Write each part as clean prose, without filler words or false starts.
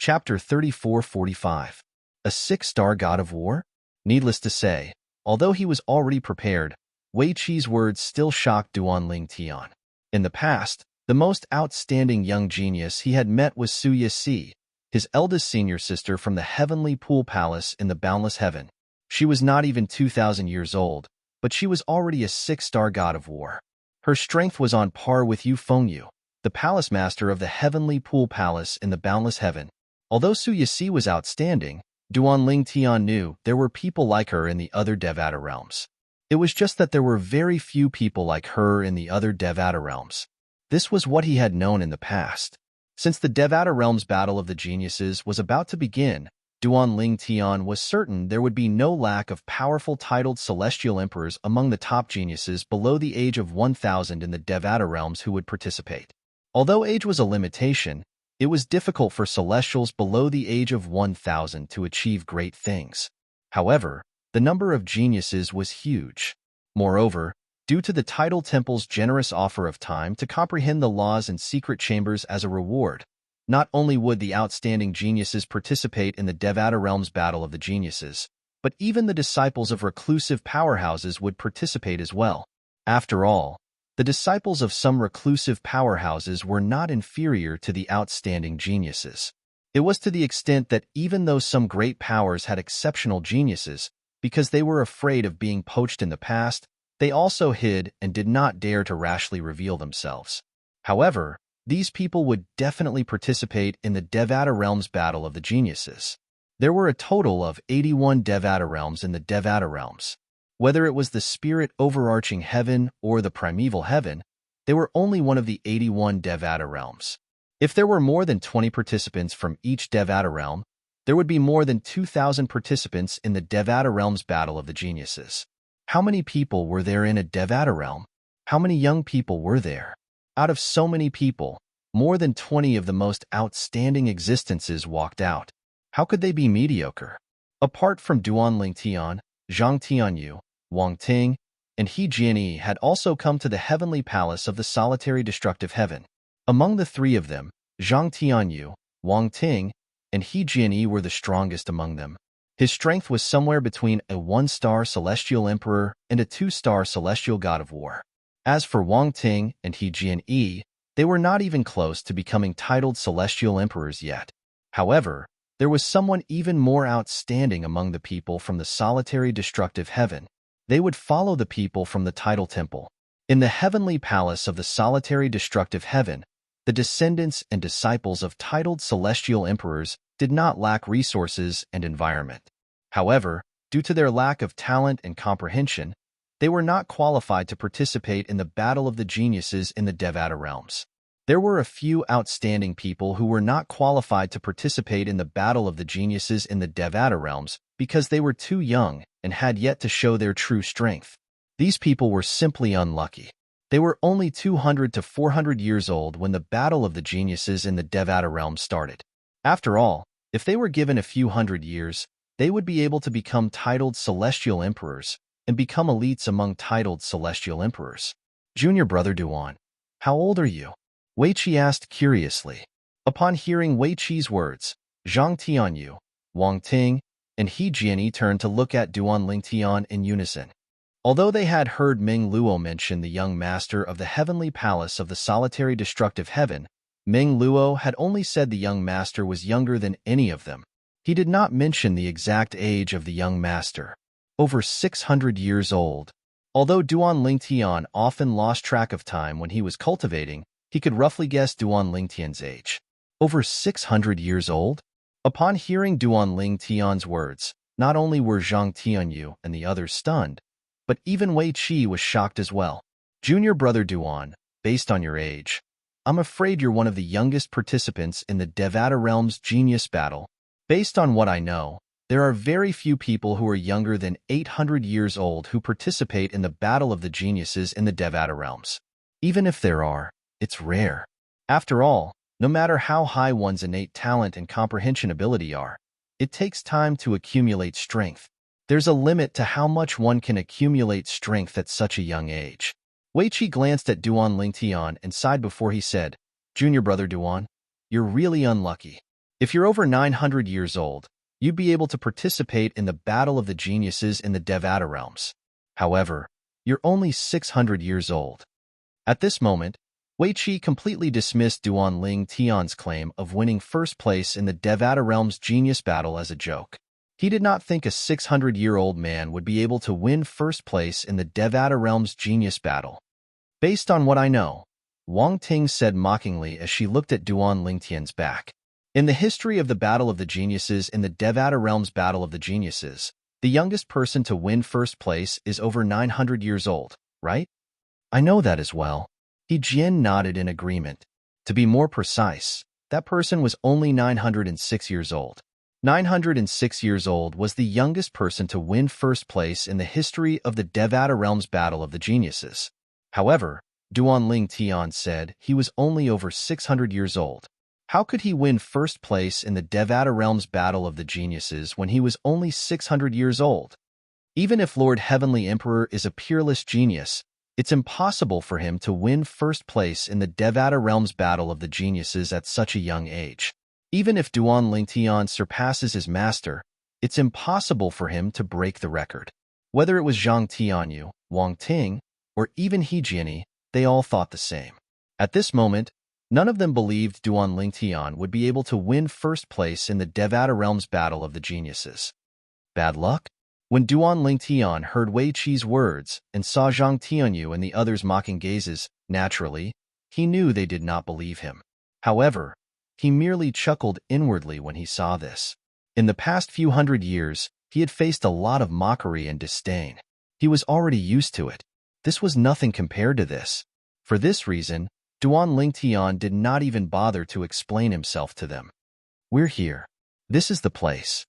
Chapter 34-45. A six-star god of war? Needless to say, although he was already prepared, Wei Qi's words still shocked Duan Tian. In the past, the most outstanding young genius he had met was Su Yixi, his eldest senior sister from the heavenly pool palace in the boundless heaven. She was not even 2,000 years old, but she was already a six-star god of war. Her strength was on par with Yu Fengyu, the palace master of the heavenly pool palace in the boundless heaven. Although Su Yixi was outstanding, Duan Tian knew there were people like her in the other Devata realms. It was just that there were very few people like her in the other Devata realms. This was what he had known in the past. Since the Devata realms battle of the geniuses was about to begin, Duan Tian was certain there would be no lack of powerful titled celestial emperors among the top geniuses below the age of 1,000 in the Devata realms who would participate. Although age was a limitation, it was difficult for celestials below the age of 1,000 to achieve great things. However, the number of geniuses was huge. Moreover, due to the Tidal Temple's generous offer of time to comprehend the laws and secret chambers as a reward, not only would the outstanding geniuses participate in the Devata realms battle of the geniuses, but even the disciples of reclusive powerhouses would participate as well. After all, the disciples of some reclusive powerhouses were not inferior to the outstanding geniuses. It was to the extent that even though some great powers had exceptional geniuses, because they were afraid of being poached in the past, they also hid and did not dare to rashly reveal themselves. However, these people would definitely participate in the Devata realms battle of the geniuses. There were a total of 81 Devata realms in the Devata realms. Whether it was the spirit overarching heaven or the primeval heaven, they were only one of the 81 Devata realms. If there were more than 20 participants from each Devata realm, there would be more than 2,000 participants in the Devata realms battle of the geniuses. How many people were there in a Devata realm? How many young people were there? Out of so many people, more than 20 of the most outstanding existences walked out. How could they be mediocre? Apart from Duan Tian, Zhang Tianyu, Wang Ting, and He Jianyi had also come to the heavenly palace of the solitary destructive heaven. Among the three of them, Zhang Tianyu, Wang Ting, and He Jianyi were the strongest among them. His strength was somewhere between a 1-star celestial emperor and a 2-star celestial god of war. As for Wang Ting and He Jianyi, they were not even close to becoming titled celestial emperors yet. However, there was someone even more outstanding among the people from the solitary destructive heaven. They would follow the people from the Tidal Temple. In the heavenly palace of the solitary destructive heaven, the descendants and disciples of titled celestial emperors did not lack resources and environment. However, due to their lack of talent and comprehension, they were not qualified to participate in the battle of the geniuses in the Devata realms. There were a few outstanding people who were not qualified to participate in the battle of the geniuses in the Devata realms because they were too young and had yet to show their true strength. These people were simply unlucky. They were only 200 to 400 years old when the battle of the geniuses in the Devata realms started. After all, if they were given a few hundred years, they would be able to become titled celestial emperors and become elites among titled celestial emperors. Junior brother Duan, how old are you? Wei Qi asked curiously. Upon hearing Wei Qi's words, Zhang Tianyu, Wang Ting, and He Jianyi turned to look at Duan Tian in unison. Although they had heard Meng Luo mention the young master of the heavenly palace of the solitary destructive heaven, Meng Luo had only said the young master was younger than any of them. He did not mention the exact age of the young master. Over 600 years old. Although Duan Tian often lost track of time when he was cultivating, he could roughly guess Duan Tian's age. Over 600 years old? Upon hearing Duan Tian's words, not only were Zhang Tianyu and the others stunned, but even Wei Qi was shocked as well. Junior brother Duan, based on your age, I'm afraid you're one of the youngest participants in the Devata realm's genius battle. Based on what I know, there are very few people who are younger than 800 years old who participate in the battle of the geniuses in the Devata realms. Even if there are, it's rare. After all, no matter how high one's innate talent and comprehension ability are, it takes time to accumulate strength. There's a limit to how much one can accumulate strength at such a young age. Wei Qi glanced at Duan Tian and sighed before he said, Junior brother Duan, you're really unlucky. If you're over 900 years old, you'd be able to participate in the Battle of the Geniuses in the Devata realms. However, you're only 600 years old. At this moment, Wei Qi completely dismissed Duan Ling Tian's claim of winning first place in the Devata realm's genius battle as a joke. He did not think a 600-year-old man would be able to win first place in the Devata realm's genius battle. Based on what I know, Wang Ting said mockingly as she looked at Duan Lingtian's back. In the history of the Battle of the Geniuses in the Devata Realm's Battle of the Geniuses, the youngest person to win first place is over 900 years old, right? I know that as well. He Jian nodded in agreement. To be more precise, that person was only 906 years old. 906 years old was the youngest person to win first place in the history of the Devata Realm's Battle of the Geniuses. However, Duan Ling Tian said he was only over 600 years old. How could he win first place in the Devata Realm's Battle of the Geniuses when he was only 600 years old? Even if Lord Heavenly Emperor is a peerless genius, it's impossible for him to win first place in the Devata Realm's Battle of the Geniuses at such a young age. Even if Duan Lingtian surpasses his master, it's impossible for him to break the record. Whether it was Zhang Tianyu, Wang Ting, or even He Jiani, they all thought the same. At this moment, none of them believed Duan Lingtian would be able to win first place in the Devata Realm's Battle of the Geniuses. Bad luck? When Duan Lingtian heard Wei Qi's words and saw Zhang Tianyu and the others' mocking gazes, naturally, he knew they did not believe him. However, he merely chuckled inwardly when he saw this. In the past few hundred years, he had faced a lot of mockery and disdain. He was already used to it. This was nothing compared to this. For this reason, Duan Lingtian did not even bother to explain himself to them. We're here. This is the place.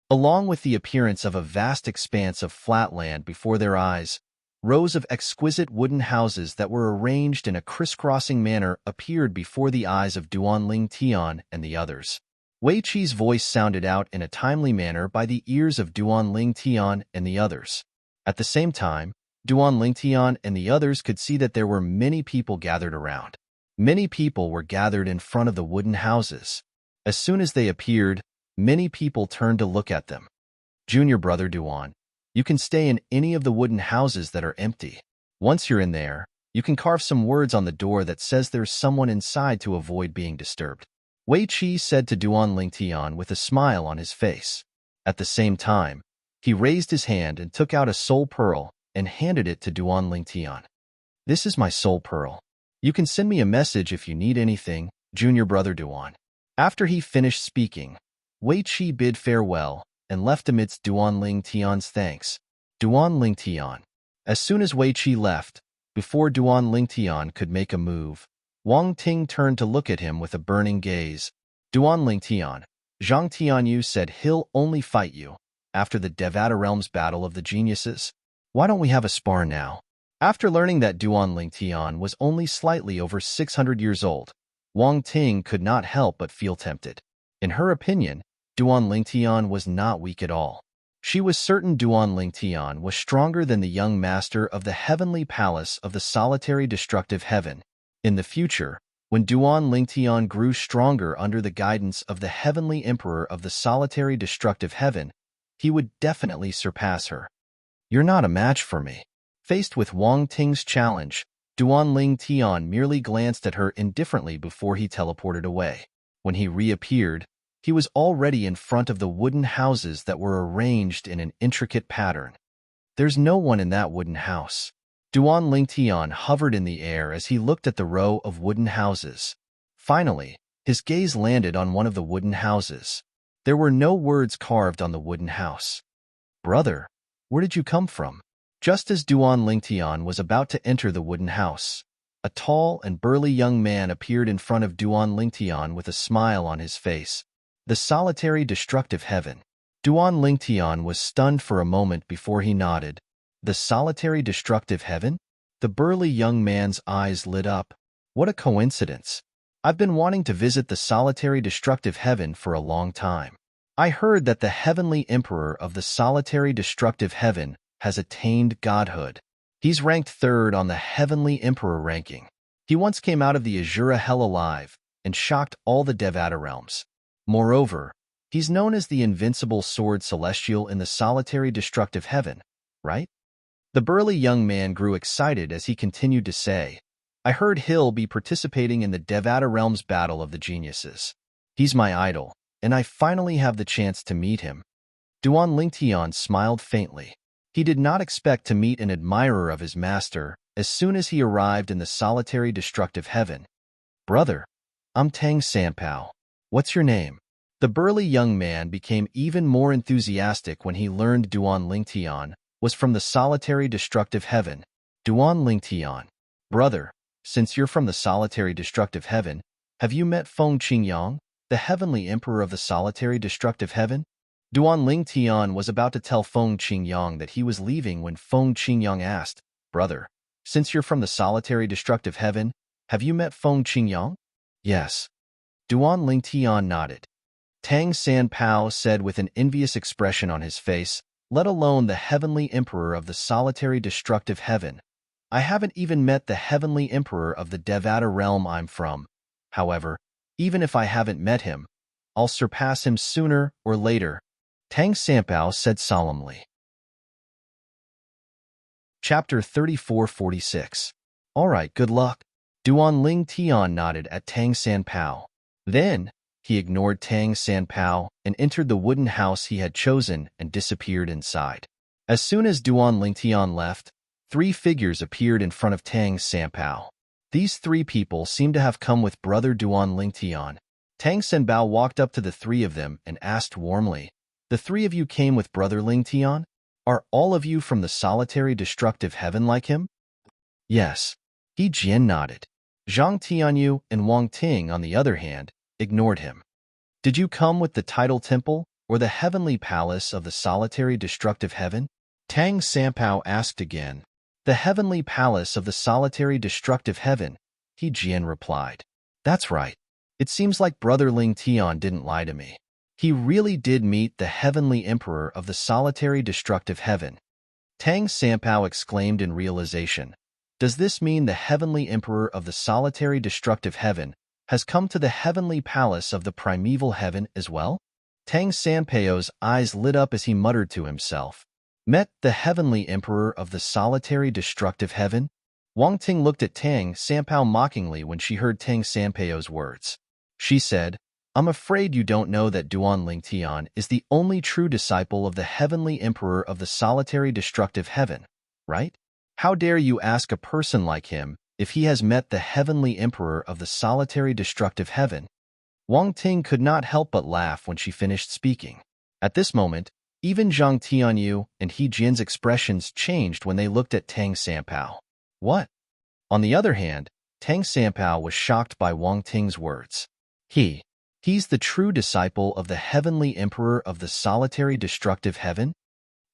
Along with the appearance of a vast expanse of flat land before their eyes, rows of exquisite wooden houses that were arranged in a crisscrossing manner appeared before the eyes of Duan Lingtian and the others. Wei Qi's voice sounded out in a timely manner by the ears of Duan Lingtian and the others. At the same time, Duan Lingtian and the others could see that there were many people gathered around. Many people were gathered in front of the wooden houses. As soon as they appeared, many people turned to look at them. Junior brother Duan, you can stay in any of the wooden houses that are empty. Once you're in there, you can carve some words on the door that says there's someone inside to avoid being disturbed. Wei Qi said to Duan Lingtian with a smile on his face. At the same time, he raised his hand and took out a soul pearl and handed it to Duan Lingtian. This is my soul pearl. You can send me a message if you need anything, junior brother Duan. After he finished speaking, Wei Qi bid farewell and left amidst Duan Lingtian's thanks. Duan Lingtian. As soon as Wei Qi left, before Duan Lingtian could make a move, Wang Ting turned to look at him with a burning gaze. Duan Lingtian, Zhang Tianyu said he'll only fight you after the Devata Realm's Battle of the Geniuses. Why don't we have a spar now? After learning that Duan Lingtian was only slightly over 600 years old, Wang Ting could not help but feel tempted. In her opinion, Duan Lingtian was not weak at all. She was certain Duan Lingtian was stronger than the young master of the heavenly palace of the solitary destructive heaven. In the future, when Duan Lingtian grew stronger under the guidance of the heavenly emperor of the solitary destructive heaven, he would definitely surpass her. You're not a match for me. Faced with Wang Ting's challenge, Duan Lingtian merely glanced at her indifferently before he teleported away. When he reappeared, he was already in front of the wooden houses that were arranged in an intricate pattern. There's no one in that wooden house. Duan Lingtian hovered in the air as he looked at the row of wooden houses. Finally, his gaze landed on one of the wooden houses. There were no words carved on the wooden house. Brother, where did you come from? Just as Duan Lingtian was about to enter the wooden house, a tall and burly young man appeared in front of Duan Lingtian with a smile on his face. The solitary destructive heaven. Duan Lingtian was stunned for a moment before he nodded. The solitary destructive heaven? The burly young man's eyes lit up. What a coincidence. I've been wanting to visit the solitary destructive heaven for a long time. I heard that the heavenly emperor of the solitary destructive heaven has attained godhood. He's ranked third on the heavenly emperor ranking. He once came out of the Azura hell alive and shocked all the Devata realms. Moreover, he's known as the invincible sword celestial in the solitary destructive heaven, right? The burly young man grew excited as he continued to say, I heard he'll be participating in the Devata Realm's Battle of the Geniuses. He's my idol, and I finally have the chance to meet him. Duan Lingtian smiled faintly. He did not expect to meet an admirer of his master as soon as he arrived in the solitary destructive heaven. Brother, I'm Tang Sanpao. What's your name? The burly young man became even more enthusiastic when he learned Duan Lingtian was from the solitary destructive heaven. Duan Lingtian. Brother, since you're from the solitary destructive heaven, have you met Feng Qingyang, the heavenly emperor of the solitary destructive heaven? Duan Lingtian was about to tell Feng Qingyang that he was leaving when Feng Qingyang asked, Brother, since you're from the solitary destructive heaven, have you met Feng Qingyang? Yes. Duan Lingtian nodded. Tang Sanpao said with an envious expression on his face, let alone the heavenly emperor of the solitary destructive heaven. I haven't even met the heavenly emperor of the Devata realm I'm from. However, even if I haven't met him, I'll surpass him sooner or later, Tang Sanpao said solemnly. Chapter 3446. All right, good luck. Duan Lingtian nodded at Tang Sanpao. Then, he ignored Tang Sanpao and entered the wooden house he had chosen and disappeared inside. As soon as Duan Lingtian left, 3 figures appeared in front of Tang Sanpao. These 3 people seemed to have come with brother Duan Lingtian. Tang Sanpao walked up to the 3 of them and asked warmly, the 3 of you came with brother Lingtian? Are all of you from the solitary destructive heaven like him? Yes. He Jian nodded. Zhang Tianyu and Wang Ting, on the other hand, ignored him. Did you come with the tidal temple or the heavenly palace of the solitary destructive heaven? Tang Sanpao asked again. The heavenly palace of the solitary destructive heaven, He Jian replied. That's right. It seems like brother Lingtian didn't lie to me. He really did meet the heavenly emperor of the solitary destructive heaven. Tang Sanpao exclaimed in realization. Does this mean the heavenly emperor of the solitary destructive heaven has come to the heavenly palace of the primeval heaven as well? Tang Sanpao's eyes lit up as he muttered to himself. Met the heavenly emperor of the solitary destructive heaven? Wang Ting looked at Tang Sanpao mockingly when she heard Tang Sanpao's words. She said, I'm afraid you don't know that Duan Lingtian is the only true disciple of the heavenly emperor of the solitary destructive heaven, right? How dare you ask a person like him if he has met the heavenly emperor of the solitary destructive heaven? Wang Ting could not help but laugh when she finished speaking. At this moment, even Zhang Tianyu and He Jian's expressions changed when they looked at Tang Sanpao. What? On the other hand, Tang Sanpao was shocked by Wang Ting's words. He's the true disciple of the heavenly emperor of the solitary destructive heaven?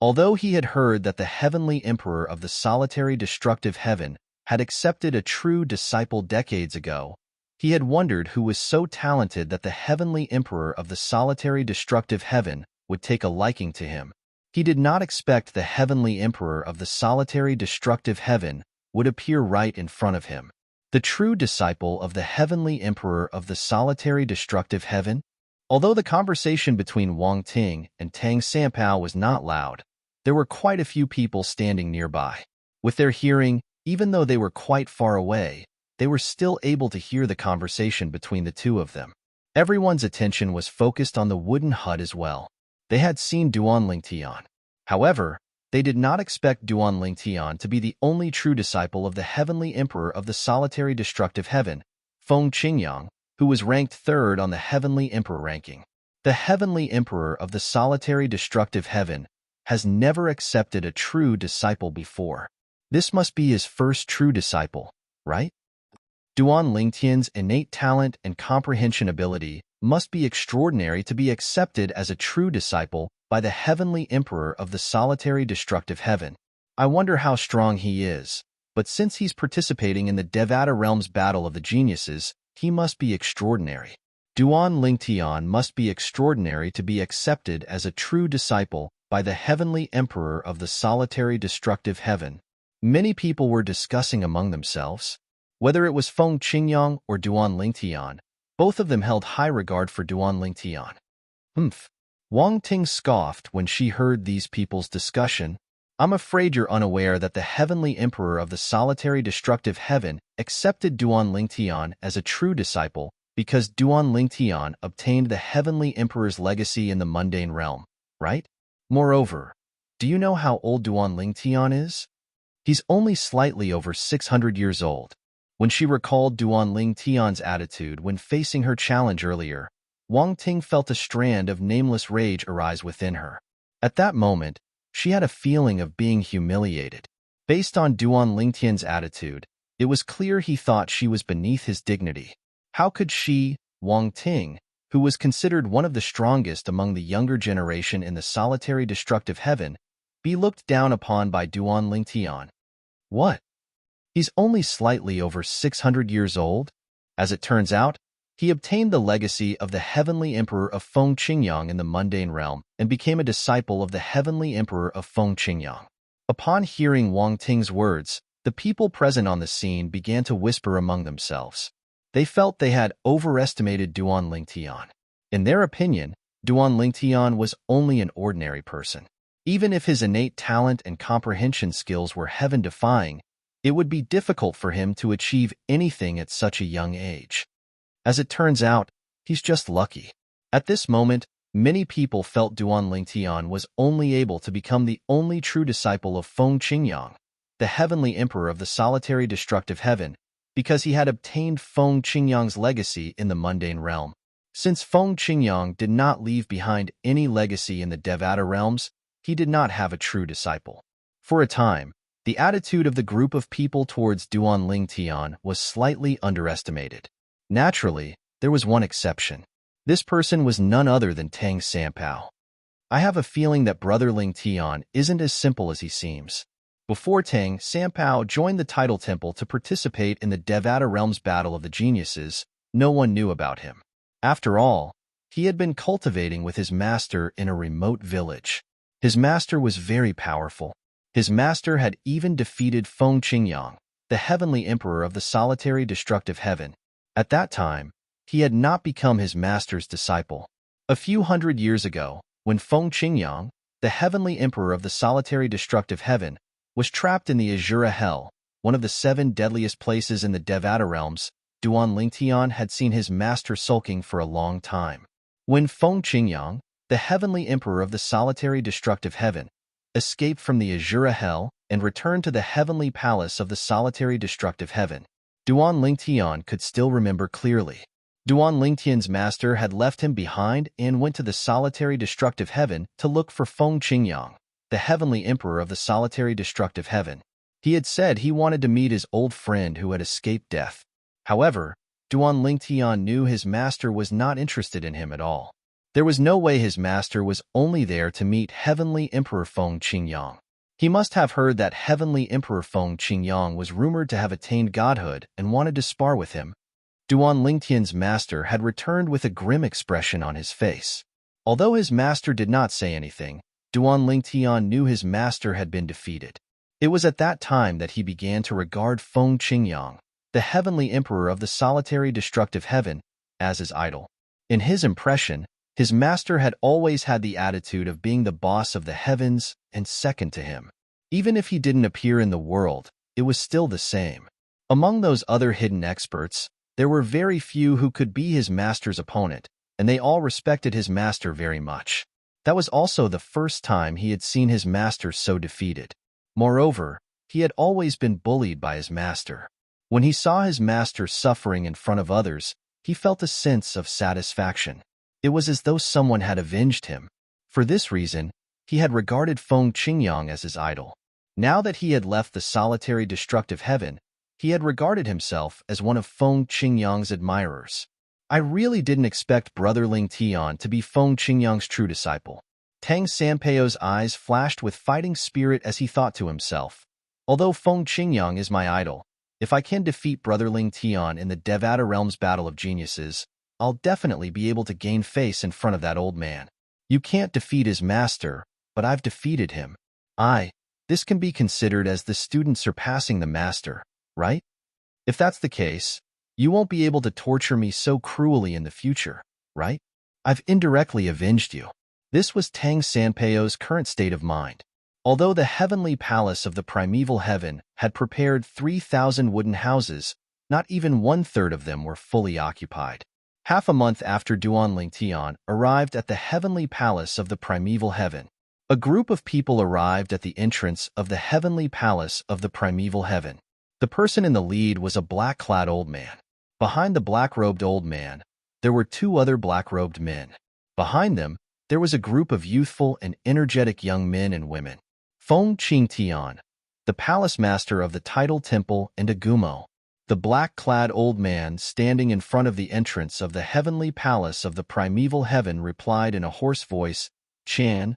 Although he had heard that the heavenly emperor of the solitary destructive heaven had accepted a true disciple decades ago, he had wondered who was so talented that the heavenly emperor of the solitary destructive heaven would take a liking to him. He did not expect the heavenly emperor of the solitary destructive heaven would appear right in front of him. The true disciple of the heavenly emperor of the solitary destructive heaven? Although the conversation between Wang Ting and Tang Sanpao was not loud, there were quite a few people standing nearby. With their hearing, even though they were quite far away, they were still able to hear the conversation between the 2 of them. Everyone's attention was focused on the wooden hut as well. They had seen Duan Lingtian. However, they did not expect Duan Lingtian to be the only true disciple of the heavenly emperor of the solitary destructive heaven, Feng Qingyang, who was ranked 3rd on the heavenly emperor ranking. The heavenly emperor of the solitary destructive heaven has never accepted a true disciple before. This must be his first true disciple, right? Duan Lingtian's innate talent and comprehension ability must be extraordinary to be accepted as a true disciple by the heavenly emperor of the solitary destructive heaven. I wonder how strong he is, but since he's participating in the Devata realm's battle of the geniuses, he must be extraordinary. Duan Lingtian must be extraordinary to be accepted as a true disciple by the heavenly emperor of the solitary destructive heaven. Many people were discussing among themselves. Whether it was Feng Qingyang or Duan Lingtian, Both of them held high regard for Duan Lingtian. Humph. Wang Ting scoffed when she heard these people's discussion. I'm afraid you're unaware that the heavenly emperor of the solitary destructive heaven accepted Duan Lingtian as a true disciple because Duan Lingtian obtained the heavenly emperor's legacy in the mundane realm, right? Moreover, do you know how old Duan Lingtian is? He's only slightly over 600 years old. When she recalled Duan Lingtian's attitude when facing her challenge earlier, Wang Ting felt a strand of nameless rage arise within her. At that moment, she had a feeling of being humiliated. Based on Duan Lingtian's attitude, it was clear he thought she was beneath his dignity. How could she, Wang Ting, who was considered one of the strongest among the younger generation in the solitary destructive heaven, be looked down upon by Duan Lingtian? What? He's only slightly over 600 years old? As it turns out, he obtained the legacy of the heavenly emperor of Feng Qingyang in the mundane realm and became a disciple of the heavenly emperor of Feng Qingyang. Upon hearing Wang Ting's words, the people present on the scene began to whisper among themselves. They felt they had overestimated Duan Lingtian. In their opinion, Duan Lingtian was only an ordinary person. Even if his innate talent and comprehension skills were heaven-defying, it would be difficult for him to achieve anything at such a young age. As it turns out, he's just lucky. At this moment, many people felt Duan Lingtian was only able to become the only true disciple of Feng Qingyang, the heavenly emperor of the solitary destructive heaven, because he had obtained Feng Qingyang's legacy in the mundane realm. Since Feng Qingyang did not leave behind any legacy in the Devata realms, he did not have a true disciple. For a time, the attitude of the group of people towards Duan Lingtian was slightly underestimated. Naturally, there was one exception. This person was none other than Tang Sanpao. I have a feeling that Brother Lingtian isn't as simple as he seems. Before Tang Sanpao joined the Tidal Temple to participate in the Devata Realms Battle of the Geniuses, no one knew about him. After all, he had been cultivating with his master in a remote village. His master was very powerful. His master had even defeated Feng Qingyang, the heavenly emperor of the solitary destructive heaven. At that time, he had not become his master's disciple. A few hundred years ago, when Feng Qingyang, the heavenly emperor of the solitary destructive heaven, was trapped in the Azura Hell, one of the 7 deadliest places in the Devata realms, Duan Lingtian had seen his master sulking for a long time. When Feng Qingyang, the heavenly emperor of the solitary destructive heaven, escaped from the Azura Hell and returned to the heavenly palace of the solitary destructive heaven, Duan Lingtian could still remember clearly. Duan Lingtian's master had left him behind and went to the solitary destructive heaven to look for Feng Qingyang, the heavenly emperor of the solitary destructive heaven. He had said he wanted to meet his old friend who had escaped death. However, Duan Lingtian knew his master was not interested in him at all. There was no way his master was only there to meet heavenly emperor Feng Qingyang. He must have heard that heavenly emperor Feng Qingyang was rumored to have attained godhood and wanted to spar with him. Duan Lingtian's master had returned with a grim expression on his face. Although his master did not say anything, Duan Lingtian knew his master had been defeated. It was at that time that he began to regard Feng Qingyang, the heavenly emperor of the solitary destructive heaven, as his idol. In his impression, his master had always had the attitude of being the boss of the heavens and second to him. Even if he didn't appear in the world, it was still the same. Among those other hidden experts, there were very few who could be his master's opponent, and they all respected his master very much. That was also the first time he had seen his master so defeated. Moreover, he had always been bullied by his master. When he saw his master suffering in front of others, he felt a sense of satisfaction. It was as though someone had avenged him. For this reason, he had regarded Feng Qingyang as his idol. Now that he had left the solitary destructive heaven, he had regarded himself as one of Feng Qingyang's admirers. I really didn't expect Brother Lingtian to be Feng Qingyang's true disciple. Tang Sanpao's eyes flashed with fighting spirit as he thought to himself, although Feng Qingyang is my idol, if I can defeat Brother Lingtian in the Devata Realms Battle of Geniuses, I'll definitely be able to gain face in front of that old man. You can't defeat his master, but I've defeated him. This can be considered as the student surpassing the master, right? If that's the case, You won't be able to torture me so cruelly in the future, right? I've indirectly avenged you. This was Tang Sanpeio's current state of mind. Although the heavenly palace of the primeval heaven had prepared 3,000 wooden houses, not even one-third of them were fully occupied. Half a month after Duan Lingtian arrived at the heavenly palace of the primeval heaven, a group of people arrived at the entrance of the heavenly palace of the primeval heaven. The person in the lead was a black-clad old man. Behind the black-robed old man, there were two other black-robed men. Behind them, there was a group of youthful and energetic young men and women. Feng Qingtian, the palace master of the Tidal Temple, and Agumo, the black-clad old man standing in front of the entrance of the heavenly palace of the primeval heaven, replied in a hoarse voice, "Chan."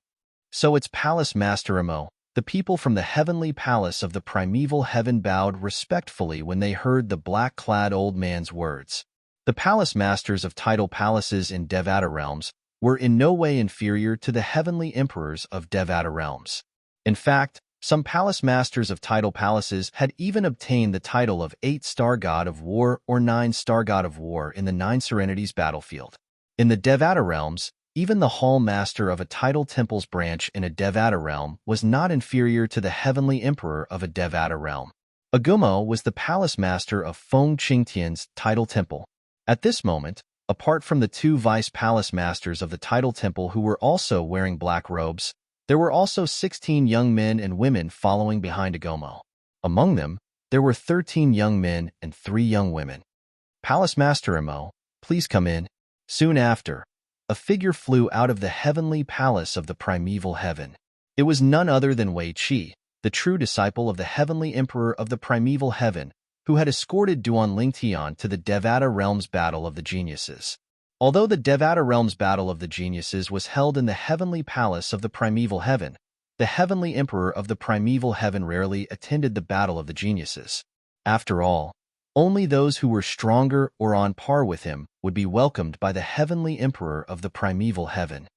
So it's Palace Master Emo. The people from the heavenly palace of the primeval heaven bowed respectfully when they heard the black-clad old man's words. The palace masters of tidal palaces in Devata realms were in no way inferior to the heavenly emperors of Devata realms. In fact, some palace masters of tidal palaces had even obtained the title of 8-star God of War or 9-star God of War in the Nine Serenities battlefield. In the Devata realms, even the hall master of a tidal temple's branch in a Devata realm was not inferior to the heavenly emperor of a Devata realm. Agumo was the palace master of Feng Qingtian's tidal temple. At this moment, apart from the two vice palace masters of the tidal temple who were also wearing black robes, there were also 16 young men and women following behind Agumo. Among them, there were 13 young men and 3 young women. "Palace Master Emo, please come in." Soon after, a figure flew out of the heavenly palace of the primeval heaven. It was none other than Wei Qi, the true disciple of the heavenly emperor of the primeval heaven, who had escorted Duan Lingtian to the Devata Realms Battle of the Geniuses. Although the Devata Realms Battle of the Geniuses was held in the heavenly palace of the primeval heaven, the heavenly emperor of the primeval heaven rarely attended the Battle of the Geniuses. After all, only those who were stronger or on par with him would be welcomed by the heavenly emperor of the primeval heaven.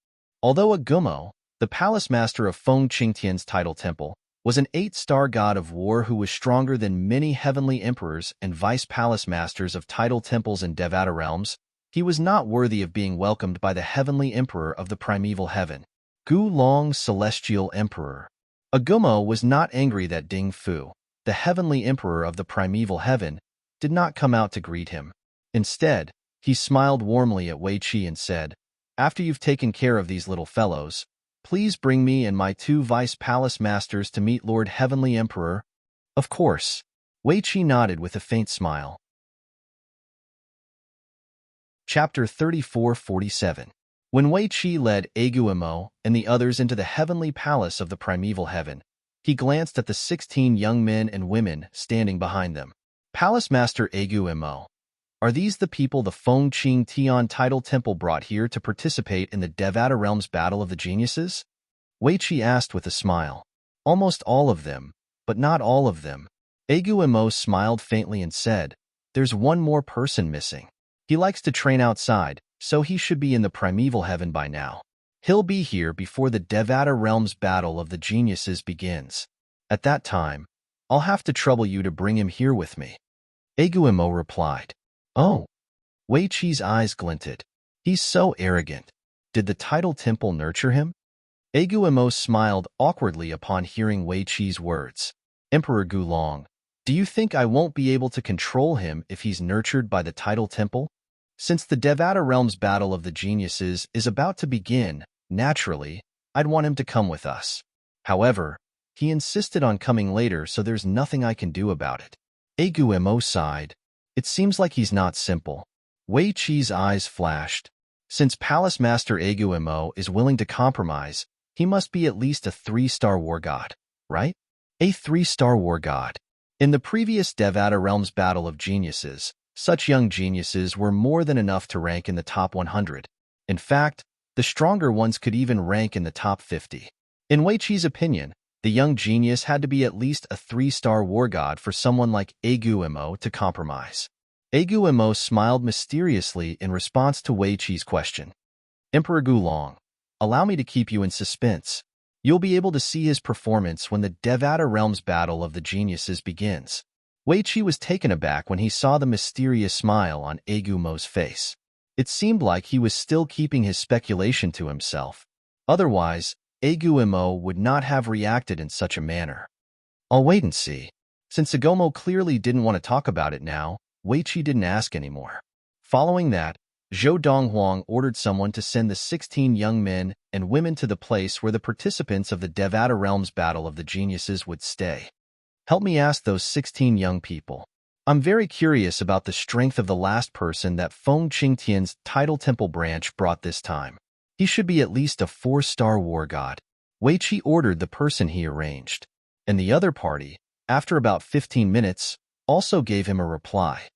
Although Agumo, the palace master of Feng Qingtian's tidal temple, was an 8-star god of war who was stronger than many heavenly emperors and vice palace masters of tidal temples in Devata realms, he was not worthy of being welcomed by the heavenly emperor of the primeval heaven. Gu Long, celestial emperor. Agumo was not angry that Ding Fu, the heavenly emperor of the primeval heaven, did not come out to greet him. Instead, he smiled warmly at Wei Qi and said, "After you've taken care of these little fellows, please bring me and my 2 vice palace masters to meet Lord Heavenly Emperor." "Of course." Wei Qi nodded with a faint smile. Chapter 3447. When Wei Qi led Aguimo and the others into the heavenly palace of the primeval heaven, he glanced at the 16 young men and women standing behind them. "Palace Master Aguimo, are these the people the Feng Qingtian tidal temple brought here to participate in the Devata Realms Battle of the Geniuses?" Wei Qi asked with a smile. "Almost all of them, but not all of them." Aguimo smiled faintly and said, "There's one more person missing. He likes to train outside, so he should be in the primeval heaven by now. He'll be here before the Devata Realms Battle of the Geniuses begins. At that time, I'll have to trouble you to bring him here with me." Aguimo replied. "Oh." Wei Qi's eyes glinted. "He's so arrogant. Did the tidal temple nurture him?" Aguimo smiled awkwardly upon hearing Wei Qi's words. "Emperor Gulong, do you think I won't be able to control him if he's nurtured by the tidal temple? Since the Devata Realms Battle of the Geniuses is about to begin, naturally, I'd want him to come with us. However, he insisted on coming later, so there's nothing I can do about it." Aguimo sighed. "It seems like he's not simple." Wei Qi's eyes flashed. Since Palace Master Aguimo is willing to compromise, he must be at least a 3-star war god, right? A 3-star war god. In the previous Devata Realms Battle of Geniuses, such young geniuses were more than enough to rank in the top 100. In fact, the stronger ones could even rank in the top 50. In Wei Qi's opinion, the young genius had to be at least a 3-star war god for someone like Aguimo to compromise. Aguimo smiled mysteriously in response to Wei Qi's question. "Emperor Gulong, allow me to keep you in suspense. You'll be able to see his performance when the Devata Realms Battle of the Geniuses begins. Wei Qi was taken aback when he saw the mysterious smile on Agumo's face. It seemed like he was still keeping his speculation to himself. Otherwise, Agumo would not have reacted in such a manner. I'll wait and see. Since Agumo clearly didn't want to talk about it now, Wei Qi didn't ask anymore. Following that, Zhou Donghuang ordered someone to send the 16 young men and women to the place where the participants of the Devata Realms Battle of the Geniuses would stay. Help me ask those 16 young people. I'm very curious about the strength of the last person that Feng Qingtian's Tidal Temple branch brought this time. He should be at least a 4-star war god. Wei Qi ordered the person he arranged. And the other party, after about 15 minutes, also gave him a reply.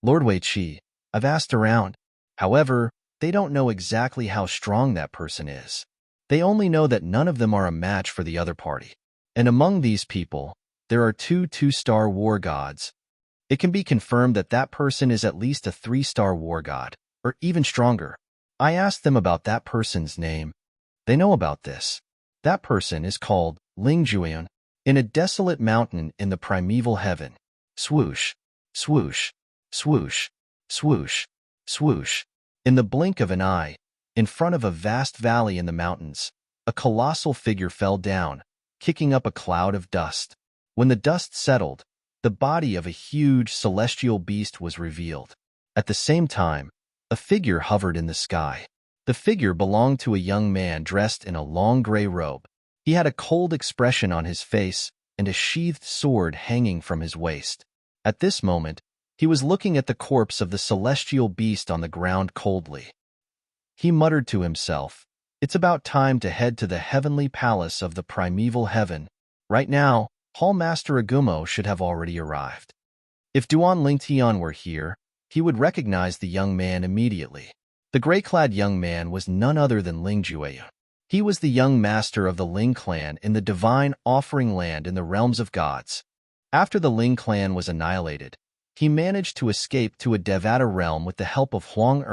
Lord Wei Qi, I've asked around. However, they don't know exactly how strong that person is. They only know that none of them are a match for the other party. And among these people, there are 2-star war gods. It can be confirmed that that person is at least a 3-star war god, or even stronger. I asked them about that person's name. They know about this. That person is called Lingjuan, in a desolate mountain in the primeval heaven. Swoosh, swoosh, swoosh, swoosh, swoosh. In the blink of an eye, in front of a vast valley in the mountains, a colossal figure fell down, kicking up a cloud of dust. When the dust settled, the body of a huge celestial beast was revealed. At the same time, a figure hovered in the sky. The figure belonged to a young man dressed in a long gray robe. He had a cold expression on his face and a sheathed sword hanging from his waist. At this moment, he was looking at the corpse of the celestial beast on the ground coldly. He muttered to himself, "It's about time to head to the heavenly palace of the primeval heaven. Right now, Hall Master Agumo should have already arrived." If Duan Lingtian were here, he would recognize the young man immediately. The gray-clad young man was none other than Ling Jueyun. He was the young master of the Ling clan in the divine offering land in the realms of gods. After the Ling clan was annihilated, he managed to escape to a Devata realm with the help of Huang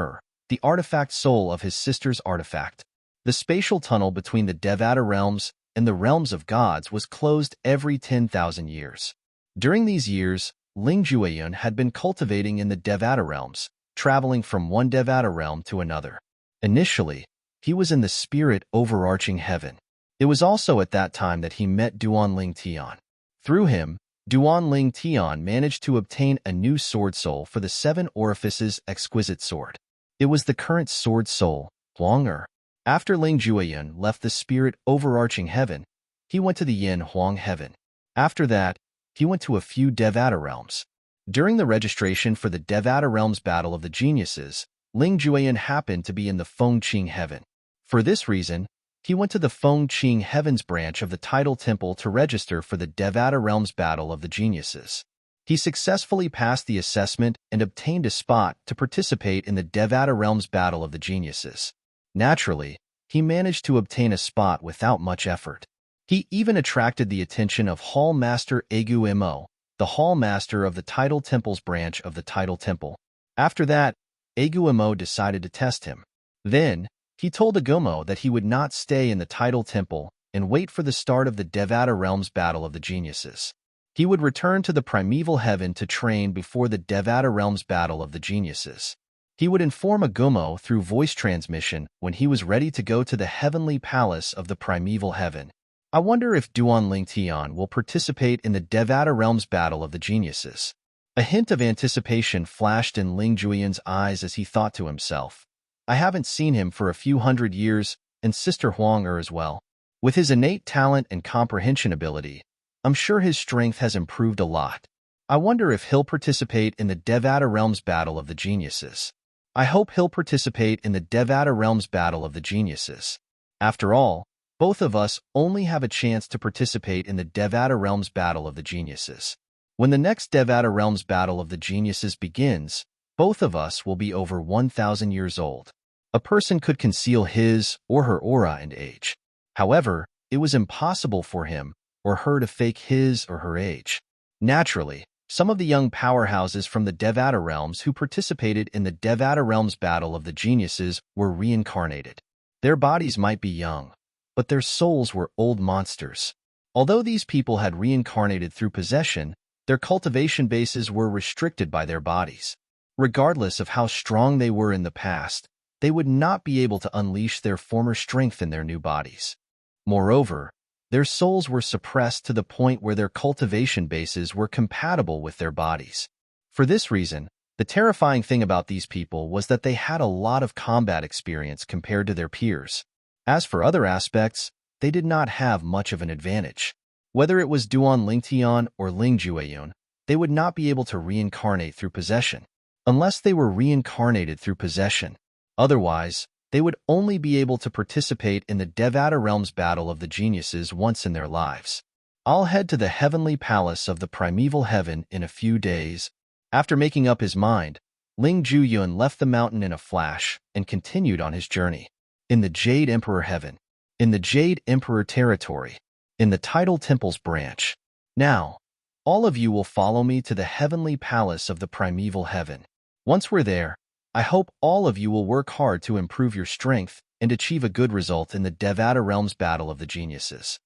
the artifact soul of his sister's artifact. The spatial tunnel between the Devata realms and the realms of gods was closed every 10,000 years. During these years, Ling Jueyun had been cultivating in the Devata realms, traveling from one Devata realm to another. Initially, he was in the spirit overarching heaven. It was also at that time that he met Duan Lingtian. Through him, Duan Lingtian managed to obtain a new sword soul for the 7 orifices exquisite sword. It was the current sword soul, Huang. After Ling Jueyun left the spirit overarching heaven, he went to the Yin Huang heaven. After that, he went to a few Devata realms. During the registration for the Devata Realms Battle of the Geniuses, Ling Jueyun happened to be in the Fengqing heaven. For this reason, he went to the Fengqing heavens branch of the Tidal Temple to register for the Devata Realms Battle of the Geniuses. He successfully passed the assessment and obtained a spot to participate in the Devata Realms Battle of the Geniuses. Naturally, he managed to obtain a spot without much effort. He even attracted the attention of Hall Master Agumo, the Hall Master of the Tidal Temple's branch of the Tidal Temple. After that, Agumo decided to test him. Then, he told Agumo that he would not stay in the Tidal Temple and wait for the start of the Devata Realms Battle of the Geniuses. He would return to the primeval heaven to train before the Devata Realms Battle of the Geniuses. He would inform Agumo through voice transmission when he was ready to go to the heavenly palace of the primeval heaven. I wonder if Duan Lingtian will participate in the Devata Realms Battle of the Geniuses. A hint of anticipation flashed in Ling Jueyun's eyes as he thought to himself, I haven't seen him for a few hundred years, and Sister Huang as well. With his innate talent and comprehension ability, I'm sure his strength has improved a lot. I wonder if he'll participate in the Devata Realms Battle of the Geniuses. I hope he'll participate in the Devata Realms Battle of the Geniuses. After all, both of us only have a chance to participate in the Devata Realms Battle of the Geniuses. When the next Devata Realms Battle of the Geniuses begins, both of us will be over 1,000 years old. A person could conceal his or her aura and age. However, it was impossible for him or her to fake his or her age. Naturally, some of the young powerhouses from the Devata realms who participated in the Devata Realms Battle of the Geniuses were reincarnated. Their bodies might be young, but their souls were old monsters. Although these people had reincarnated through possession, their cultivation bases were restricted by their bodies. Regardless of how strong they were in the past, they would not be able to unleash their former strength in their new bodies. Moreover, their souls were suppressed to the point where their cultivation bases were compatible with their bodies. For this reason, the terrifying thing about these people was that they had a lot of combat experience compared to their peers. As for other aspects, they did not have much of an advantage. Whether it was Duan Lingtian or Ling Jueyun, they would not be able to reincarnate through possession, unless they were reincarnated through possession. Otherwise, they would only be able to participate in the Devata Realms Battle of the Geniuses once in their lives. I'll head to the Heavenly Palace of the Primeval Heaven in a few days. After making up his mind, Ling Jueyun left the mountain in a flash and continued on his journey. In the Jade Emperor Heaven, in the Jade Emperor Territory, in the Tidal Temple's branch. Now, all of you will follow me to the Heavenly Palace of the Primeval Heaven. Once we're there, I hope all of you will work hard to improve your strength and achieve a good result in the Devata Realms Battle of the Geniuses.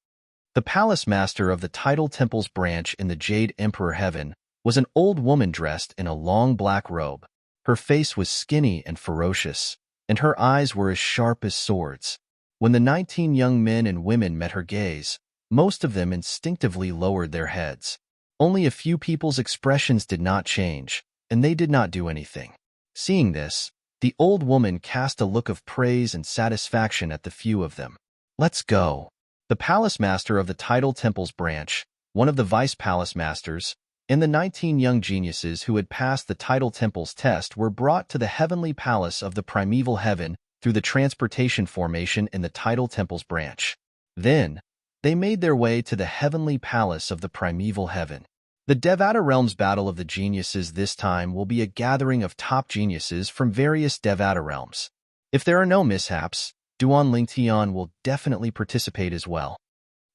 The Palace Master of the Tidal Temple's branch in the Jade Emperor Heaven was an old woman dressed in a long black robe. Her face was skinny and ferocious, and her eyes were as sharp as swords. When the 19 young men and women met her gaze, most of them instinctively lowered their heads. Only a few people's expressions did not change, and they did not do anything. Seeing this, the old woman cast a look of praise and satisfaction at the few of them. Let's go. The Palace Master of the Tidal Temple's branch, one of the Vice Palace Masters, and the 19 young geniuses who had passed the Tidal Temple's test were brought to the Heavenly Palace of the Primeval Heaven through the transportation formation in the Tidal Temple's branch. Then, they made their way to the Heavenly Palace of the Primeval Heaven. The Devata Realms Battle of the Geniuses this time will be a gathering of top geniuses from various Devata realms. If there are no mishaps, Duan Lingtian will definitely participate as well.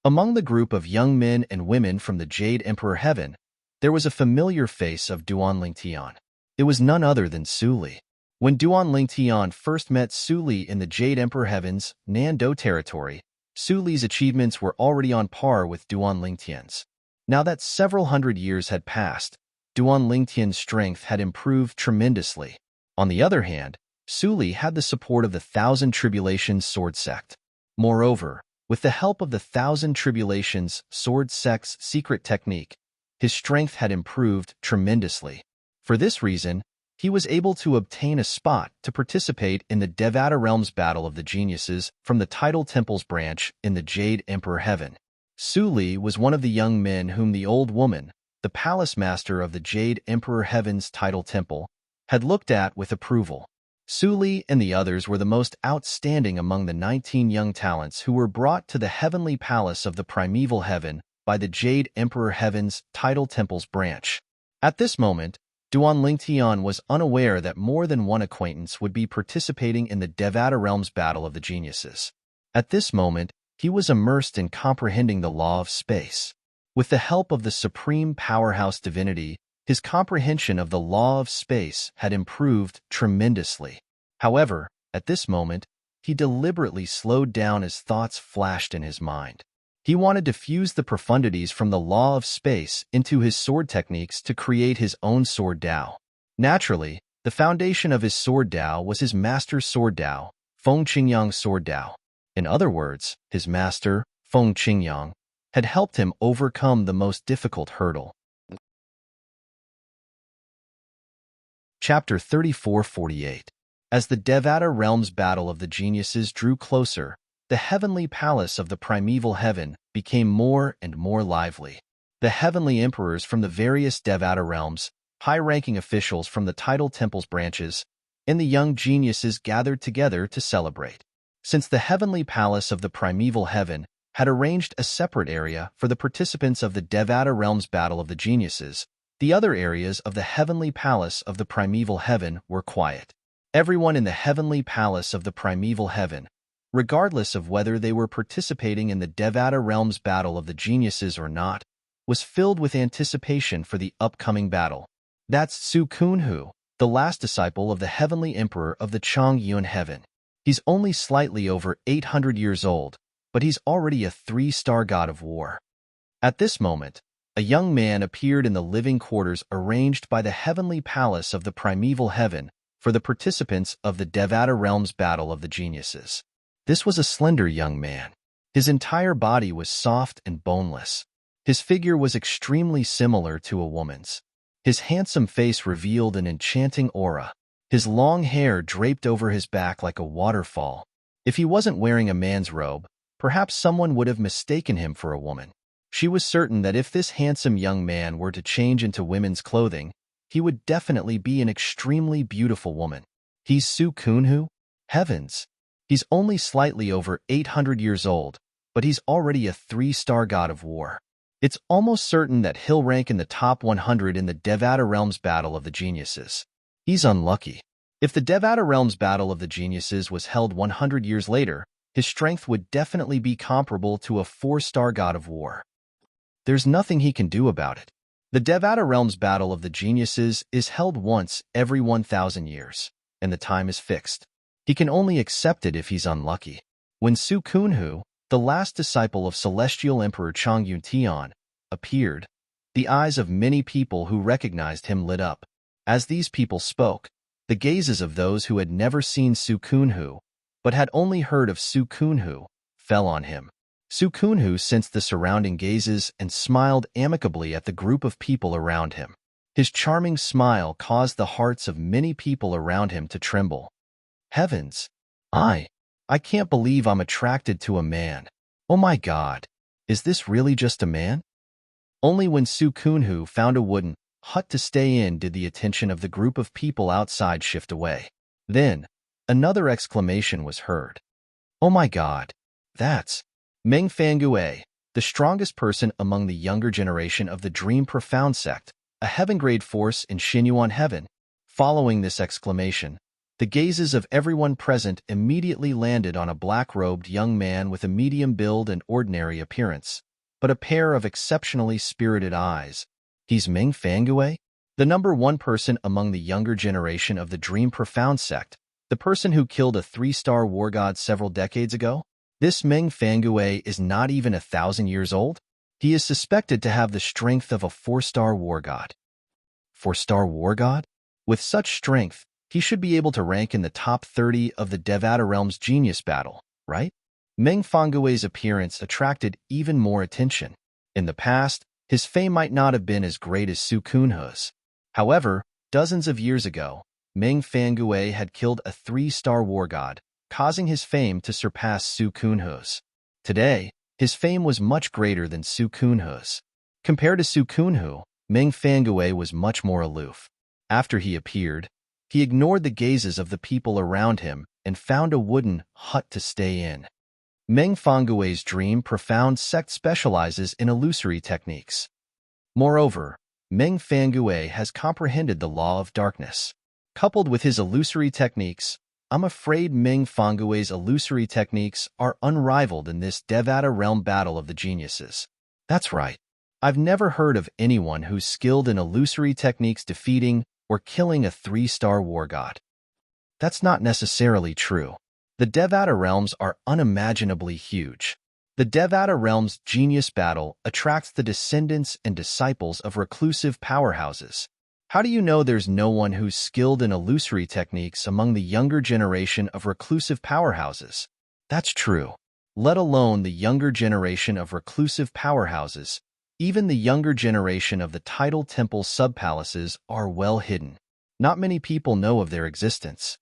Among the group of young men and women from the Jade Emperor Heaven, there was a familiar face of Duan Lingtian. It was none other than Su Li. When Duan Lingtian first met Su Li in the Jade Emperor Heaven's Nando territory, Su Li's achievements were already on par with Duan Lingtian's. Now that several hundred years had passed, Duan Lingtian's strength had improved tremendously. On the other hand, Su Li had the support of the Thousand Tribulations Sword Sect. Moreover, with the help of the Thousand Tribulations Sword Sect's secret technique, his strength had improved tremendously. For this reason, he was able to obtain a spot to participate in the Devata Realms Battle of the Geniuses from the Tidal Temple's branch in the Jade Emperor Heaven. Su Li was one of the young men whom the old woman, the Palace Master of the Jade Emperor Heaven's Tidal Temple, had looked at with approval. Su Li and the others were the most outstanding among the 19 young talents who were brought to the Heavenly Palace of the Primeval Heaven by the Jade Emperor Heaven's Tidal Temple's branch. At this moment, Duan Lingtian was unaware that more than one acquaintance would be participating in the Devata Realms Battle of the Geniuses. At this moment, he was immersed in comprehending the law of space. With the help of the supreme powerhouse divinity, his comprehension of the law of space had improved tremendously. However, at this moment, he deliberately slowed down as thoughts flashed in his mind. He wanted to fuse the profundities from the law of space into his sword techniques to create his own sword Dao. Naturally, the foundation of his sword Dao was his master's sword Dao, Feng Qingyang's sword Dao. In other words, his master, Feng Qingyang, had helped him overcome the most difficult hurdle. Chapter 34-48. As the Devata Realms Battle of the Geniuses drew closer, the Heavenly Palace of the Primeval Heaven became more and more lively. The Heavenly Emperors from the various Devata realms, high-ranking officials from the Tidal Temple's branches, and the young geniuses gathered together to celebrate. Since the Heavenly Palace of the Primeval Heaven had arranged a separate area for the participants of the Devata Realms Battle of the Geniuses, the other areas of the Heavenly Palace of the Primeval Heaven were quiet. Everyone in the Heavenly Palace of the Primeval Heaven, regardless of whether they were participating in the Devata Realms Battle of the Geniuses or not, was filled with anticipation for the upcoming battle. That's Su Kunhu, the last disciple of the Heavenly Emperor of the Chongyun Heaven. He's only slightly over 800 years old, but he's already a 3-star god of war. At this moment, a young man appeared in the living quarters arranged by the heavenly palace of the primeval heaven for the participants of the Devata realm's battle of the geniuses. This was a slender young man. His entire body was soft and boneless. His figure was extremely similar to a woman's. His handsome face revealed an enchanting aura. His long hair draped over his back like a waterfall. If he wasn't wearing a man's robe, perhaps someone would have mistaken him for a woman. She was certain that if this handsome young man were to change into women's clothing, he would definitely be an extremely beautiful woman. He's Su Kunhu? Heavens! He's only slightly over 800 years old, but he's already a 3-star god of war. It's almost certain that he'll rank in the top 100 in the Devata Realm's Battle of the Geniuses. He's unlucky. If the Devata Realm's Battle of the Geniuses was held 100 years later, his strength would definitely be comparable to a 4-star god of war. There's nothing he can do about it. The Devata Realm's Battle of the Geniuses is held once every 1,000 years, and the time is fixed. He can only accept it if he's unlucky. When Su Kunhu, the last disciple of Celestial Emperor Chongyun Tian, appeared, the eyes of many people who recognized him lit up. As these people spoke, the gazes of those who had never seen Su Kunhu, but had only heard of Su Kunhu, fell on him. Su Kunhu sensed the surrounding gazes and smiled amicably at the group of people around him. His charming smile caused the hearts of many people around him to tremble. Heavens! I can't believe I'm attracted to a man. Oh my God! Is this really just a man? Only when Su Kunhu found a wooden hut to stay in did the attention of the group of people outside shift away. Then, another exclamation was heard. Oh my God! That's Meng Fangue, the strongest person among the younger generation of the Dream Profound sect, a heaven-grade force in Xinyuan heaven. Following this exclamation, the gazes of everyone present immediately landed on a black-robed young man with a medium build and ordinary appearance, but a pair of exceptionally spirited eyes. He's Meng Fangue? The number one person among the younger generation of the Dream Profound sect, the person who killed a 3-star war god several decades ago? This Meng Fangue is not even 1,000 years old? He is suspected to have the strength of a 4-star war god. 4-star war god? With such strength, he should be able to rank in the top 30 of the Devata Realm's Genius Battle, right? Meng Fangue's appearance attracted even more attention. In the past, his fame might not have been as great as Su Kunhu's. However, dozens of years ago, Meng Fangue had killed a 3-star war god, causing his fame to surpass Su Kunhu's. Today, his fame was much greater than Su Kunhu's. Compared to Su Kunhu, Meng Fangue was much more aloof. After he appeared, he ignored the gazes of the people around him and found a wooden hut to stay in. Meng Fangue's Dream Profound sect specializes in illusory techniques. Moreover, Meng Fangue has comprehended the law of darkness. Coupled with his illusory techniques, I'm afraid Meng Fangue's illusory techniques are unrivaled in this Devata Realm Battle of the Geniuses. That's right. I've never heard of anyone who's skilled in illusory techniques defeating or killing a 3-star war god. That's not necessarily true. The Devata realms are unimaginably huge. The Devata realm's genius battle attracts the descendants and disciples of reclusive powerhouses. How do you know there's no one who's skilled in illusory techniques among the younger generation of reclusive powerhouses? That's true. Let alone the younger generation of reclusive powerhouses, even the younger generation of the tidal temple subpalaces are well hidden. Not many people know of their existence.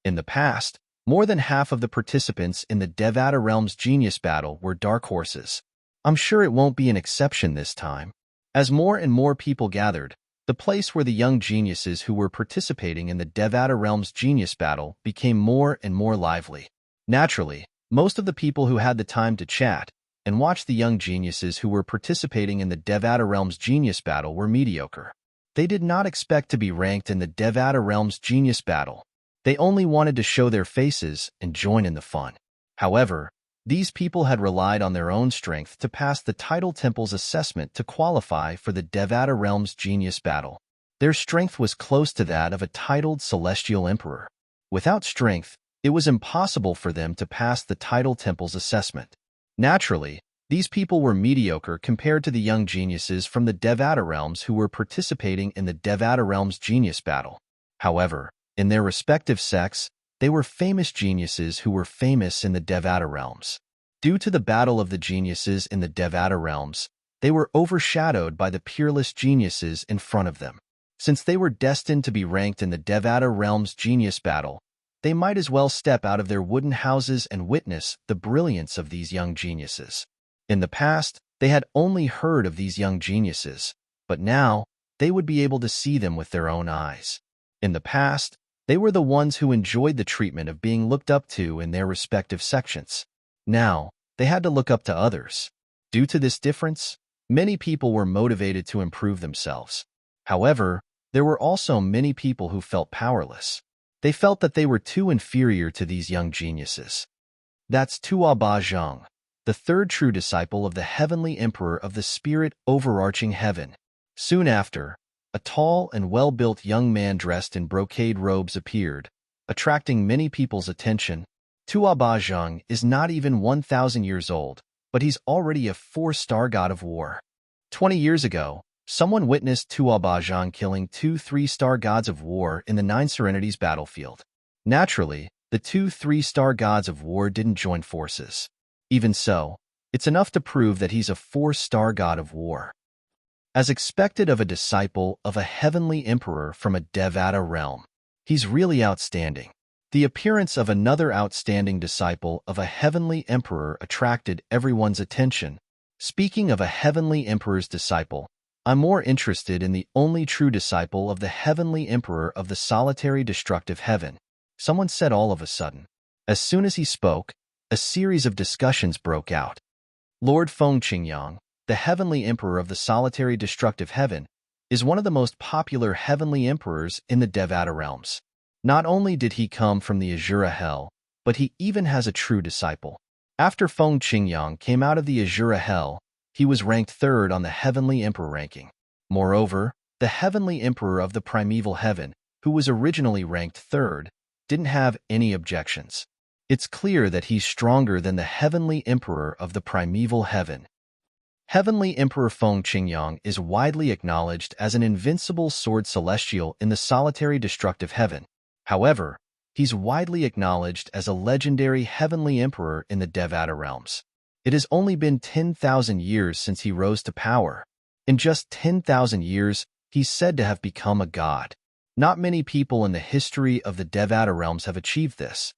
In the past, more than half of the participants in the Devata Realm's Genius Battle were dark horses. I'm sure it won't be an exception this time. As more and more people gathered, the place where the young geniuses who were participating in the Devata Realm's Genius Battle became more and more lively. Naturally, most of the people who had the time to chat and watch the young geniuses who were participating in the Devata Realm's Genius Battle were mediocre. They did not expect to be ranked in the Devata Realm's Genius Battle. They only wanted to show their faces and join in the fun. However, these people had relied on their own strength to pass the Tidal Temple's assessment to qualify for the Devata Realm's Genius Battle. Their strength was close to that of a titled Celestial Emperor. Without strength, it was impossible for them to pass the Tidal Temple's assessment. Naturally, These people were mediocre compared to the young geniuses from the Devata realms who were participating in the Devata realms genius battle. However, in their respective sects, they were famous geniuses who were famous in the Devata realms. Due to the battle of the geniuses in the Devata realms, they were overshadowed by the peerless geniuses in front of them. Since they were destined to be ranked in the Devata realms genius battle, they might as well step out of their wooden houses and witness the brilliance of these young geniuses. In the past, they had only heard of these young geniuses, but now they would be able to see them with their own eyes. In the past, they were the ones who enjoyed the treatment of being looked up to in their respective sections. Now, they had to look up to others. Due to this difference, many people were motivated to improve themselves. However, there were also many people who felt powerless. They felt that they were too inferior to these young geniuses. That's Tua Ba Zhang, the third true disciple of the heavenly emperor of the spirit overarching heaven. Soon after, a tall and well-built young man dressed in brocade robes appeared, attracting many people's attention. Tua Ba Zhang is not even 1,000 years old, but he's already a 4-star god of war. 20 years ago, someone witnessed Tua Ba Zhang killing 2 3-star gods of war in the Nine Serenities battlefield. Naturally, the 2 3-star gods of war didn't join forces. Even so, it's enough to prove that he's a 4-star god of war. As expected of a disciple of a heavenly emperor from a Devata realm, he's really outstanding. The appearance of another outstanding disciple of a heavenly emperor attracted everyone's attention. Speaking of a heavenly emperor's disciple, I'm more interested in the only true disciple of the heavenly emperor of the solitary destructive heaven, someone said all of a sudden. As soon as he spoke, a series of discussions broke out. Lord Feng Qingyang, the heavenly emperor of the solitary destructive heaven, is one of the most popular heavenly emperors in the Devata realms. Not only did he come from the Azura Hell, but he even has a true disciple. After Feng Qingyang came out of the Azura Hell, he was ranked 3rd on the heavenly emperor ranking. Moreover, the heavenly emperor of the primeval heaven, who was originally ranked 3rd, didn't have any objections. It's clear that he's stronger than the heavenly emperor of the primeval heaven. Heavenly Emperor Feng Qingyang is widely acknowledged as an invincible sword celestial in the solitary destructive heaven. However, he's widely acknowledged as a legendary heavenly emperor in the Devata realms. It has only been 10,000 years since he rose to power. In just 10,000 years, he's said to have become a god. Not many people in the history of the Devata realms have achieved this.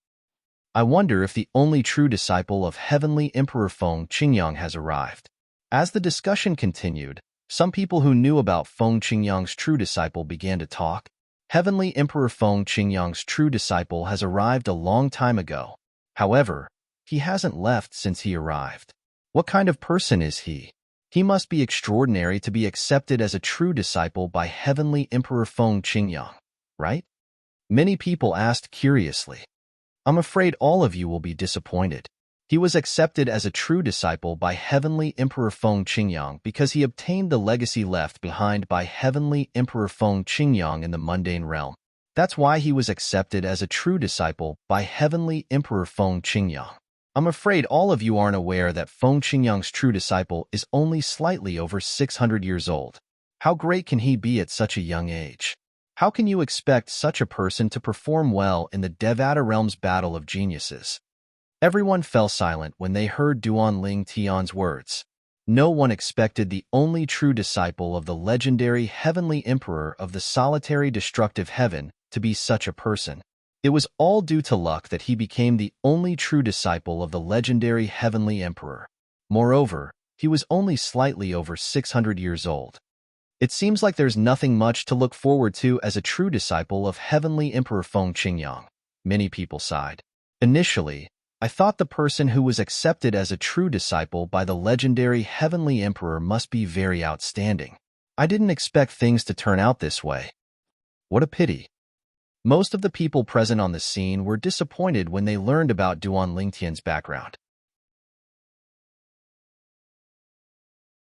I wonder if the only true disciple of heavenly Emperor Feng Qingyang has arrived. As the discussion continued, some people who knew about Feng Qingyang's true disciple began to talk. Heavenly Emperor Feng Qingyang's true disciple has arrived a long time ago. However, he hasn't left since he arrived. What kind of person is he? He must be extraordinary to be accepted as a true disciple by Heavenly Emperor Feng Qingyang, right? Many people asked curiously. I'm afraid all of you will be disappointed. He was accepted as a true disciple by Heavenly Emperor Feng Qingyang because he obtained the legacy left behind by Heavenly Emperor Feng Qingyang in the mundane realm. That's why he was accepted as a true disciple by Heavenly Emperor Feng Qingyang. I'm afraid all of you aren't aware that Feng Qingyang's true disciple is only slightly over 600 years old. How great can he be at such a young age? How can you expect such a person to perform well in the Devata realm's battle of geniuses? Everyone fell silent when they heard Duan Ling Tian's words. No one expected the only true disciple of the legendary heavenly emperor of the solitary destructive heaven to be such a person. It was all due to luck that he became the only true disciple of the legendary heavenly emperor. Moreover, he was only slightly over 600 years old. It seems like there's nothing much to look forward to as a true disciple of Heavenly Emperor Feng Qingyang. Many people sighed. Initially, I thought the person who was accepted as a true disciple by the legendary Heavenly Emperor must be very outstanding. I didn't expect things to turn out this way. What a pity. Most of the people present on the scene were disappointed when they learned about Duan Lingtian's background.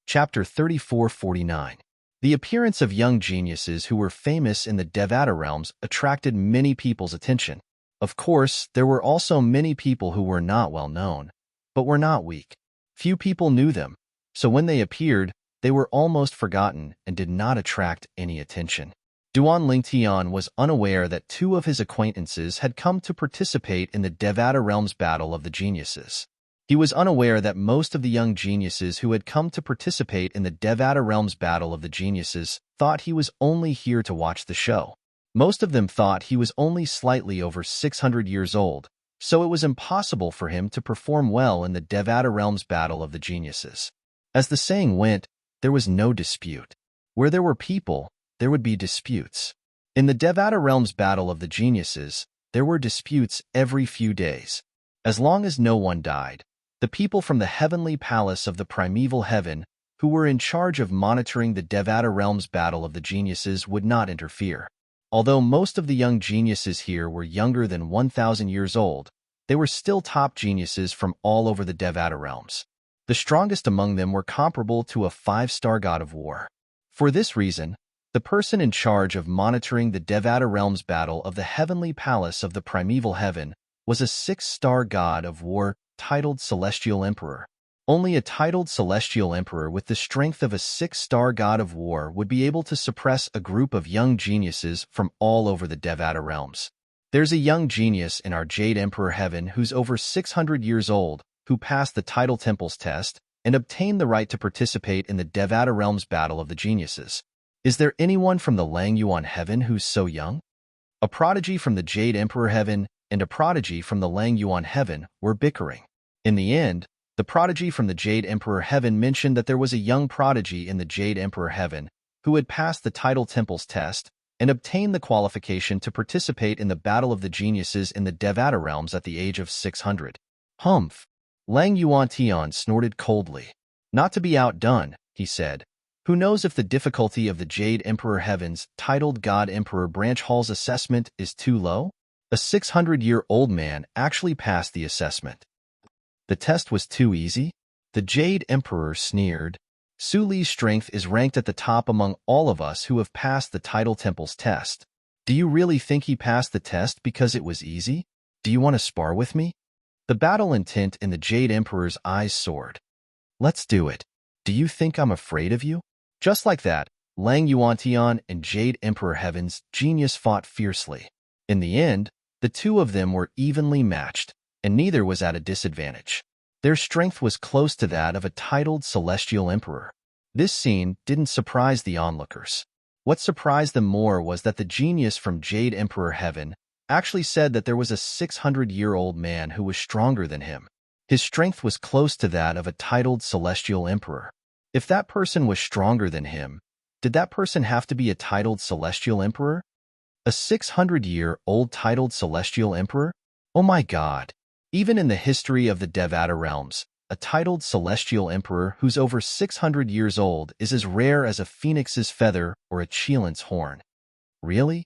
Chapter 3449. The appearance of young geniuses who were famous in the Devata realms attracted many people's attention. Of course, there were also many people who were not well known, but were not weak. Few people knew them, so when they appeared, they were almost forgotten and did not attract any attention. Duan Lingtian was unaware that two of his acquaintances had come to participate in the Devata Realm's Battle of the Geniuses. He was unaware that most of the young geniuses who had come to participate in the Devata Realm's Battle of the Geniuses thought he was only here to watch the show. Most of them thought he was only slightly over 600 years old, so it was impossible for him to perform well in the Devata Realm's Battle of the Geniuses. As the saying went, there was no dispute. Where there were people, there would be disputes. In the Devata Realm's Battle of the Geniuses, there were disputes every few days. As long as no one died, the people from the heavenly palace of the primeval heaven, who were in charge of monitoring the Devata Realm's Battle of the Geniuses, would not interfere. Although most of the young geniuses here were younger than 1,000 years old, they were still top geniuses from all over the Devata Realms. The strongest among them were comparable to a 5-star god of war. For this reason, the person in charge of monitoring the Devata Realm's Battle of the heavenly palace of the primeval heaven was a 6-star god of war titled Celestial Emperor. Only a titled Celestial Emperor with the strength of a 6-star god of war would be able to suppress a group of young geniuses from all over the Devata Realms. There's a young genius in our Jade Emperor Heaven who's over 600 years old, who passed the Tidal Temples test and obtained the right to participate in the Devata Realm's Battle of the Geniuses. Is there anyone from the Lang Yuan Heaven who's so young? A prodigy from the Jade Emperor Heaven and a prodigy from the Lang Yuan Heaven were bickering. In the end, the prodigy from the Jade Emperor Heaven mentioned that there was a young prodigy in the Jade Emperor Heaven who had passed the Tidal Temples test and obtained the qualification to participate in the Battle of the Geniuses in the Devata Realms at the age of 600. Humph! Lang Yuan Tian snorted coldly. Not to be outdone, he said. Who knows if the difficulty of the Jade Emperor Heaven's titled God Emperor Branch Hall's assessment is too low? A 600-year-old man actually passed the assessment. The test was too easy? The Jade Emperor sneered. Su Li's strength is ranked at the top among all of us who have passed the Tidal Temples test. Do you really think he passed the test because it was easy? Do you want to spar with me? The battle intent in the Jade Emperor's eyes soared. Let's do it. Do you think I'm afraid of you? Just like that, Lang Yuantian and Jade Emperor Heaven's genius fought fiercely. In the end, the two of them were evenly matched, and neither was at a disadvantage. Their strength was close to that of a titled Celestial Emperor. This scene didn't surprise the onlookers. What surprised them more was that the genius from Jade Emperor Heaven actually said that there was a 600-year-old man who was stronger than him. His strength was close to that of a titled Celestial Emperor. If that person was stronger than him, did that person have to be a titled Celestial Emperor? A 600-year-old titled Celestial Emperor? Oh my God! Even in the history of the Devata Realms, a titled Celestial Emperor who's over 600 years old is as rare as a phoenix's feather or a cheilant's horn. Really?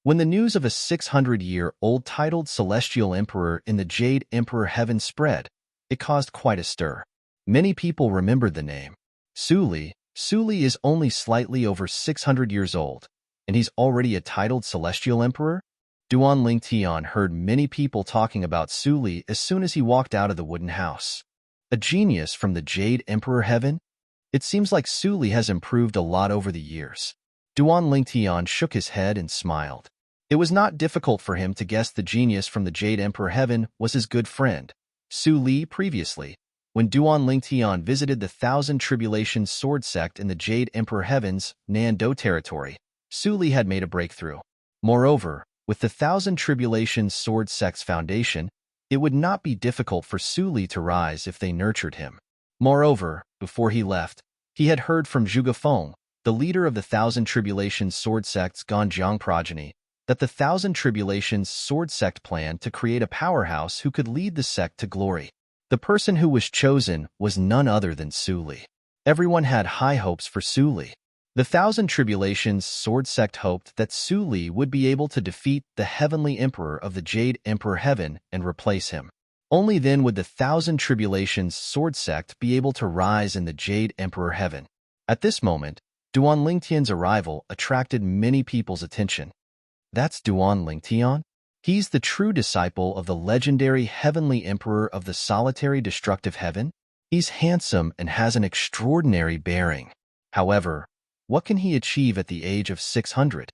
When the news of a 600-year-old titled Celestial Emperor in the Jade Emperor Heaven spread, it caused quite a stir. Many people remembered the name. Su Li is only slightly over 600 years old, and he's already a titled Celestial Emperor? Duan Lingtian heard many people talking about Su Li as soon as he walked out of the wooden house. A genius from the Jade Emperor Heaven? It seems like Su Li has improved a lot over the years. Duan Lingtian shook his head and smiled. It was not difficult for him to guess the genius from the Jade Emperor Heaven was his good friend, Su Li. Previously, when Duan Lingtian visited the Thousand Tribulations sword sect in the Jade Emperor Heaven's Nando territory, Su Li had made a breakthrough. Moreover, with the Thousand Tribulations sword sect's foundation, it would not be difficult for Su Li to rise if they nurtured him. Moreover, before he left, he had heard from Zhuge Feng, the leader of the Thousand Tribulations sword sect's Ganjiang progeny, that the Thousand Tribulations sword sect planned to create a powerhouse who could lead the sect to glory. The person who was chosen was none other than Su Li. Everyone had high hopes for Su Li. The Thousand Tribulations sword sect hoped that Su Li would be able to defeat the Heavenly Emperor of the Jade Emperor Heaven and replace him. Only then would the Thousand Tribulations sword sect be able to rise in the Jade Emperor Heaven. At this moment, Duan Lingtian's arrival attracted many people's attention. That's Duan Lingtian? He's the true disciple of the legendary Heavenly Emperor of the Solitary Destructive Heaven? He's handsome and has an extraordinary bearing. However, what can he achieve at the age of 600?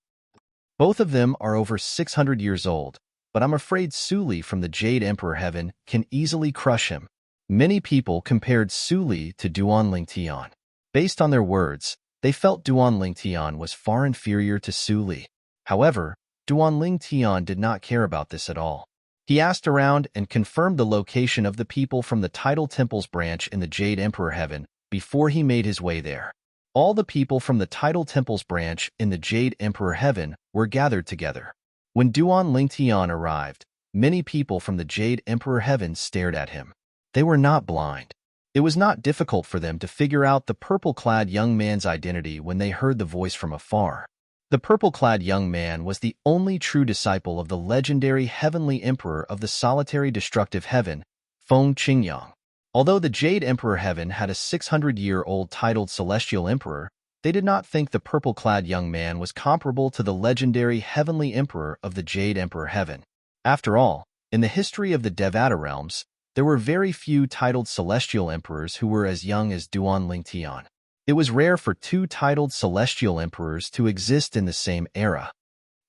Both of them are over 600 years old, but I'm afraid Suli from the Jade Emperor Heaven can easily crush him. Many people compared Suli to Duan Lingtian. Based on their words, they felt Duan Lingtian was far inferior to Suli. However, Duan Lingtian did not care about this at all. He asked around and confirmed the location of the people from the Tidal Temple's branch in the Jade Emperor Heaven before he made his way there. All the people from the Tidal Temple's branch in the Jade Emperor Heaven were gathered together. When Duan Lingtian arrived, many people from the Jade Emperor Heaven stared at him. They were not blind. It was not difficult for them to figure out the purple-clad young man's identity when they heard the voice from afar. The purple-clad young man was the only true disciple of the legendary Heavenly Emperor of the solitary destructive heaven, Feng Qingyang. Although the Jade Emperor Heaven had a 600-year-old titled Celestial Emperor, they did not think the purple-clad young man was comparable to the legendary Heavenly Emperor of the Jade Emperor Heaven. After all, in the history of the Devata realms, there were very few titled Celestial Emperors who were as young as Duan Lingtian. It was rare for two titled Celestial Emperors to exist in the same era.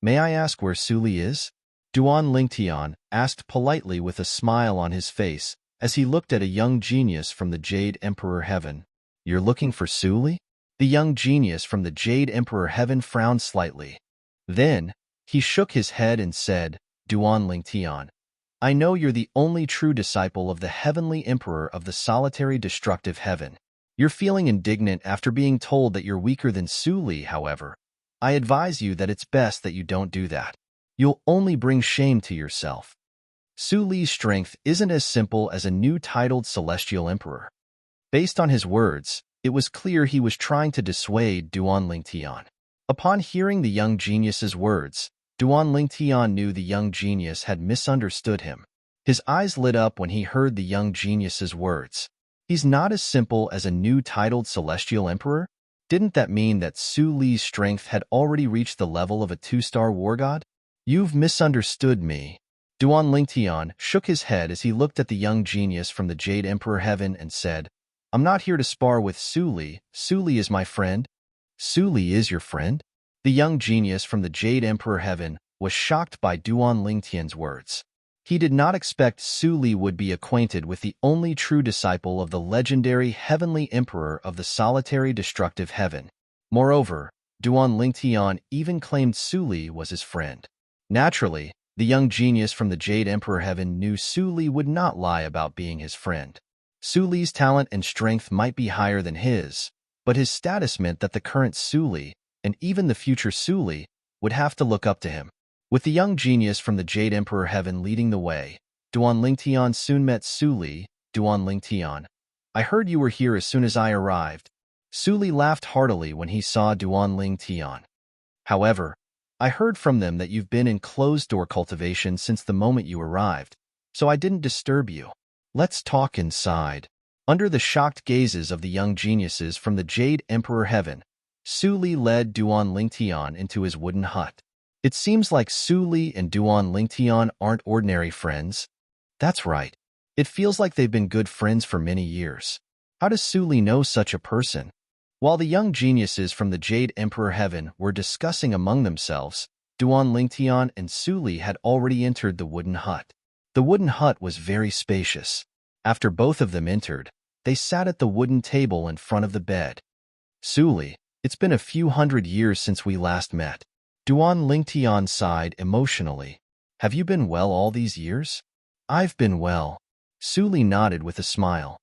May I ask where Suli is? Duan Lingtian asked politely with a smile on his face as he looked at a young genius from the Jade Emperor Heaven. You're looking for Suli? The young genius from the Jade Emperor Heaven frowned slightly. Then, he shook his head and said, Duan Lingtian, I know you're the only true disciple of the Heavenly Emperor of the solitary destructive heaven. You're feeling indignant after being told that you're weaker than Suli, however. I advise you that it's best that you don't do that. You'll only bring shame to yourself. Suli's strength isn't as simple as a new titled Celestial Emperor. Based on his words, it was clear he was trying to dissuade Duan Lingtian. Upon hearing the young genius's words, Duan Lingtian knew the young genius had misunderstood him. His eyes lit up when he heard the young genius's words. He's not as simple as a new titled Celestial Emperor? Didn't that mean that Suli's strength had already reached the level of a 2-star war god? You've misunderstood me. Duan Lingtian shook his head as he looked at the young genius from the Jade Emperor Heaven and said, I'm not here to spar with Suli. Suli is my friend. Suli is your friend? The young genius from the Jade Emperor Heaven was shocked by Duan Lingtian's words. He did not expect Suli would be acquainted with the only true disciple of the legendary Heavenly Emperor of the solitary destructive heaven. Moreover, Duan Lingtian even claimed Suli was his friend. Naturally, the young genius from the Jade Emperor Heaven knew Suli would not lie about being his friend. Suli's talent and strength might be higher than his, but his status meant that the current Suli, and even the future Suli, would have to look up to him. With the young genius from the Jade Emperor Heaven leading the way, Duan Lingtian soon met Suli. Duan Lingtian, I heard you were here as soon as I arrived. Suli laughed heartily when he saw Duan Lingtian. However, I heard from them that you've been in closed-door cultivation since the moment you arrived, so I didn't disturb you. Let's talk inside. Under the shocked gazes of the young geniuses from the Jade Emperor Heaven, Suli led Duan Lingtian into his wooden hut. It seems like Suli and Duan Lingtian aren't ordinary friends. That's right. It feels like they've been good friends for many years. How does Suli know such a person? While the young geniuses from the Jade Emperor Heaven were discussing among themselves, Duan Lingtian and Suli had already entered the wooden hut. The wooden hut was very spacious. After both of them entered, they sat at the wooden table in front of the bed. Suli, it's been a few hundred years since we last met. Duan Lingtian sighed emotionally. Have you been well all these years? I've been well. Suli nodded with a smile.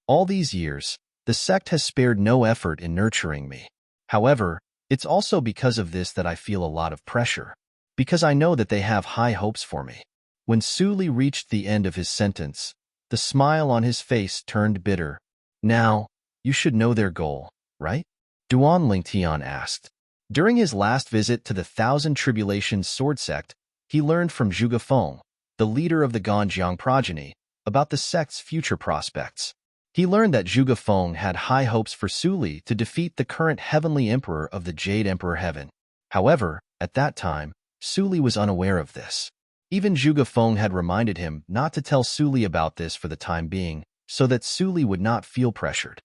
All these years, the sect has spared no effort in nurturing me. However, it's also because of this that I feel a lot of pressure, because I know that they have high hopes for me. When Suli reached the end of his sentence, the smile on his face turned bitter. Now, you should know their goal, right? Duan Lingtian asked. During his last visit to the Thousand Tribulations Sword Sect, he learned from Zhuge Feng, the leader of the Ganjiang progeny, about the sect's future prospects. He learned that Zhuge Feng had high hopes for Suli to defeat the current Heavenly Emperor of the Jade Emperor Heaven. However, at that time, Suli was unaware of this. Even Zhuge Feng had reminded him not to tell Suli about this for the time being, so that Suli would not feel pressured.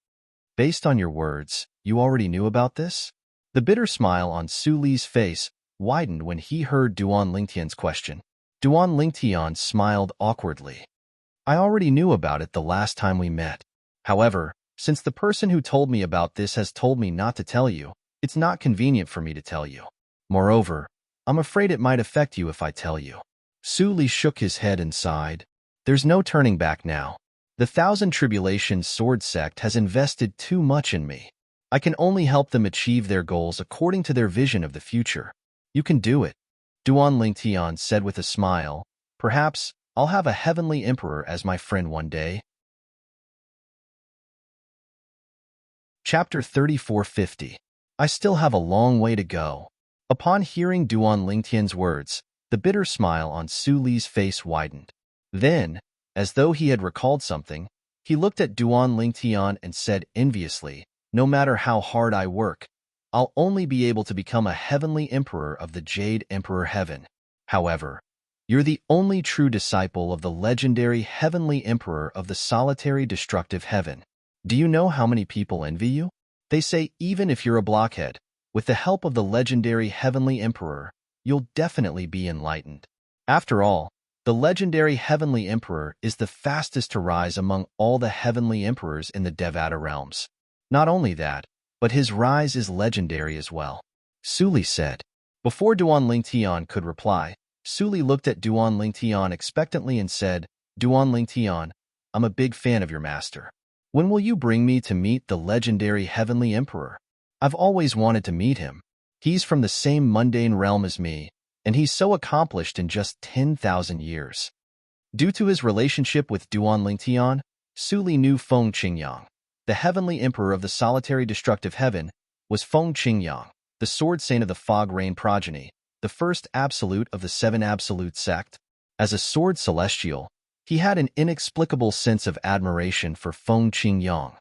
Based on your words, you already knew about this? The bitter smile on Suli's face widened when he heard Duan Lingtian's question. Duan Lingtian smiled awkwardly. I already knew about it the last time we met. However, since the person who told me about this has told me not to tell you, it's not convenient for me to tell you. Moreover, I'm afraid it might affect you if I tell you. Suli shook his head and sighed. There's no turning back now. The Thousand Tribulations Sword Sect has invested too much in me. I can only help them achieve their goals according to their vision of the future. You can do it, Duan Lingtian said with a smile. Perhaps I'll have a heavenly emperor as my friend one day. Chapter 3450. I still have a long way to go. Upon hearing Duan Lingtian's words, the bitter smile on Suli's face widened. Then, as though he had recalled something, he looked at Duan Lingtian and said enviously, no matter how hard I work, I'll only be able to become a heavenly emperor of the Jade Emperor Heaven. However, you're the only true disciple of the legendary heavenly emperor of the solitary destructive heaven. Do you know how many people envy you? They say even if you're a blockhead, with the help of the legendary heavenly emperor, you'll definitely be enlightened. After all, the legendary heavenly emperor is the fastest to rise among all the heavenly emperors in the Devata realms. Not only that, but his rise is legendary as well, Suli said. Before Duan Lingtian could reply, Suli looked at Duan Lingtian expectantly and said, Duan Lingtian, I'm a big fan of your master. When will you bring me to meet the legendary heavenly emperor? I've always wanted to meet him. He's from the same mundane realm as me, and he's so accomplished in just 10,000 years. Due to his relationship with Duan Lingtian, Suli knew Feng Qingyang. The heavenly emperor of the solitary destructive heaven was Feng Qingyang, the sword saint of the Fog Rain progeny, the first absolute of the Seven Absolute sect. As a sword celestial, he had an inexplicable sense of admiration for Feng Qingyang.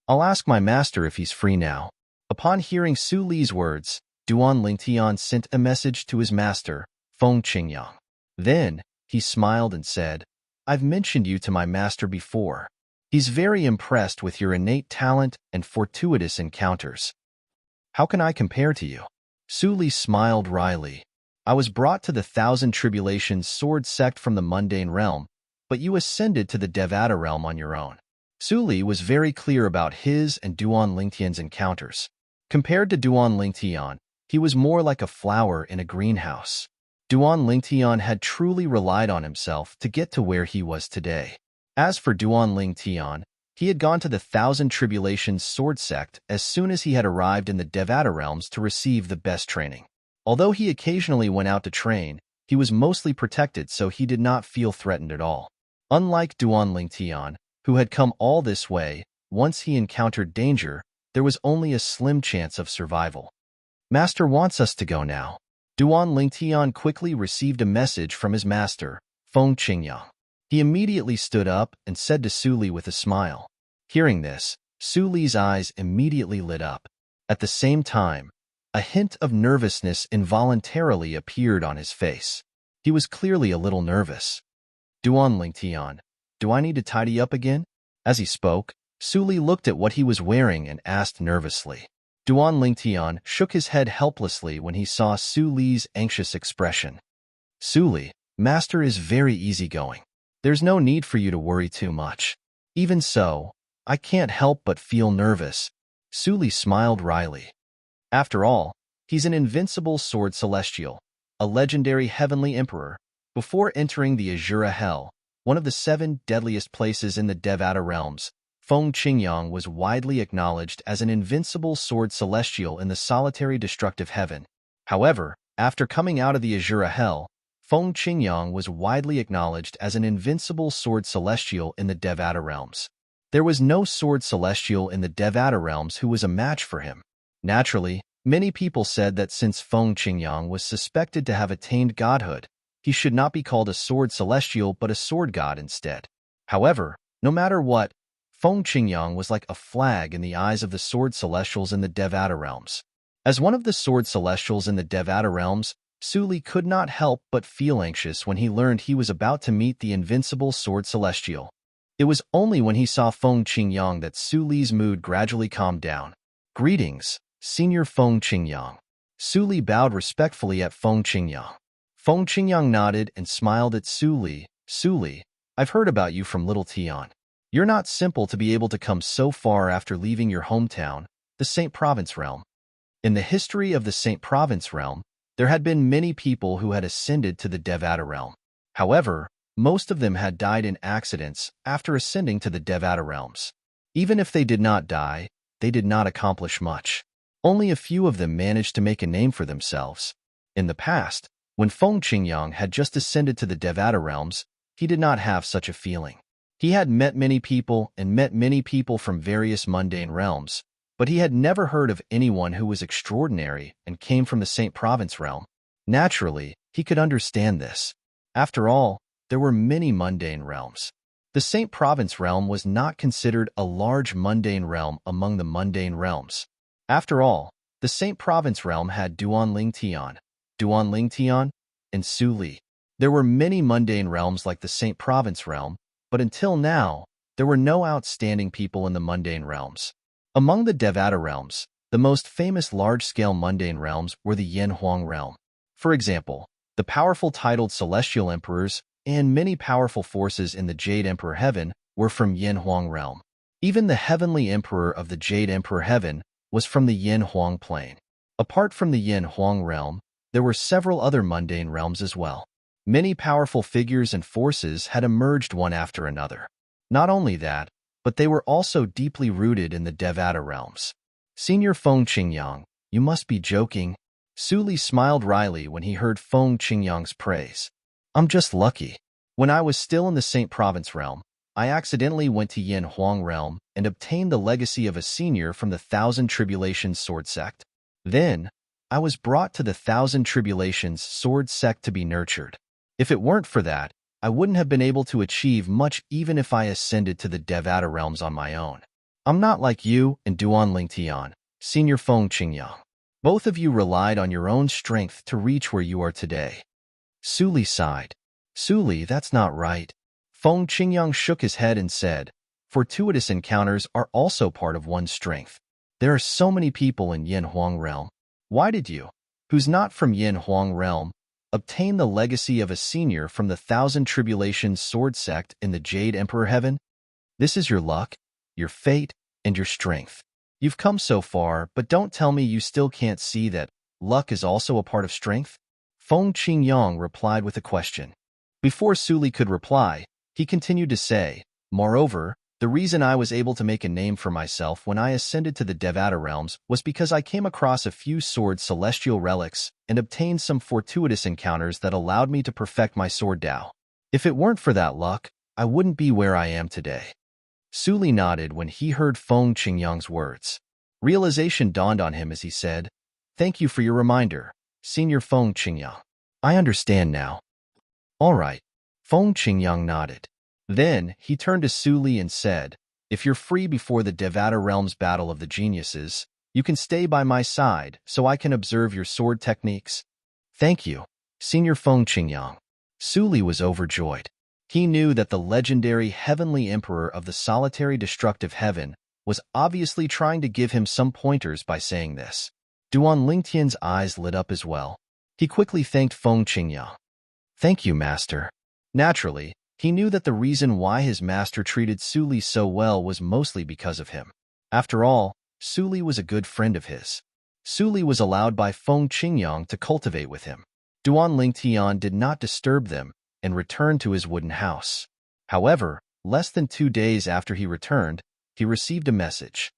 I'll ask my master if he's free now. Upon hearing Su Li's words, Duan Lingtian sent a message to his master, Feng Qingyang. Then, he smiled and said, I've mentioned you to my master before. He's very impressed with your innate talent and fortuitous encounters. How can I compare to you? Su Li smiled wryly. I was brought to the Thousand Tribulations Sword Sect from the mundane realm, but you ascended to the Devata realm on your own. Su Li was very clear about his and Duan Lingtian's encounters. Compared to Duan Lingtian, he was more like a flower in a greenhouse. Duan Lingtian had truly relied on himself to get to where he was today. As for Duan Lingtian, he had gone to the Thousand Tribulations Sword Sect as soon as he had arrived in the Devata realms to receive the best training. Although he occasionally went out to train, he was mostly protected, so he did not feel threatened at all. Unlike Duan Lingtian, who had come all this way, once he encountered danger, there was only a slim chance of survival. Master wants us to go now. Duan Lingtian quickly received a message from his master, Feng Qingyang. He immediately stood up and said to Su Li with a smile. Hearing this, Su Li's eyes immediately lit up. At the same time, a hint of nervousness involuntarily appeared on his face. He was clearly a little nervous. Duan Lingtian, do I need to tidy up again? As he spoke, Su Li looked at what he was wearing and asked nervously. Duan Lingtian shook his head helplessly when he saw Su Li's anxious expression. Su Li, master is very easygoing. There's no need for you to worry too much. Even so, I can't help but feel nervous. Su Li smiled wryly. After all, he's an invincible sword celestial, a legendary heavenly emperor. Before entering the Azura Hell, one of the 7 deadliest places in the Devata realms, Feng Qingyang was widely acknowledged as an invincible sword celestial in the solitary destructive heaven. However, after coming out of the Azura Hell, Feng Qingyang was widely acknowledged as an invincible sword celestial in the Devata realms. There was no sword celestial in the Devata realms who was a match for him. Naturally, many people said that since Feng Qingyang was suspected to have attained godhood, he should not be called a sword celestial but a sword god instead. However, no matter what, Feng Qingyang was like a flag in the eyes of the sword celestials in the Devata realms. As one of the sword celestials in the Devata realms, Su Li could not help but feel anxious when he learned he was about to meet the invincible sword celestial. It was only when he saw Feng Qingyang that Su Li's mood gradually calmed down. "Greetings, Senior Feng Qingyang." Su Li bowed respectfully at Feng Qingyang. Feng Qingyang nodded and smiled at Su Li. "Su Li, I've heard about you from Little Tian. You're not simple to be able to come so far after leaving your hometown, the Saint Province realm." In the history of the Saint Province realm, there had been many people who had ascended to the Devata realm. However, most of them had died in accidents after ascending to the Devata realms. Even if they did not die, they did not accomplish much. Only a few of them managed to make a name for themselves. In the past, when Feng Qingyang had just ascended to the Devata realms, he did not have such a feeling. He had met many people and met many people from various mundane realms, but he had never heard of anyone who was extraordinary and came from the Saint Province realm. Naturally, he could understand this. After all, there were many mundane realms. The Saint Province realm was not considered a large mundane realm among the mundane realms. After all, the Saint Province realm had Duanling Tian, and Su Li. There were many mundane realms like the Saint Province realm, but until now, there were no outstanding people in the mundane realms. Among the Devata realms, the most famous large-scale mundane realms were the Yin Huang realm. For example, the powerful titled celestial emperors and many powerful forces in the Jade Emperor Heaven were from Yin Huang realm. Even the heavenly emperor of the Jade Emperor Heaven was from the Yin Huang plane. Apart from the Yin Huang realm, there were several other mundane realms as well. Many powerful figures and forces had emerged one after another. Not only that, but they were also deeply rooted in the Devata realms. "Senior Feng Qingyang, you must be joking." Su Li smiled wryly when he heard Feng Qingyang's praise. "I'm just lucky. When I was still in the Saint Province realm, I accidentally went to Yin Huang realm and obtained the legacy of a senior from the Thousand Tribulations Sword Sect. Then, I was brought to the Thousand Tribulations Sword Sect to be nurtured. If it weren't for that, I wouldn't have been able to achieve much even if I ascended to the Devata realms on my own. I'm not like you and Duanling Tian, Senior Feng Qingyang. Both of you relied on your own strength to reach where you are today." Su Li sighed. "Su Li, that's not right." Feng Qingyang shook his head and said, "Fortuitous encounters are also part of one's strength. There are so many people in Yin Huang realm. Why did you, who's not from Yin Huang realm, obtain the legacy of a senior from the Thousand Tribulations Sword Sect in the Jade Emperor Heaven? This is your luck, your fate, and your strength. You've come so far, but don't tell me you still can't see that luck is also a part of strength." Feng Qingyang replied with a question. Before Su Li could reply, he continued to say, "Moreover, the reason I was able to make a name for myself when I ascended to the Devata realms was because I came across a few sword celestial relics and obtained some fortuitous encounters that allowed me to perfect my sword Dao. If it weren't for that luck, I wouldn't be where I am today." Su Li nodded when he heard Feng Qingyang's words. Realization dawned on him as he said, "Thank you for your reminder, Senior Feng Qingyang. I understand now." "All right." Feng Qingyang nodded. Then he turned to Su Li and said, "If you're free before the Devata Realm's Battle of the Geniuses, you can stay by my side so I can observe your sword techniques." "Thank you, Senior Feng Qingyang." Su Li was overjoyed. He knew that the legendary Heavenly Emperor of the Solitary Destructive Heaven was obviously trying to give him some pointers by saying this. Duan Lingtian's eyes lit up as well. He quickly thanked Feng Qingyang. "Thank you, Master." Naturally, he knew that the reason why his master treated Su Li so well was mostly because of him. After all, Su Li was a good friend of his. Su Li was allowed by Feng Qingyang to cultivate with him. Duan Lingtian did not disturb them and returned to his wooden house. However, less than 2 days after he returned, he received a message.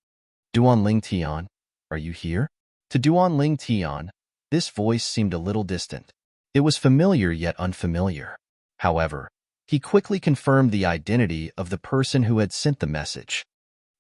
"Duan Lingtian, are you here?" To Duan Lingtian, this voice seemed a little distant. It was familiar yet unfamiliar. However, he quickly confirmed the identity of the person who had sent the message.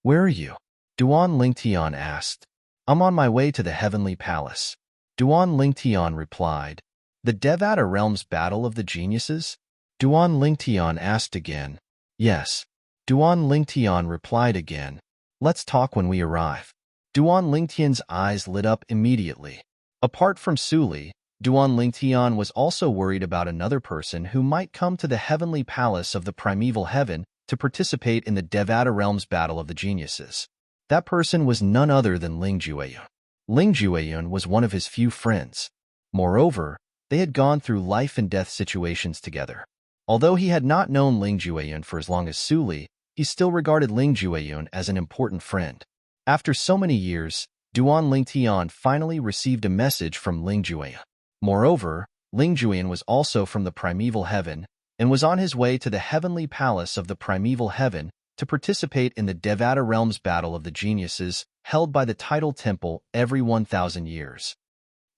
"Where are you?" Duan Lingtian asked. "I'm on my way to the Heavenly Palace." Duan Lingtian replied. "The Devata Realm's Battle of the Geniuses?" Duan Lingtian asked again. "Yes." Duan Lingtian replied again. "Let's talk when we arrive." Duan Lingtian's eyes lit up immediately. Apart from Su Li, Duan Lingtian was also worried about another person who might come to the Heavenly Palace of the Primeval Heaven to participate in the Devata Realms Battle of the Geniuses. That person was none other than Ling Jueyun. Ling Jueyun was one of his few friends. Moreover, they had gone through life and death situations together. Although he had not known Ling Jueyun for as long as Su Li, he still regarded Ling Jueyun as an important friend. After so many years, Duan Lingtian finally received a message from Ling Jueyun. Moreover, Ling Jueyun was also from the primeval heaven and was on his way to the heavenly palace of the primeval heaven to participate in the Devata Realms Battle of the Geniuses held by the Tidal Temple every 1,000 years.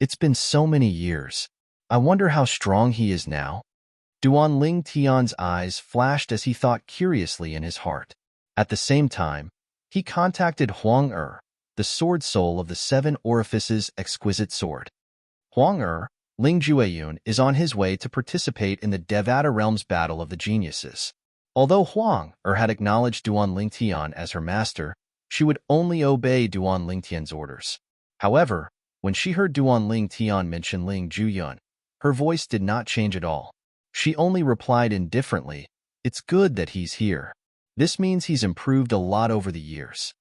It's been so many years. I wonder how strong he is now. Duan Ling Tian's eyes flashed as he thought curiously in his heart. At the same time, he contacted Huang the sword soul of the seven orifices exquisite sword. Huang Ling Jueyun is on his way to participate in the Devata Realms Battle of the Geniuses. Although Huang had acknowledged Duan Lingtian as her master, she would only obey Duan Lingtian's orders. However, when she heard Duan Lingtian mention Ling Jueyun, her voice did not change at all. She only replied indifferently, "It's good that he's here. This means he's improved a lot over the years."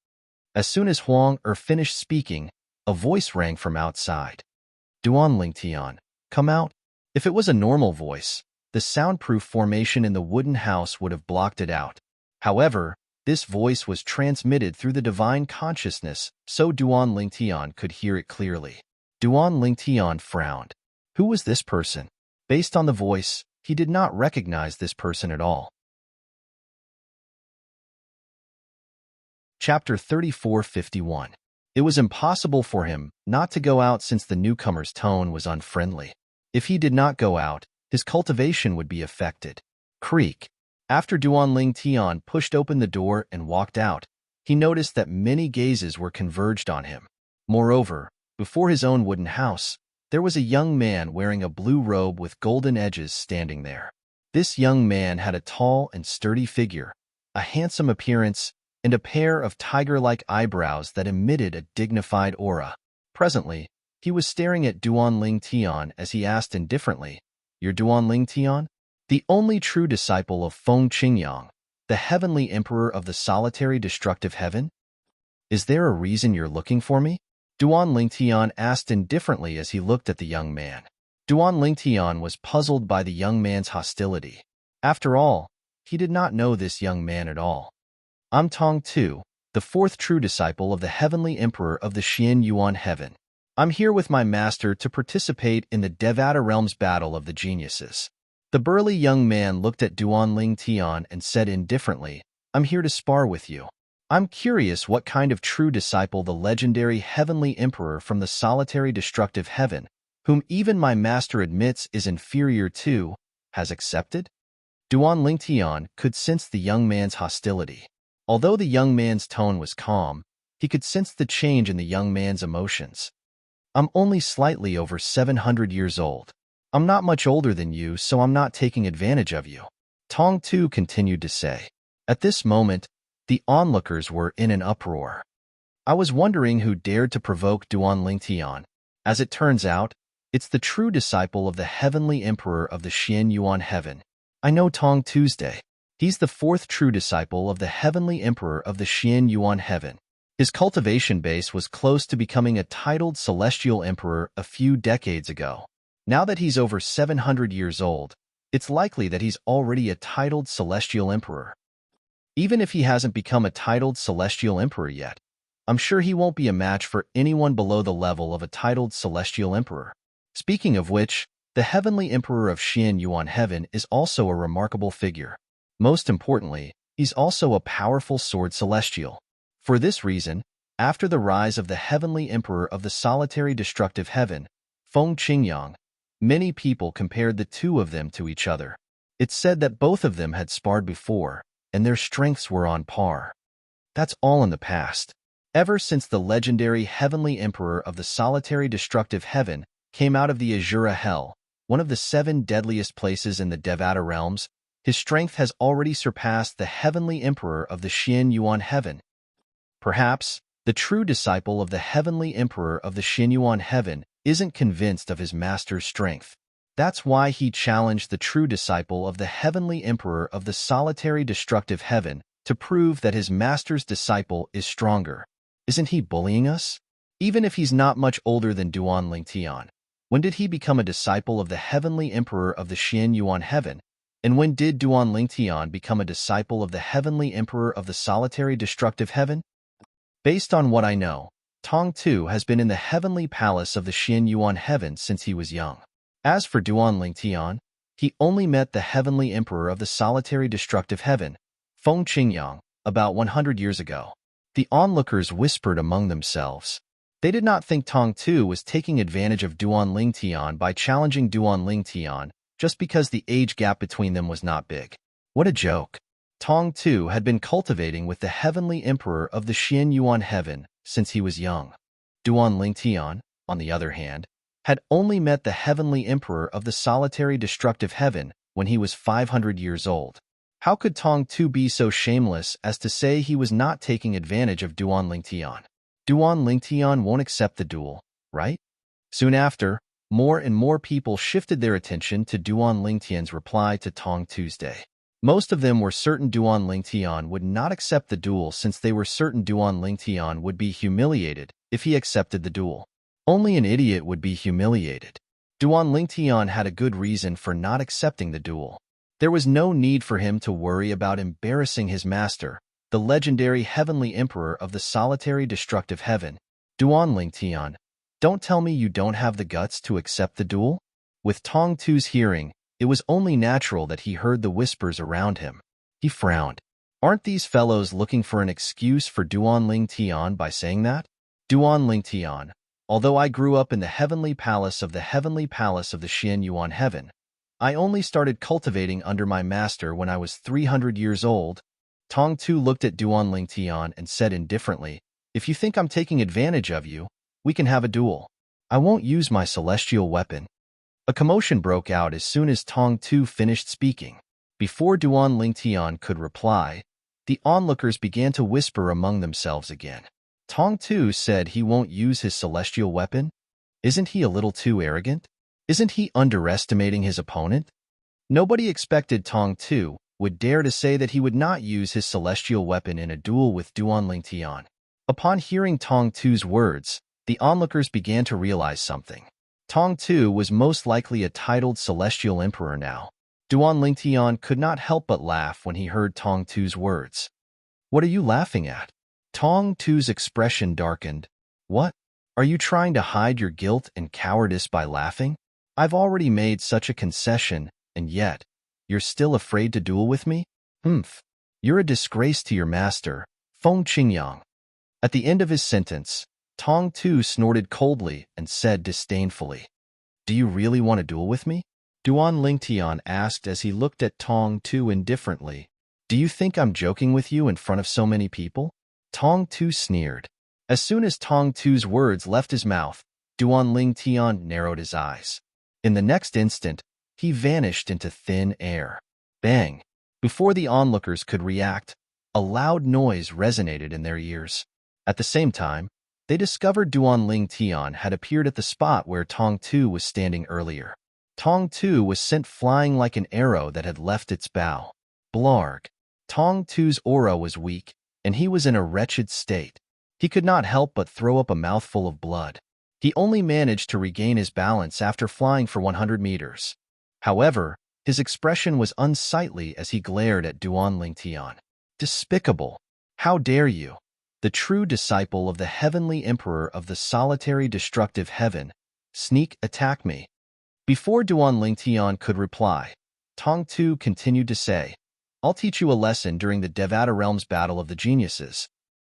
As soon as Huang finished speaking, a voice rang from outside. "Duan Lingtian, come out." If it was a normal voice, the soundproof formation in the wooden house would have blocked it out. However, this voice was transmitted through the divine consciousness, so Duan Lingtian could hear it clearly. Duan Lingtian frowned. Who was this person? Based on the voice, he did not recognize this person at all. Chapter 34:51. It was impossible for him not to go out since the newcomer's tone was unfriendly. If he did not go out, his cultivation would be affected. Creak. After Duan Lingtian pushed open the door and walked out, he noticed that many gazes were converged on him. Moreover, before his own wooden house, there was a young man wearing a blue robe with golden edges standing there. This young man had a tall and sturdy figure, a handsome appearance, and a pair of tiger-like eyebrows that emitted a dignified aura. Presently, he was staring at Duan Lingtian as he asked indifferently, "You're Duan Lingtian? The only true disciple of Feng Qingyang, the heavenly emperor of the solitary destructive heaven? Is there a reason you're looking for me?" Duan Lingtian asked indifferently as he looked at the young man. Duan Lingtian was puzzled by the young man's hostility. After all, he did not know this young man at all. "I'm Tong Tu, the fourth true disciple of the heavenly emperor of the Xian Yuan heaven. I'm here with my master to participate in the Devata Realms Battle of the Geniuses." The burly young man looked at Duan Lingtian and said indifferently, "I'm here to spar with you. I'm curious what kind of true disciple the legendary heavenly emperor from the solitary destructive heaven, whom even my master admits is inferior to, has accepted?" Duan Lingtian could sense the young man's hostility. Although the young man's tone was calm, he could sense the change in the young man's emotions. "I'm only slightly over 700 years old. I'm not much older than you, so I'm not taking advantage of you," Tong Tu continued to say. At this moment, the onlookers were in an uproar. I was wondering who dared to provoke Duan Lingtian. As it turns out, it's the true disciple of the heavenly emperor of the Xian Yuan heaven. I know Tong Tuesday. He's the fourth true disciple of the heavenly emperor of the Xian Yuan heaven. His cultivation base was close to becoming a titled celestial emperor a few decades ago. Now that he's over 700 years old, it's likely that he's already a titled celestial emperor. Even if he hasn't become a titled celestial emperor yet, I'm sure he won't be a match for anyone below the level of a titled celestial emperor. Speaking of which, the heavenly emperor of Xian Yuan heaven is also a remarkable figure. Most importantly, he's also a powerful sword celestial. For this reason, after the rise of the heavenly emperor of the solitary destructive heaven, Feng Qingyang, many people compared the two of them to each other. It's said that both of them had sparred before, and their strengths were on par. That's all in the past. Ever since the legendary heavenly emperor of the solitary destructive heaven came out of the Azura Hell, one of the 7 deadliest places in the Devata realms, his strength has already surpassed the heavenly emperor of the Xian Yuan heaven. Perhaps, the true disciple of the heavenly emperor of the Xian Yuan heaven isn't convinced of his master's strength. That's why he challenged the true disciple of the heavenly emperor of the solitary destructive heaven to prove that his master's disciple is stronger. Isn't he bullying us? Even if he's not much older than Duan Lingtian. When did he become a disciple of the heavenly emperor of the Xian Yuan heaven? And when did Duan Lingtian become a disciple of the heavenly emperor of the solitary destructive heaven? Based on what I know, Tong Tu has been in the heavenly palace of the Xian Yuan heaven since he was young. As for Duan Lingtian, he only met the heavenly emperor of the solitary destructive heaven, Feng Qingyang, about 100 years ago. The onlookers whispered among themselves. They did not think Tong Tu was taking advantage of Duan Lingtian by challenging Duan Lingtian just because the age gap between them was not big. What a joke. Tong Tu had been cultivating with the heavenly emperor of the Xian Yuan heaven since he was young. Duan Lingtian, on the other hand, had only met the heavenly emperor of the solitary destructive heaven when he was 500 years old. How could Tong Tu be so shameless as to say he was not taking advantage of Duan Lingtian? Duan Lingtian won't accept the duel, right? Soon after, more and more people shifted their attention to Duan Lingtian's reply to Tong Tuesday. Most of them were certain Duan Lingtian would not accept the duel since they were certain Duan Lingtian would be humiliated if he accepted the duel. Only an idiot would be humiliated. Duan Lingtian had a good reason for not accepting the duel. There was no need for him to worry about embarrassing his master, the legendary heavenly emperor of the solitary destructive heaven. Duan Lingtian, don't tell me you don't have the guts to accept the duel? With Tong Tu's hearing, it was only natural that he heard the whispers around him. He frowned. Aren't these fellows looking for an excuse for Duan Lingtian by saying that? Duan Lingtian, although I grew up in the heavenly palace of the Xian Yuan heaven, I only started cultivating under my master when I was 300 years old. Tong Tu looked at Duan Lingtian and said indifferently, if you think I'm taking advantage of you, we can have a duel. I won't use my celestial weapon. A commotion broke out as soon as Tong Tu finished speaking. Before Duan Lingtian could reply, the onlookers began to whisper among themselves again. Tong Tu said he won't use his celestial weapon? Isn't he a little too arrogant? Isn't he underestimating his opponent? Nobody expected Tong Tu would dare to say that he would not use his celestial weapon in a duel with Duan Lingtian. Upon hearing Tong Tu's words, the onlookers began to realize something. Tong Tu was most likely a titled celestial emperor now. Duan Lingtian could not help but laugh when he heard Tong Tu's words. What are you laughing at? Tong Tu's expression darkened. What? Are you trying to hide your guilt and cowardice by laughing? I've already made such a concession, and yet, you're still afraid to duel with me? You're a disgrace to your master, Feng Qingyang. At the end of his sentence, Tong Tu snorted coldly and said disdainfully, Do you really want to duel with me? Duan Lingtian asked as he looked at Tong Tu indifferently. Do you think I'm joking with you in front of so many people? Tong Tu sneered. As soon as Tong Tu's words left his mouth, Duan Lingtian narrowed his eyes. In the next instant, he vanished into thin air. Bang! Before the onlookers could react, a loud noise resonated in their ears. At the same time, they discovered Duan Lingtian had appeared at the spot where Tong Tu was standing earlier. Tong Tu was sent flying like an arrow that had left its bow. Blarg! Tong Tu's aura was weak, and he was in a wretched state. He could not help but throw up a mouthful of blood. He only managed to regain his balance after flying for 100 meters. However, his expression was unsightly as he glared at Duan Lingtian. Despicable! How dare you, the true disciple of the heavenly emperor of the solitary destructive heaven, sneak attack me? Before Duan Lingtian could reply, Tong Tu continued to say, I'll teach you a lesson during the Devata Realm's Battle of the Geniuses.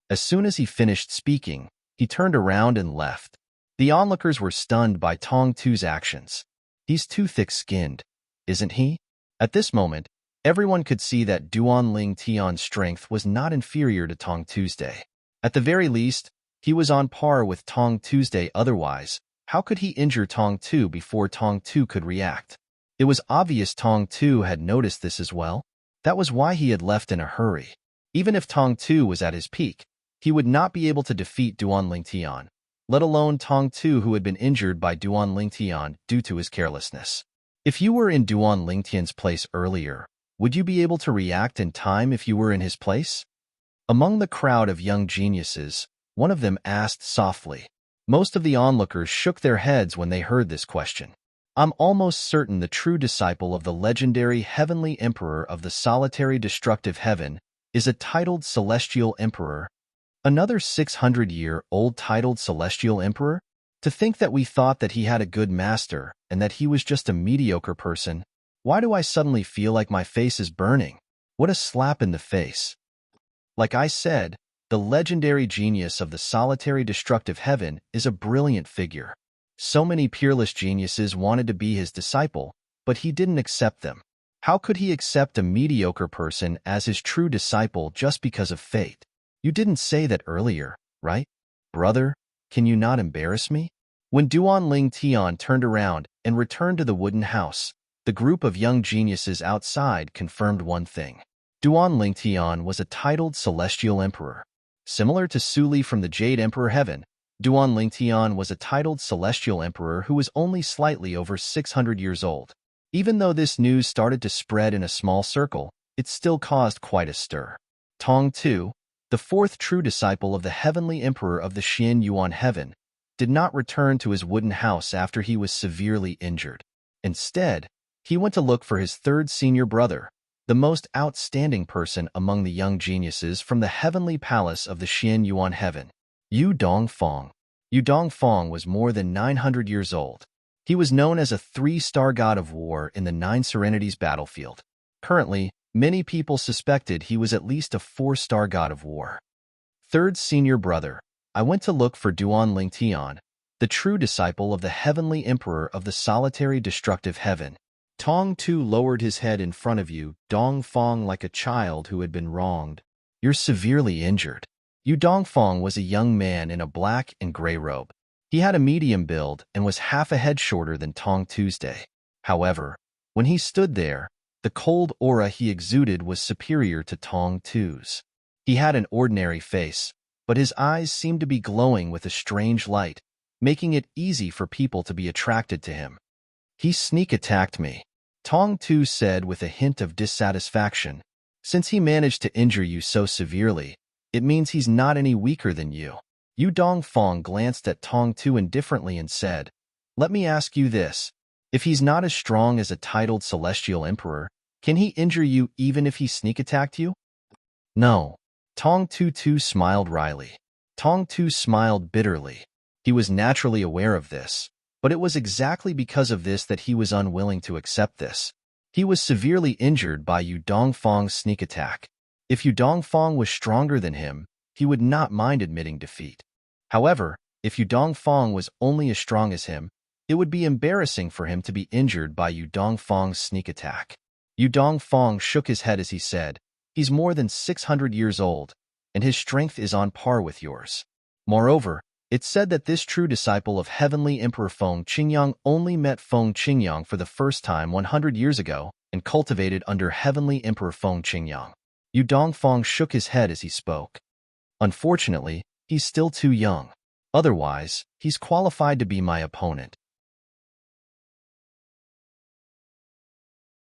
As soon as he finished speaking, he turned around and left. The onlookers were stunned by Tong Tu's actions. He's too thick-skinned, isn't he? At this moment, everyone could see that Duan Lingtian's strength was not inferior to Tong Tuesday. At the very least, he was on par with Tong Tuesday. Otherwise, how could he injure Tong Tu before Tong Tu could react? It was obvious Tong Tu had noticed this as well. That was why he had left in a hurry. Even if Tong Tu was at his peak, he would not be able to defeat Duan Lingtian, let alone Tong Tu who had been injured by Duan Lingtian due to his carelessness. If you were in Duan Lingtian's place earlier, would you be able to react in time if you were in his place? Among the crowd of young geniuses, one of them asked softly. Most of the onlookers shook their heads when they heard this question. I'm almost certain the true disciple of the legendary heavenly emperor of the solitary destructive heaven is a titled celestial emperor. Another 600-year-old titled celestial emperor? To think that we thought that he had a good master and that he was just a mediocre person. Why do I suddenly feel like my face is burning? What a slap in the face. Like I said, the legendary genius of the solitary destructive heaven is a brilliant figure. So many peerless geniuses wanted to be his disciple, but he didn't accept them. How could he accept a mediocre person as his true disciple just because of fate? You didn't say that earlier, right? Brother, can you not embarrass me? When Duan Ling Tian turned around and returned to the wooden house, the group of young geniuses outside confirmed one thing. Duan Ling Tian was a titled celestial emperor. Similar to Su Li from the Jade Emperor Heaven, Duan Ling Tian was a titled celestial emperor who was only slightly over 600 years old. Even though this news started to spread in a small circle, it still caused quite a stir. Tong Tu, the fourth true disciple of the heavenly emperor of the Xian Yuan Heaven, did not return to his wooden house after he was severely injured. Instead, he went to look for his third senior brother, the most outstanding person among the young geniuses from the heavenly palace of the Xian Yuan Heaven, Yu Dongfang. Yu Dongfang was more than 900 years old. He was known as a 3-star god of war in the Nine Serenities battlefield. Currently, many people suspected he was at least a 4-star god of war. Third senior brother, I went to look for Duan Ling Tian, the true disciple of the heavenly emperor of the solitary destructive heaven. Tong Tu lowered his head in front of Yu Dongfang like a child who had been wronged. You're severely injured. Yu Dongfang was a young man in a black and gray robe. He had a medium build and was half a head shorter than Tong Tuesday. However, when he stood there, the cold aura he exuded was superior to Tong Tu's. He had an ordinary face, but his eyes seemed to be glowing with a strange light, making it easy for people to be attracted to him. He sneak attacked me, Tong Tu said with a hint of dissatisfaction. Since he managed to injure you so severely, it means he's not any weaker than you. Yu Dongfang glanced at Tong Tu indifferently and said, Let me ask you this. If he's not as strong as a titled celestial emperor, can he injure you even if he sneak attacked you? No. Tong Tu smiled wryly. Tong Tu smiled bitterly. He was naturally aware of this, but it was exactly because of this that he was unwilling to accept this. He was severely injured by Yu Dongfang's sneak attack. If Yu Dongfang was stronger than him, he would not mind admitting defeat. However, if Yu Dongfang was only as strong as him, it would be embarrassing for him to be injured by Yu Dongfang's sneak attack. Yu Dongfang shook his head as he said, He's more than 600 years old, and his strength is on par with yours. Moreover, it's said that this true disciple of Heavenly Emperor Feng Qingyang only met Feng Qingyang for the first time 100 years ago and cultivated under Heavenly Emperor Feng Qingyang. Yu Dongfang shook his head as he spoke. Unfortunately, he's still too young. Otherwise, he's qualified to be my opponent.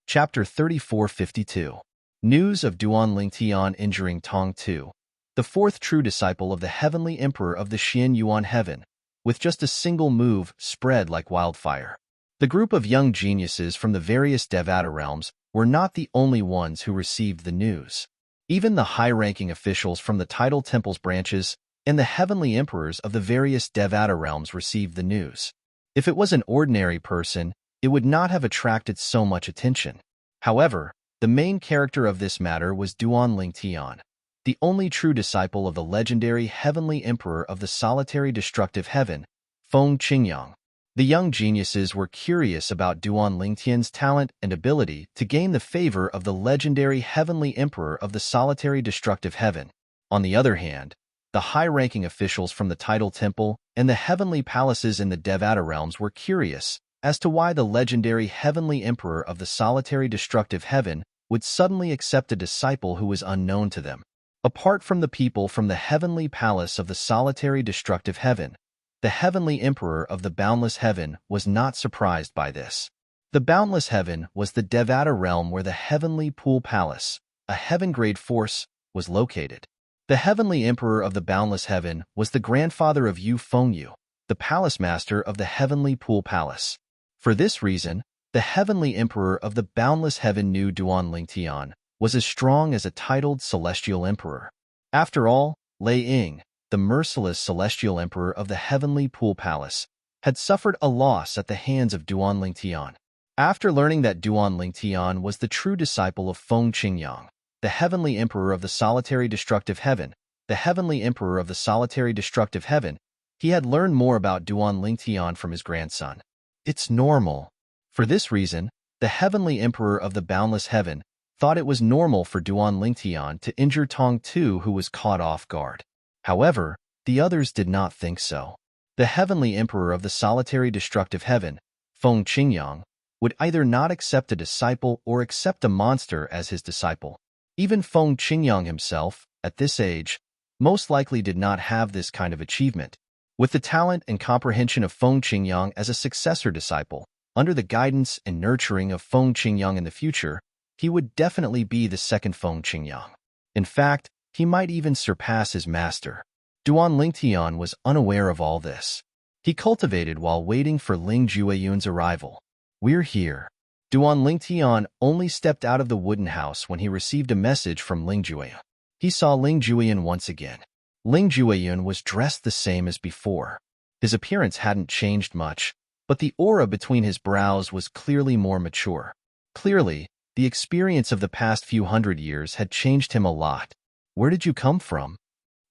Chapter 3452. News of Duan Lingtian injuring Tong Tu, the fourth true disciple of the heavenly emperor of the Xian Yuan Heaven, with just a single move, spread like wildfire. The group of young geniuses from the various Devata realms were not the only ones who received the news. Even the high-ranking officials from the tidal temple's branches and the heavenly emperors of the various Devata realms received the news. If it was an ordinary person, it would not have attracted so much attention. However, the main character of this matter was Duan Lingtian, the only true disciple of the legendary heavenly emperor of the solitary destructive heaven, Feng Qingyang. The young geniuses were curious about Duan Lingtian's talent and ability to gain the favor of the legendary heavenly emperor of the solitary destructive heaven. On the other hand, the high-ranking officials from the tidal temple and the heavenly palaces in the Devata realms were curious as to why the legendary heavenly emperor of the solitary destructive heaven would suddenly accept a disciple who was unknown to them. Apart from the people from the heavenly palace of the solitary destructive heaven, the heavenly emperor of the boundless heaven was not surprised by this. The boundless heaven was the Devata realm where the heavenly pool palace, a heaven-grade force, was located. The heavenly emperor of the boundless heaven was the grandfather of Yu Fengyu, the palace master of the heavenly pool palace. For this reason, the heavenly emperor of the boundless heaven Nu Duan Lingtian was as strong as a titled celestial emperor. After all, Lei Ying, the merciless celestial emperor of the heavenly pool palace, had suffered a loss at the hands of Duan Lingtian. After learning that Duan Lingtian was the true disciple of Feng Qingyang, the heavenly emperor of the solitary destructive heaven, he had learned more about Duan Lingtian from his grandson. It's normal. For this reason, the heavenly emperor of the boundless heaven thought it was normal for Duan Lingtian to injure Tong Tu, who was caught off guard. However, the others did not think so. The heavenly emperor of the solitary destructive heaven, Feng Qingyang, would either not accept a disciple or accept a monster as his disciple. Even Feng Qingyang himself, at this age, most likely did not have this kind of achievement. With the talent and comprehension of Feng Qingyang as a successor disciple, under the guidance and nurturing of Feng Qingyang in the future, he would definitely be the second Feng Qingyang. In fact, he might even surpass his master. Duan Lingtian was unaware of all this. He cultivated while waiting for Ling Jueyun's arrival. "We're here." Duan Lingtian only stepped out of the wooden house when he received a message from Ling Jueyun. He saw Ling Jueyun once again. Ling Jueyun was dressed the same as before. His appearance hadn't changed much, but the aura between his brows was clearly more mature. Clearly, the experience of the past few hundred years had changed him a lot. "Where did you come from?"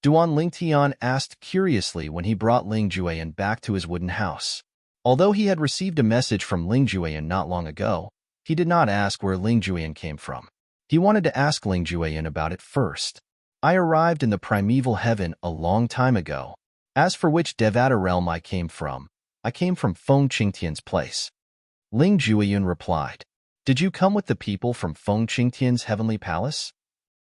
Duan Lingtian asked curiously when he brought Ling Jueyun back to his wooden house. Although he had received a message from Ling Jueyun not long ago, he did not ask where Ling Jueyun came from. He wanted to ask Ling Jueyun about it first. "I arrived in the primeval heaven a long time ago. As for which Devata realm I came from Feng Qingtian's place." Ling Jueyun replied. "Did you come with the people from Feng Qingtian's heavenly palace?"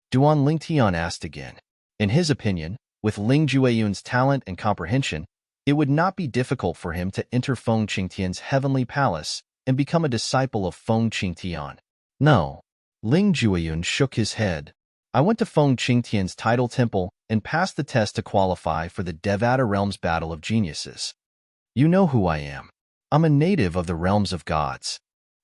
Duan Lingtian asked again. In his opinion, with Ling Jueyun's talent and comprehension, it would not be difficult for him to enter Feng Qingtian's heavenly palace and become a disciple of Feng Qingtian. "No." Ling Jueyun shook his head. "I went to Feng Qingtian's tidal temple and passed the test to qualify for the Devata realm's battle of geniuses. You know who I am. I'm a native of the realms of gods.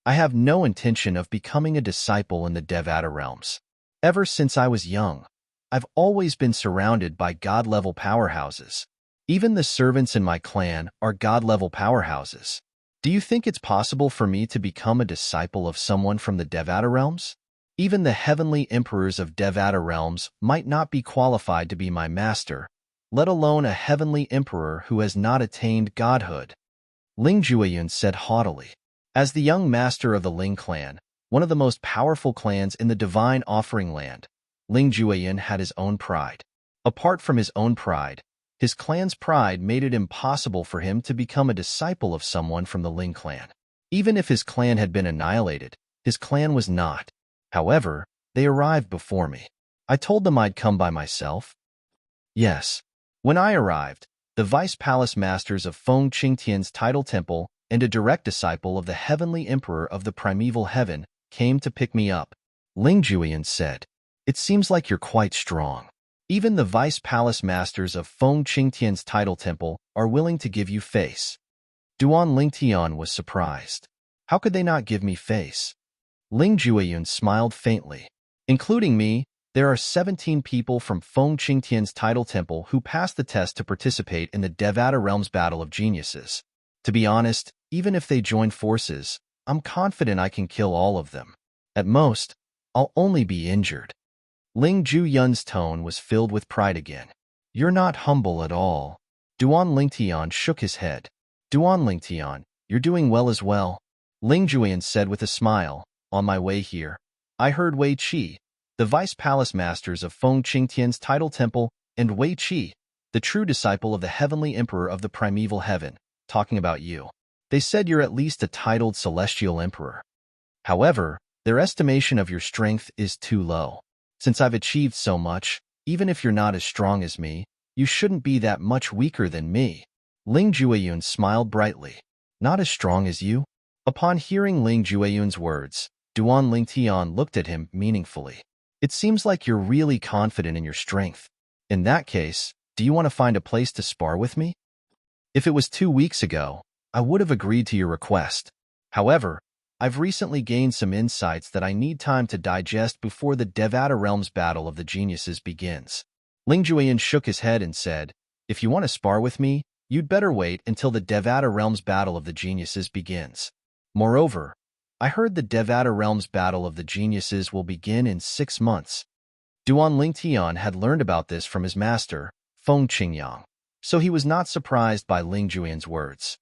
I have no intention of becoming a disciple in the Devata realms. Ever since I was young, I've always been surrounded by god-level powerhouses. Even the servants in my clan are god-level powerhouses. Do you think it's possible for me to become a disciple of someone from the Devata realms? Even the heavenly emperors of Devata realms might not be qualified to be my master, let alone a heavenly emperor who has not attained godhood." Ling Jueyun said haughtily. As the young master of the Ling clan, one of the most powerful clans in the divine offering land, Ling Jueyun had his own pride. Apart from his own pride, his clan's pride made it impossible for him to become a disciple of someone from the Ling clan. Even if his clan had been annihilated, his clan was not. However, they arrived before me. I told them I'd come by myself. Yes. When I arrived, the vice palace masters of Feng Qingtian's tidal temple and a direct disciple of the heavenly emperor of the primeval heaven came to pick me up. Ling Jueyun said, "It seems like you're quite strong. Even the vice palace masters of Feng Qingtian's tidal temple are willing to give you face." Duan Lingtian was surprised. How could they not give me face? Ling Jueyun smiled faintly. "Including me, there are 17 people from Feng Qingtian's tidal temple who passed the test to participate in the Devata realm's battle of geniuses. To be honest, even if they join forces, I'm confident I can kill all of them. At most, I'll only be injured." Ling Jueyun's tone was filled with pride again. "You're not humble at all." Duan Lingtian shook his head. "Duan Lingtian, you're doing well as well." Ling Jueyun said with a smile, "On my way here, I heard Wei Qi, the vice palace masters of Feng Qingtian's tidal temple, and Wei Qi, the true disciple of the heavenly emperor of the primeval heaven, talking about you. They said you're at least a titled celestial emperor. However, their estimation of your strength is too low. Since I've achieved so much, even if you're not as strong as me, you shouldn't be that much weaker than me." Ling Jueyun smiled brightly. "Not as strong as you? Upon hearing Ling Jueyun's words, Duan Lingtian looked at him meaningfully. It seems like you're really confident in your strength. In that case, do you want to find a place to spar with me? If it was 2 weeks ago, I would have agreed to your request. However, I've recently gained some insights that I need time to digest before the Devata Realms Battle of the Geniuses begins. Ling Jueyan shook his head and said, if you want to spar with me, you'd better wait until the Devata Realms Battle of the Geniuses begins. Moreover, I heard the Devata Realms Battle of the Geniuses will begin in 6 months. Duan Lingtian had learned about this from his master, Feng Qingyang, so he was not surprised by Ling Jueyan's words.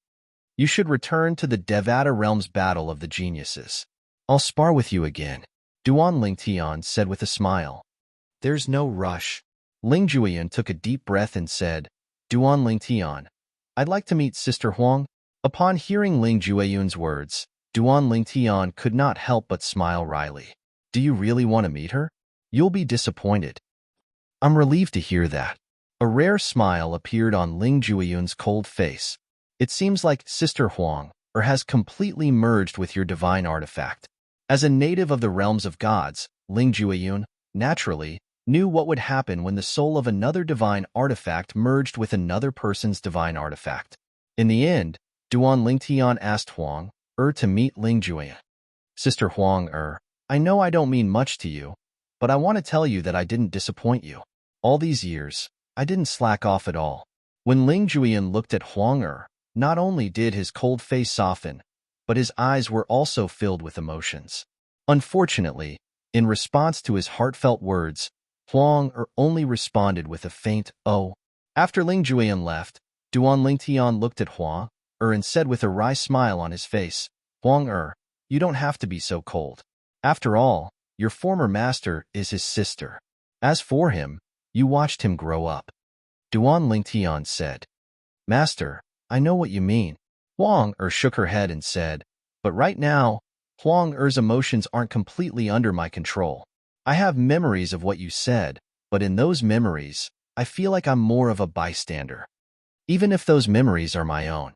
You should return to the Devata Realms Battle of the Geniuses. I'll spar with you again, Duan Lingtian said with a smile. There's no rush. Ling Jueyan took a deep breath and said, Duan Lingtian, I'd like to meet Sister Huang. Upon hearing Ling Jueyun's words, Duan Lingtian could not help but smile wryly. Do you really want to meet her? You'll be disappointed. I'm relieved to hear that. A rare smile appeared on Ling Jueyun's cold face. It seems like Sister Huang has completely merged with your divine artifact. As a native of the realms of gods, Ling Jueyun, naturally, knew what would happen when the soul of another divine artifact merged with another person's divine artifact. In the end, Duan Lingtian asked Huang to meet Ling Jueyan. Sister Huang I know I don't mean much to you, but I want to tell you that I didn't disappoint you. All these years, I didn't slack off at all. When Ling Jueyan looked at Huang not only did his cold face soften, but his eyes were also filled with emotions. Unfortunately, in response to his heartfelt words, Huang only responded with a faint "oh." After Ling Jueyan left, Duan Lingtian looked at Huang and said with a wry smile on his face, Huang you don't have to be so cold. After all, your former master is his sister. As for him, you watched him grow up. Duan Lingtian said, Master, I know what you mean. Huang shook her head and said, but right now, Huang emotions aren't completely under my control. I have memories of what you said, but in those memories, I feel like I'm more of a bystander. Even if those memories are my own.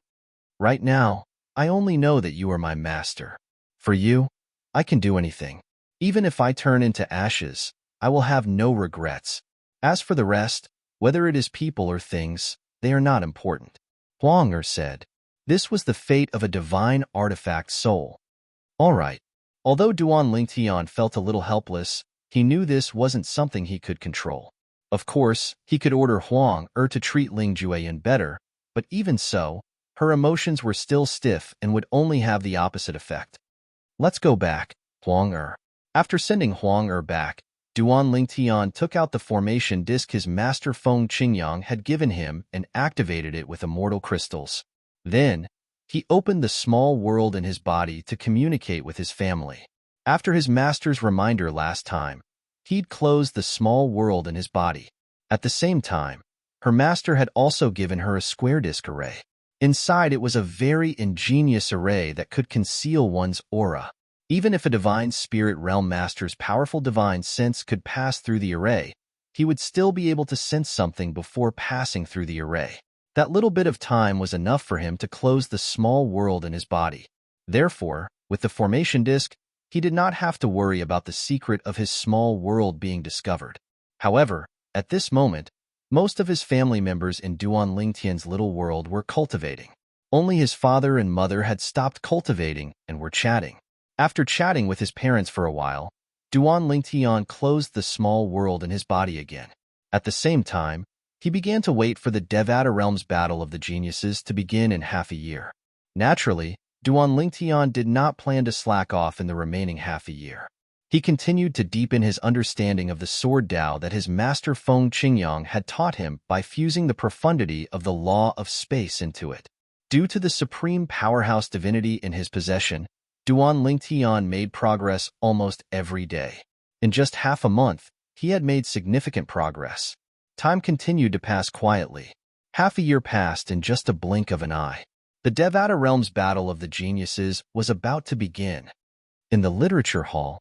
Right now, I only know that you are my master. For you, I can do anything. Even if I turn into ashes, I will have no regrets. As for the rest, whether it is people or things, they are not important. Huang said, this was the fate of a divine artifact soul. All right. Although Duan Lingtian felt a little helpless, he knew this wasn't something he could control. Of course, he could order Huang to treat Ling Jueyan better, but even so, her emotions were still stiff and would only have the opposite effect. Let's go back, Huang After sending Huang back, Duan Lingtian took out the formation disc his master Feng Qingyang had given him and activated it with immortal crystals. Then, he opened the small world in his body to communicate with his family. After his master's reminder last time, he'd closed the small world in his body. At the same time, her master had also given her a square disc array. Inside it was a very ingenious array that could conceal one's aura. Even if a divine spirit realm master's powerful divine sense could pass through the array, he would still be able to sense something before passing through the array. That little bit of time was enough for him to close the small world in his body. Therefore, with the formation disc, he did not have to worry about the secret of his small world being discovered. However, at this moment, most of his family members in Duan Lingtian's little world were cultivating. Only his father and mother had stopped cultivating and were chatting. After chatting with his parents for a while, Duan Lingtian closed the small world in his body again. At the same time, he began to wait for the Devata Realms Battle of the Geniuses to begin in half a year. Naturally, Duan Lingtian did not plan to slack off in the remaining half a year. He continued to deepen his understanding of the sword Tao that his master Feng Qingyang had taught him by fusing the profundity of the law of space into it. Due to the supreme powerhouse divinity in his possession, Duan Lingtian made progress almost every day. In just half a month, he had made significant progress. Time continued to pass quietly. Half a year passed in just a blink of an eye. The Devata Realms Battle of the Geniuses was about to begin. In the Literature Hall,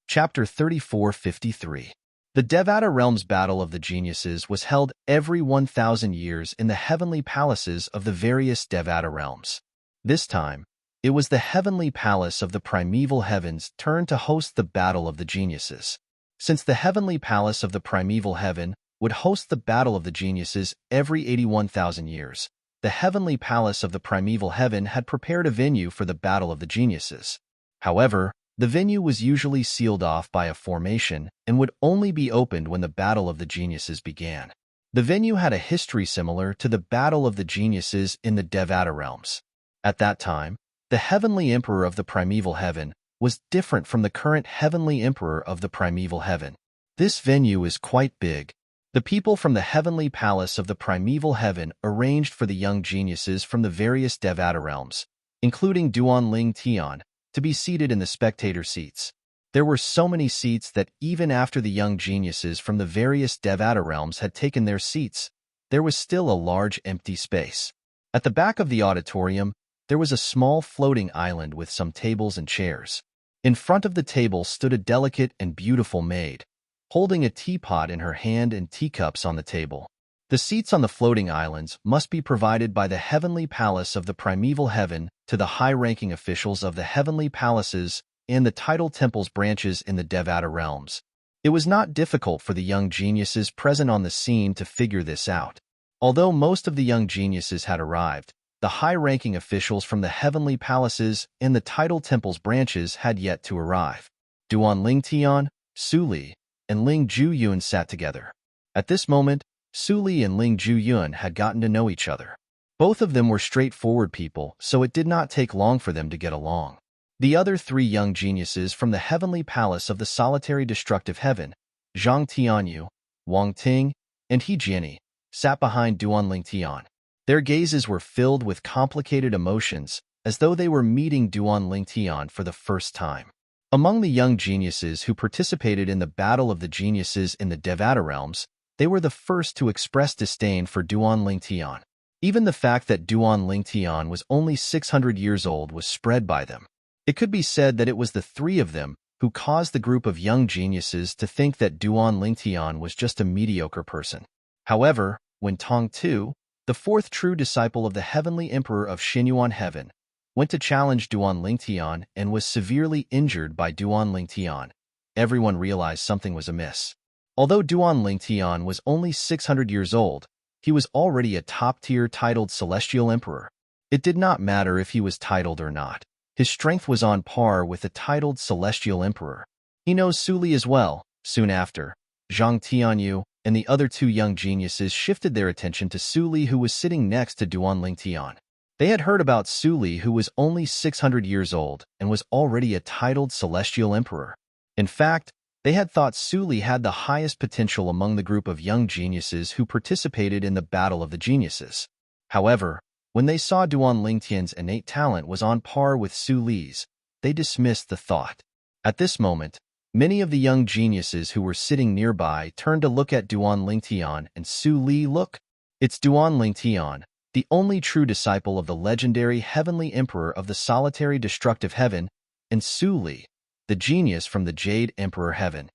Chapter 3453. The Devata realm's battle of the geniuses was held every 1,000 years in the heavenly palaces of the various Devata realms. This time, it was the heavenly palace of the primeval heavens' turn to host the battle of the geniuses. Since the heavenly palace of the primeval heaven would host the battle of the geniuses every 81,000 years, the heavenly palace of the primeval heaven had prepared a venue for the battle of the geniuses. However, the venue was usually sealed off by a formation and would only be opened when the battle of the geniuses began. The venue had a history similar to the battle of the geniuses in the Devata realms. At that time, the heavenly emperor of the primeval heaven was different from the current heavenly emperor of the primeval heaven. This venue is quite big. The people from the heavenly palace of the primeval heaven arranged for the young geniuses from the various Devata realms, including Duan Ling Tian, to be seated in the spectator seats. There were so many seats that even after the young geniuses from the various Devata realms had taken their seats, there was still a large empty space. At the back of the auditorium, there was a small floating island with some tables and chairs. In front of the table stood a delicate and beautiful maid, holding a teapot in her hand and teacups on the table. The seats on the floating islands must be provided by the heavenly palace of the primeval heaven to the high-ranking officials of the heavenly palaces and the tidal temples branches in the Devata realms. It was not difficult for the young geniuses present on the scene to figure this out. Although most of the young geniuses had arrived, the high-ranking officials from the heavenly palaces and the tidal temples branches had yet to arrive. Duan Ling Tian, Su Li, and Ling Ju-yun sat together. At this moment, Su Li and Ling Ju-yun had gotten to know each other. Both of them were straightforward people, so it did not take long for them to get along. The other three young geniuses from the heavenly palace of the solitary destructive heaven, Zhang Tianyu, Wang Ting, and He Jianyi, sat behind Duan Ling Tian. Their gazes were filled with complicated emotions, as though they were meeting Duan Ling Tian for the first time. Among the young geniuses who participated in the battle of the geniuses in the Devata realms, they were the first to express disdain for Duan Ling Tian. Even the fact that Duan Ling Tian was only 600 years old was spread by them. It could be said that it was the three of them who caused the group of young geniuses to think that Duan Ling Tian was just a mediocre person. However, when Tong Tu, the fourth true disciple of the heavenly emperor of Xinyuan heaven, went to challenge Duan Ling Tian and was severely injured by Duan Ling Tian, everyone realized something was amiss. Although Duan Ling Tian was only 600 years old, he was already a top-tier titled celestial emperor. It did not matter if he was titled or not. His strength was on par with the titled celestial emperor. He knows Su Li as well. Soon after, Zhang Tianyu and the other two young geniuses shifted their attention to Su Li, who was sitting next to Duan Ling Tian. They had heard about Su Li, who was only 600 years old and was already a titled celestial emperor. In fact, they had thought Su Li had the highest potential among the group of young geniuses who participated in the battle of the geniuses. However, when they saw Duan Ling Tian's innate talent was on par with Su Li's, they dismissed the thought. At this moment, many of the young geniuses who were sitting nearby turned to look at Duan Ling Tian and Su Li. Look, it's Duan Ling Tian, the only true disciple of the legendary heavenly emperor of the solitary destructive heaven, and Su Li, the genius from the Jade Emperor Heaven.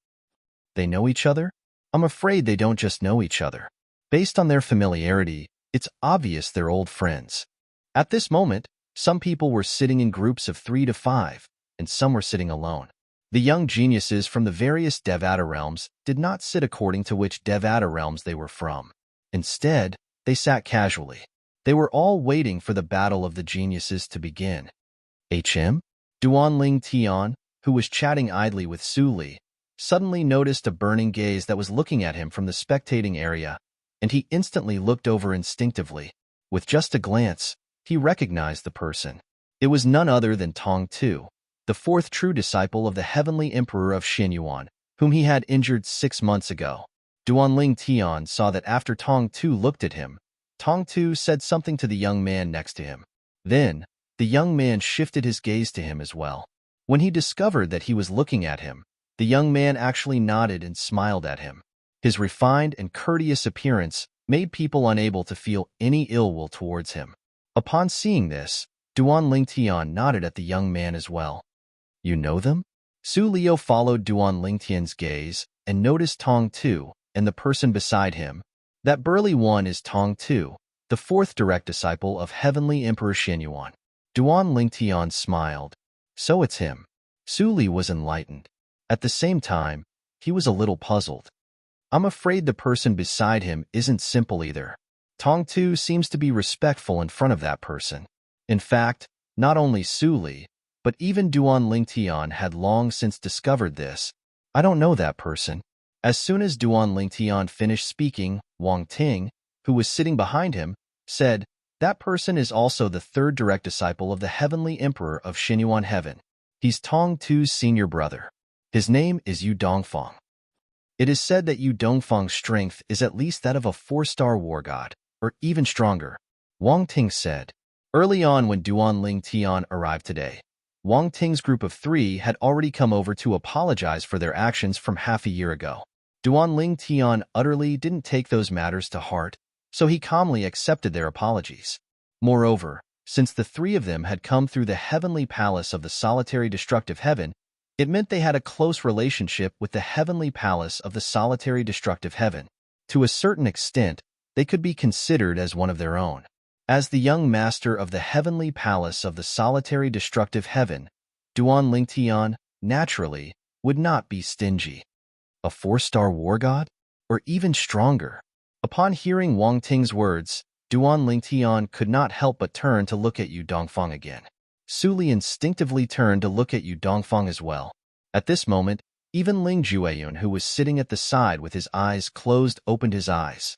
They know each other? I'm afraid they don't just know each other. Based on their familiarity, it's obvious they're old friends. At this moment, some people were sitting in groups of 3 to 5, and some were sitting alone. The young geniuses from the various Devata realms did not sit according to which Devata realms they were from. Instead, they sat casually. They were all waiting for the battle of the geniuses to begin. Duan Ling Tian, who was chatting idly with Su Li, suddenly noticed a burning gaze that was looking at him from the spectating area, and he instantly looked over instinctively. With just a glance, he recognized the person. It was none other than Tong Tu, the fourth true disciple of the heavenly emperor of Xinyuan, whom he had injured 6 months ago. Duan Ling Tian saw that after Tong Tu looked at him, Tong Tu said something to the young man next to him. Then, the young man shifted his gaze to him as well. When he discovered that he was looking at him, the young man actually nodded and smiled at him. His refined and courteous appearance made people unable to feel any ill will towards him. Upon seeing this, Duan Ling Tian nodded at the young man as well. You know them? Su Liu followed Duan Ling Tian's gaze and noticed Tong Tu and the person beside him. That burly one is Tong Tu, the fourth direct disciple of Heavenly Emperor Xinyuan. Duan Lingtian smiled. So it's him. Su Li was enlightened. At the same time, he was a little puzzled. I'm afraid the person beside him isn't simple either. Tong Tu seems to be respectful in front of that person. In fact, not only Su Li, but even Duan Lingtian had long since discovered this. I don't know that person. As soon as Duan Lingtian finished speaking, Wang Ting, who was sitting behind him, said, that person is also the third direct disciple of the Heavenly Emperor of Xinyuan Heaven. He's Tong Tu's senior brother. His name is Yu Dongfang. It is said that Yu Dongfang's strength is at least that of a 4-star war god, or even stronger. Wang Ting said. Early on when Duan Lingtian arrived today, Wang Ting's group of 3 had already come over to apologize for their actions from half a year ago. Duan Lingtian utterly didn't take those matters to heart, so he calmly accepted their apologies. Moreover, since the 3 of them had come through the heavenly palace of the solitary destructive heaven, it meant they had a close relationship with the heavenly palace of the solitary destructive heaven. To a certain extent, they could be considered as one of their own. As the young master of the heavenly palace of the solitary destructive heaven, Duan Lingtian, naturally, would not be stingy. A 4-star war god? Or even stronger? Upon hearing Wang Ting's words, Duan Lingtian could not help but turn to look at Yu Dongfang again. Su Li instinctively turned to look at Yu Dongfang as well. At this moment, even Ling Jueyun, who was sitting at the side with his eyes closed, opened his eyes.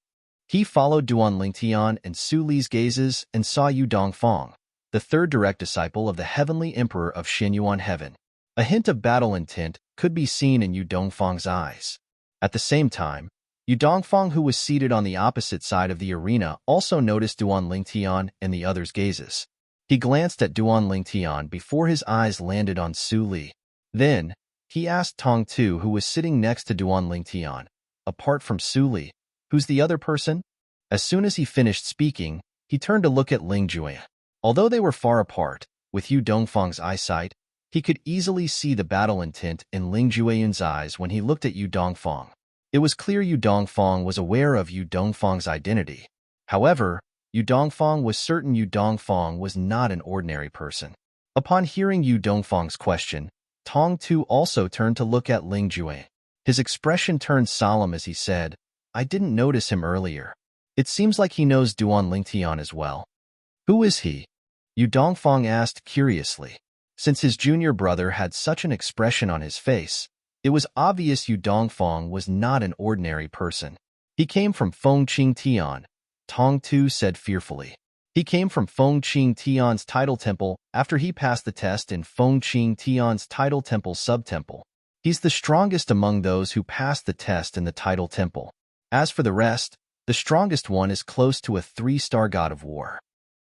He followed Duan Lingtian and Su Li's gazes and saw Yu Dongfang, the third direct disciple of the Heavenly Emperor of Xinyuan Heaven. A hint of battle intent could be seen in Yu Dongfang's eyes. At the same time, Yu Dongfang, who was seated on the opposite side of the arena, also noticed Duan Lingtian and the others' gazes. He glanced at Duan Lingtian before his eyes landed on Su Li. Then, he asked Tong Tu, who was sitting next to Duan Lingtian, apart from Su Li, who's the other person? As soon as he finished speaking, he turned to look at Ling Jueyun. Although they were far apart, with Yu Dongfang's eyesight, he could easily see the battle intent in Ling Jueyun's eyes when he looked at Yu Dongfang. It was clear Yu Dongfang was aware of Yu Dongfang's identity. However, Yu Dongfang was certain Yu Dongfang was not an ordinary person. Upon hearing Yu Dongfang's question, Tong Tu also turned to look at Ling Jueyun. His expression turned solemn as he said, I didn't notice him earlier. It seems like he knows Duan Lingtian as well. Who is he? Yu Dongfang asked curiously. Since his junior brother had such an expression on his face, it was obvious Yu Dongfang was not an ordinary person. He came from Fengqing Tian, Tong Tu said fearfully. He came from Fengqing Tian's title temple after he passed the test in Fengqing Tian's title temple subtemple. He's the strongest among those who passed the test in the title temple. As for the rest, the strongest one is close to a 3-star god of war.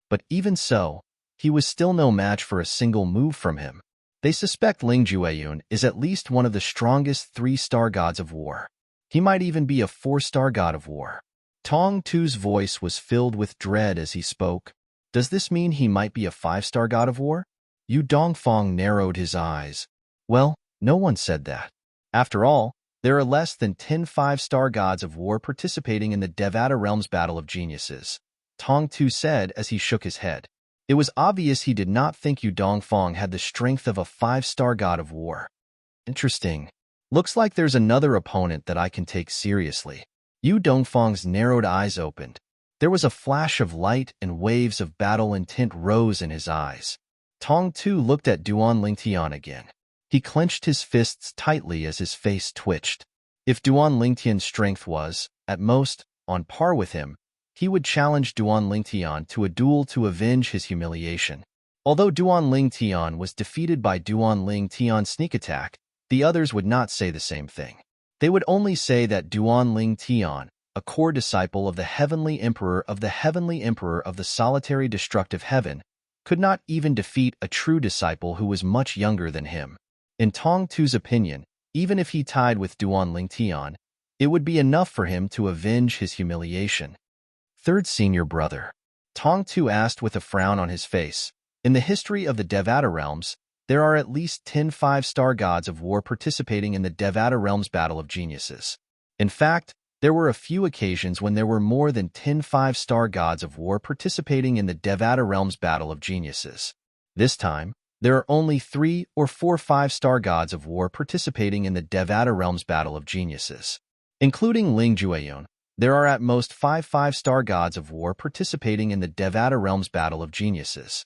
But even so, he was still no match for a single move from him. They suspect Ling Jueyun is at least one of the strongest 3-star gods of war. He might even be a 4-star god of war. Tong Tu's voice was filled with dread as he spoke. Does this mean he might be a 5-star god of war? Yu Dongfang narrowed his eyes. Well, no one said that. After all, there are less than 10 5-star gods of war participating in the Devata Realm's Battle of Geniuses, Tong Tu said as he shook his head. It was obvious he did not think Yu Dongfang had the strength of a 5-star god of war. Interesting. Looks like there's another opponent that I can take seriously. Yu Dongfang's narrowed eyes opened. There was a flash of light and waves of battle intent rose in his eyes. Tong Tu looked at Duan Lingtian again. He clenched his fists tightly as his face twitched. If Duan Lingtian's strength was, at most, on par with him, he would challenge Duan Lingtian to a duel to avenge his humiliation. Although Duan Lingtian was defeated by Duan Lingtian's sneak attack, the others would not say the same thing. They would only say that Duan Lingtian, a core disciple of the Heavenly Emperor of the solitary destructive heaven, could not even defeat a true disciple who was much younger than him. In Tong Tu's opinion, even if he tied with Duan Lingtian, it would be enough for him to avenge his humiliation. Third senior brother. Tong Tu asked with a frown on his face. In the history of the Devata realms, there are at least 10 5-star gods of war participating in the Devata Realms Battle of Geniuses. In fact, there were a few occasions when there were more than 10 5-star gods of war participating in the Devata Realms Battle of Geniuses. This time, there are only 3 or 4 5-star gods of war participating in the Devata Realms Battle of Geniuses. Including Ling Jueyun, there are at most 5 5-star gods of war participating in the Devata Realms Battle of Geniuses.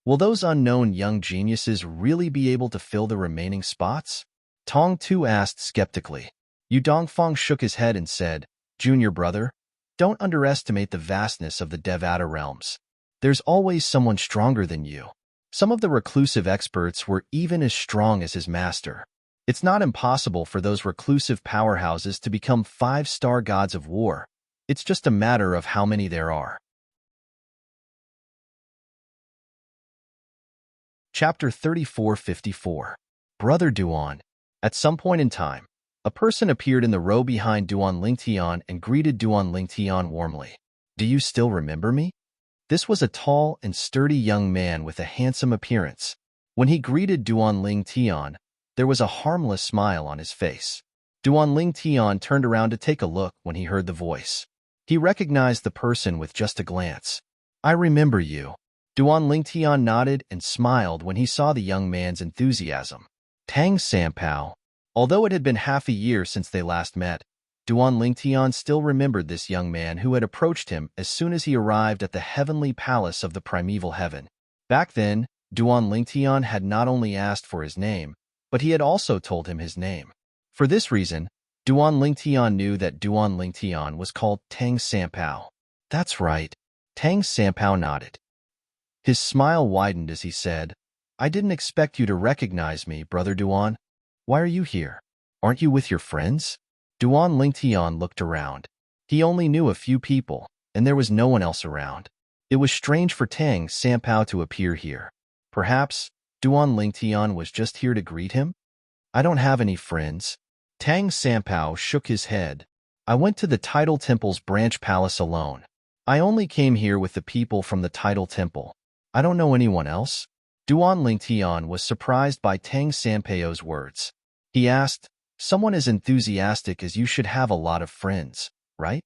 Will those unknown young geniuses really be able to fill the remaining spots? Tong Tu asked skeptically. Yu Dongfang shook his head and said, Junior brother, don't underestimate the vastness of the Devata realms. There's always someone stronger than you. Some of the reclusive experts were even as strong as his master. It's not impossible for those reclusive powerhouses to become 5-star gods of war. It's just a matter of how many there are. Chapter 3454. Brother Duan. At some point in time, a person appeared in the row behind Duan Lingtian and greeted Duan Lingtian warmly. Do you still remember me? This was a tall and sturdy young man with a handsome appearance. When he greeted Duan Lingtian, there was a harmless smile on his face. Duan Lingtian turned around to take a look when he heard the voice. He recognized the person with just a glance. I remember you. Duan Lingtian nodded and smiled when he saw the young man's enthusiasm. Tang Sanpao. Although it had been half a year since they last met, Duan Lingtian still remembered this young man who had approached him as soon as he arrived at the heavenly palace of the primeval heaven. Back then, Duan Lingtian had not only asked for his name, but he had also told him his name. For this reason, Duan Lingtian knew that Duan Lingtian was called Tang Sanpao. That's right. Tang Sanpao nodded. His smile widened as he said, I didn't expect you to recognize me, Brother Duan. Why are you here? Aren't you with your friends? Duan Lingtian looked around. He only knew a few people, and there was no one else around. It was strange for Tang Sanpao to appear here. Perhaps Duan Lingtian was just here to greet him? I don't have any friends. Tang Sanpao shook his head. I went to the Tidal Temple's branch palace alone. I only came here with the people from the Tidal Temple. I don't know anyone else. Duan Lingtian was surprised by Tang Sanpao's words. He asked, someone as enthusiastic as you should have a lot of friends, right?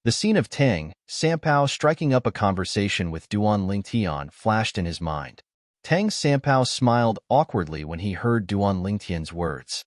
The scene of Tang Sanpao striking up a conversation with Duan Lingtian flashed in his mind. Tang Sanpao smiled awkwardly when he heard Duan Lingtian's words.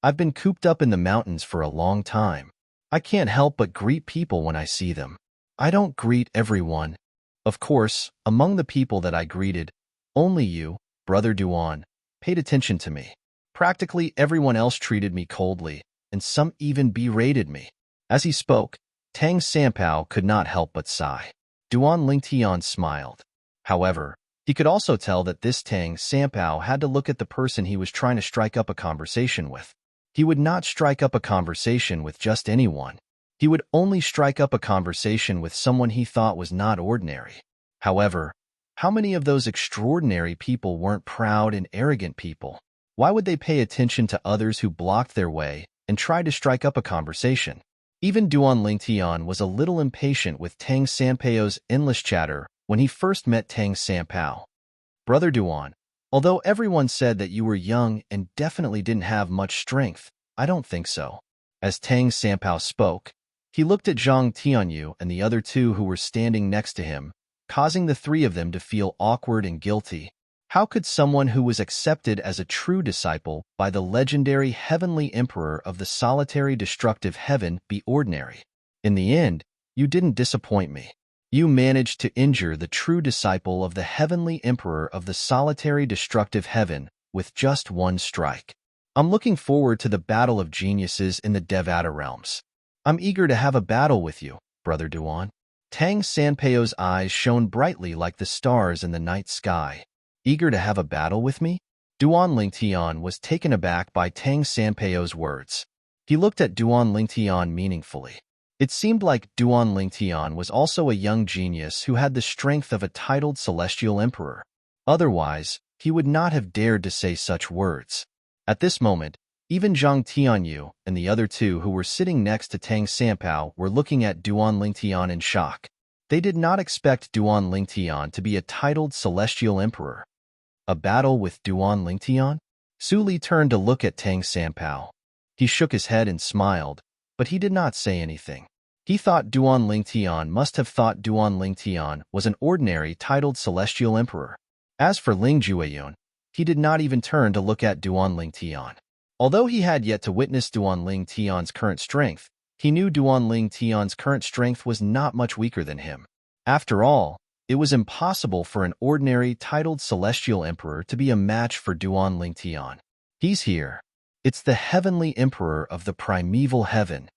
I've been cooped up in the mountains for a long time. I can't help but greet people when I see them. I don't greet everyone. Of course, among the people that I greeted, only you, Brother Duan, paid attention to me. Practically everyone else treated me coldly, and some even berated me. As he spoke, Tang Sanpao could not help but sigh. Duan Lingtian smiled. However, he could also tell that this Tang Sanpao had to look at the person he was trying to strike up a conversation with. He would not strike up a conversation with just anyone. He would only strike up a conversation with someone he thought was not ordinary. However, how many of those extraordinary people weren't proud and arrogant people? Why would they pay attention to others who blocked their way and tried to strike up a conversation? Even Duan Lingtian was a little impatient with Tang Sanpao's endless chatter when he first met Tang Sanpao. Brother Duan, although everyone said that you were young and definitely didn't have much strength, I don't think so. As Tang Sanpao spoke, he looked at Zhang Tianyu and the other two who were standing next to him, causing the three of them to feel awkward and guilty. How could someone who was accepted as a true disciple by the legendary heavenly emperor of the solitary destructive heaven be ordinary? In the end, you didn't disappoint me. You managed to injure the true disciple of the heavenly emperor of the solitary destructive heaven with just one strike. I'm looking forward to the battle of geniuses in the Devata realms. I'm eager to have a battle with you, Brother Duan. Tang Sanpao's eyes shone brightly like the stars in the night sky. Eager to have a battle with me? Duan Lingtian was taken aback by Tang Sanpao's words. He looked at Duan Lingtian meaningfully. It seemed like Duan Lingtian was also a young genius who had the strength of a titled celestial emperor. Otherwise, he would not have dared to say such words. At this moment, even Zhang Tianyu and the other two who were sitting next to Tang Sanpao were looking at Duan Lingtian in shock. They did not expect Duan Lingtian to be a titled celestial emperor. A battle with Duan Lingtian? Su Li turned to look at Tang Sanpao. He shook his head and smiled, but he did not say anything. He thought Duan Lingtian must have thought Duan Lingtian was an ordinary titled celestial emperor. As for Ling Jueyun, he did not even turn to look at Duan Lingtian. Although he had yet to witness Duan Lingtian's current strength, he knew Duan Lingtian's current strength was not much weaker than him. After all, it was impossible for an ordinary titled celestial emperor to be a match for Duan Lingtian. He's here. It's the heavenly emperor of the primeval heaven.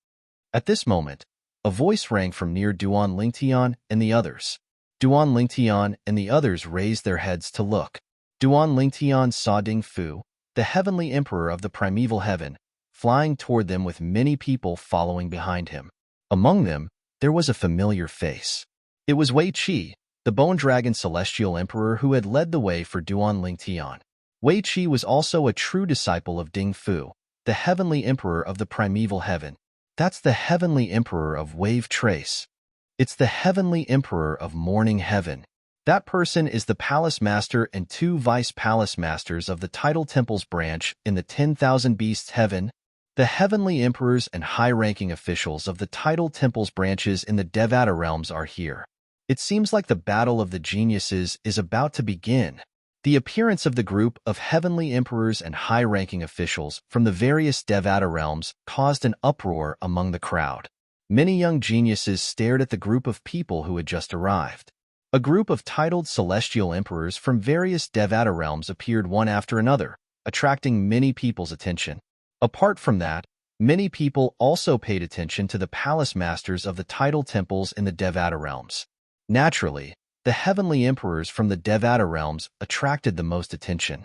At this moment, a voice rang from near Duan Lingtian and the others. Duan Lingtian and the others raised their heads to look. Duan Lingtian saw Ding Fu, the heavenly emperor of the primeval heaven, flying toward them with many people following behind him. Among them, there was a familiar face. It was Wei Qi, the Bone Dragon Celestial Emperor who had led the way for Duan Lingtian. Wei Qi was also a true disciple of Ding Fu, the heavenly emperor of the primeval heaven. That's the heavenly emperor of Wave Trace. It's the heavenly emperor of Morning Heaven. That person is the palace master and 2 vice palace masters of the Tidal Temples branch in the 10,000 Beasts Heaven. The heavenly emperors and high-ranking officials of the Tidal Temples branches in the Devata realms are here. It seems like the battle of the geniuses is about to begin. The appearance of the group of heavenly emperors and high-ranking officials from the various Devata realms caused an uproar among the crowd. Many young geniuses stared at the group of people who had just arrived. A group of titled celestial emperors from various Devata realms appeared one after another, attracting many people's attention. Apart from that, many people also paid attention to the palace masters of the Tidal Temples in the Devata realms. Naturally, the heavenly emperors from the Devata realms attracted the most attention.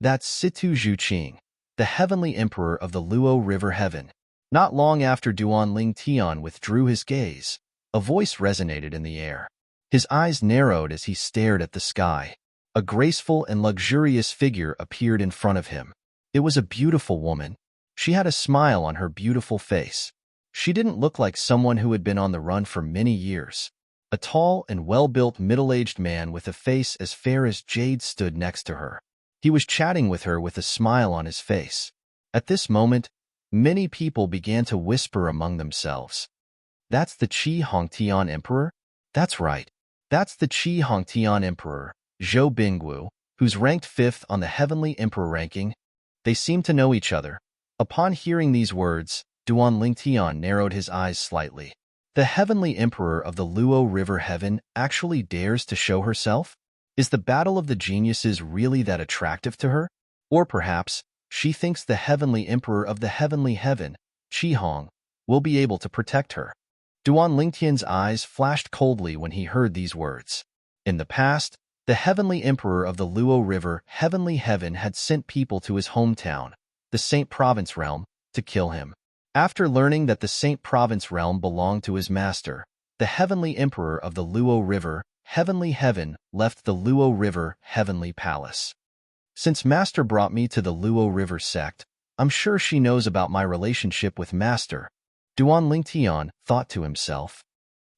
That's Situ Zhuqing, the heavenly emperor of the Luo River Heaven. Not long after Duan Lingtian withdrew his gaze, a voice resonated in the air. His eyes narrowed as he stared at the sky. A graceful and luxurious figure appeared in front of him. It was a beautiful woman. She had a smile on her beautiful face. She didn't look like someone who had been on the run for many years. A tall and well-built middle-aged man with a face as fair as jade stood next to her. He was chatting with her with a smile on his face. At this moment, many people began to whisper among themselves. That's the Qi Hongtian Emperor? That's right. That's the Qi Hongtian Emperor, Zhou Bingwu, who's ranked 5th on the Heavenly Emperor ranking. They seemed to know each other. Upon hearing these words, Duan Lingtian narrowed his eyes slightly. The heavenly emperor of the Luo River Heaven actually dares to show herself? Is the battle of the geniuses really that attractive to her? Or perhaps, she thinks the heavenly emperor of the heavenly heaven, Qi Hong, will be able to protect her. Duan Lingtian's eyes flashed coldly when he heard these words. In the past, the heavenly emperor of the Luo River Heavenly Heaven had sent people to his hometown, the Saint Province realm, to kill him. After learning that the Saint Province realm belonged to his master, the heavenly emperor of the Luo River Heavenly Heaven left the Luo River Heavenly Palace. Since Master brought me to the Luo River sect, I'm sure she knows about my relationship with Master, Duan Lingtian thought to himself.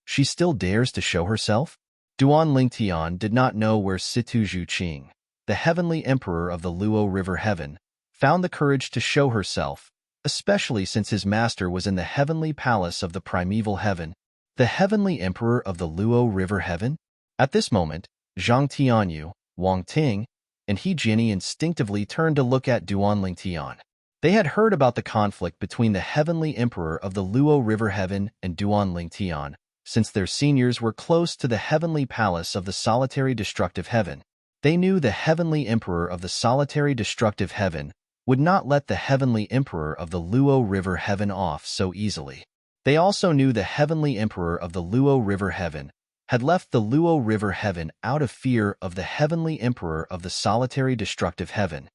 She still dares to show herself? Duan Lingtian did not know where Situ Zhuqing, the heavenly emperor of the Luo River Heaven, found the courage to show herself, especially since his master was in the heavenly palace of the primeval heaven, the heavenly emperor of the Luo River Heaven. At this moment, Zhang Tianyu, Wang Ting, and He Jinni instinctively turned to look at Duan Lingtian. They had heard about the conflict between the heavenly emperor of the Luo River Heaven and Duan Lingtian, since their seniors were close to the heavenly palace of the solitary destructive heaven. They knew the heavenly emperor of the solitary destructive heaven would not let the heavenly emperor of the Luo River Heaven off so easily. They also knew the heavenly emperor of the Luo River Heaven had left the Luo River Heaven out of fear of the heavenly emperor of the solitary destructive heaven.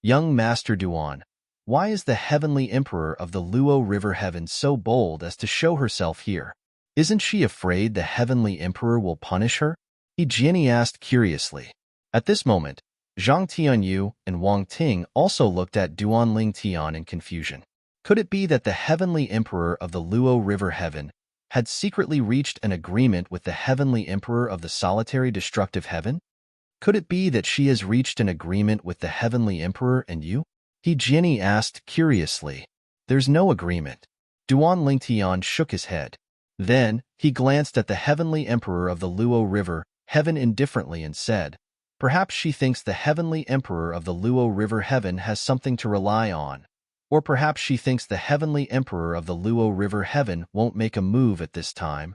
Young Master Duan, why is the heavenly emperor of the Luo River Heaven so bold as to show herself here? Isn't she afraid the heavenly emperor will punish her? He Jinni asked curiously. At this moment, Zhang Tianyu and Wang Ting also looked at Duan Lingtian in confusion. Could it be that the heavenly emperor of the Luo River Heaven had secretly reached an agreement with the heavenly emperor of the solitary destructive heaven? Could it be that she has reached an agreement with the Heavenly Emperor and you? He Jinny asked curiously. There's no agreement. Duan Lingtian shook his head. Then, he glanced at the Heavenly Emperor of the Luo River, Heaven indifferently and said, perhaps she thinks the Heavenly Emperor of the Luo River Heaven has something to rely on. Or perhaps she thinks the Heavenly Emperor of the Luo River Heaven won't make a move at this time.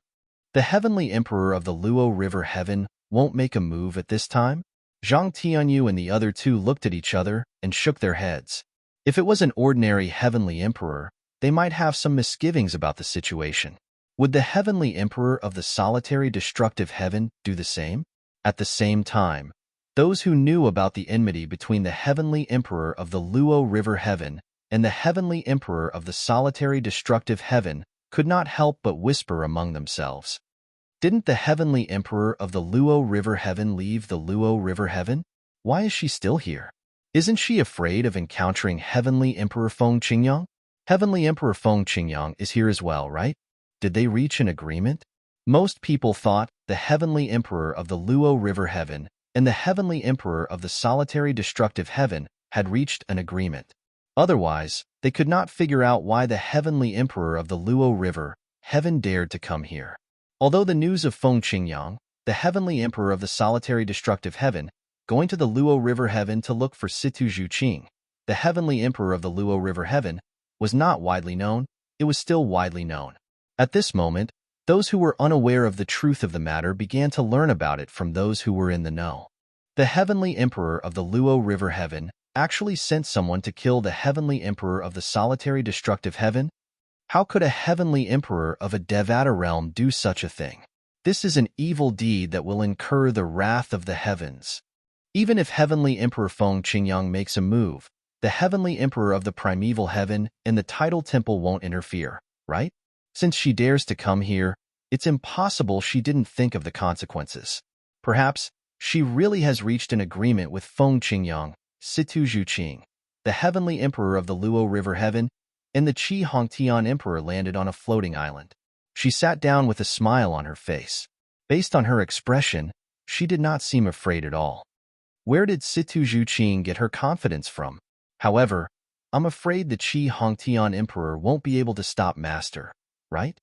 The Heavenly Emperor of the Luo River Heaven won't make a move at this time? Zhang Tianyu and the other two looked at each other and shook their heads. If it was an ordinary Heavenly Emperor, they might have some misgivings about the situation. Would the Heavenly Emperor of the solitary destructive heaven do the same? At the same time, those who knew about the enmity between the Heavenly Emperor of the Luo River Heaven and the Heavenly Emperor of the solitary destructive heaven could not help but whisper among themselves. Didn't the Heavenly Emperor of the Luo River Heaven leave the Luo River Heaven? Why is she still here? Isn't she afraid of encountering Heavenly Emperor Feng Qingyang? Heavenly Emperor Feng Qingyang is here as well, right? Did they reach an agreement? Most people thought the Heavenly Emperor of the Luo River Heaven and the Heavenly Emperor of the solitary destructive heaven had reached an agreement. Otherwise, they could not figure out why the Heavenly Emperor of the Luo River Heaven dared to come here. Although the news of Feng Qingyang, the Heavenly Emperor of the solitary destructive heaven, going to the Luo River Heaven to look for Situ Zhuqing, the Heavenly Emperor of the Luo River Heaven, was not widely known, it was still widely known. At this moment, those who were unaware of the truth of the matter began to learn about it from those who were in the know. The Heavenly Emperor of the Luo River Heaven actually sent someone to kill the Heavenly Emperor of the solitary destructive heaven? How could a Heavenly Emperor of a Devata realm do such a thing? This is an evil deed that will incur the wrath of the heavens. Even if Heavenly Emperor Feng Qingyang makes a move, the Heavenly Emperor of the primeval heaven and the tidal temple won't interfere, right? Since she dares to come here, it's impossible she didn't think of the consequences. Perhaps she really has reached an agreement with Feng Qingyang, Situ Zhuqing, the Heavenly Emperor of the Luo River Heaven, and the Qi Hongtian Emperor landed on a floating island. She sat down with a smile on her face. Based on her expression, she did not seem afraid at all. Where did Situ Zhuqing get her confidence from? However, I'm afraid the Qi Hongtian Emperor won't be able to stop Master, right?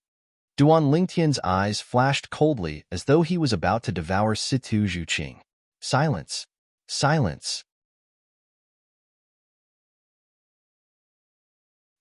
Duan Lingtian's eyes flashed coldly as though he was about to devour Situ Zhuqing. Silence. Silence.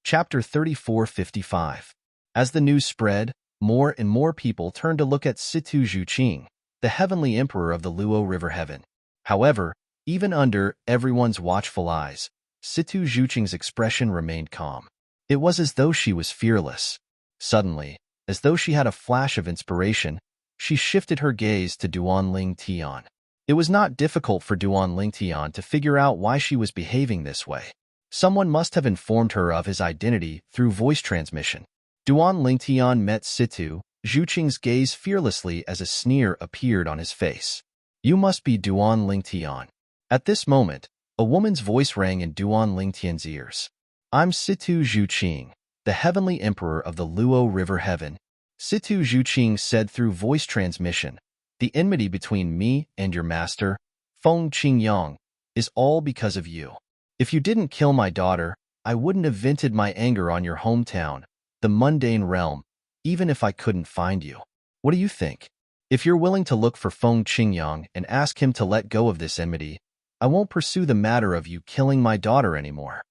Chapter 3455. As the news spread, more and more people turned to look at Situ Zhuqing, the Heavenly Emperor of the Luo River Heaven. However, even under everyone's watchful eyes, Situ Zhuqing's expression remained calm. It was as though she was fearless. Suddenly, as though she had a flash of inspiration, she shifted her gaze to Duan Lingtian. It was not difficult for Duan Lingtian to figure out why she was behaving this way. Someone must have informed her of his identity through voice transmission. Duan Lingtian met Situ Zhuqing's gaze fearlessly as a sneer appeared on his face. You must be Duan Lingtian. At this moment, a woman's voice rang in Duan Lingtian's ears. I'm Situ Zhuqing, the Heavenly Emperor of the Luo River Heaven. Situ Zhuqing said through voice transmission, the enmity between me and your master, Feng Qingyang, is all because of you. If you didn't kill my daughter, I wouldn't have vented my anger on your hometown, the mundane realm, even if I couldn't find you. What do you think? If you're willing to look for Feng Qingyang and ask him to let go of this enmity, I won't pursue the matter of you killing my daughter anymore.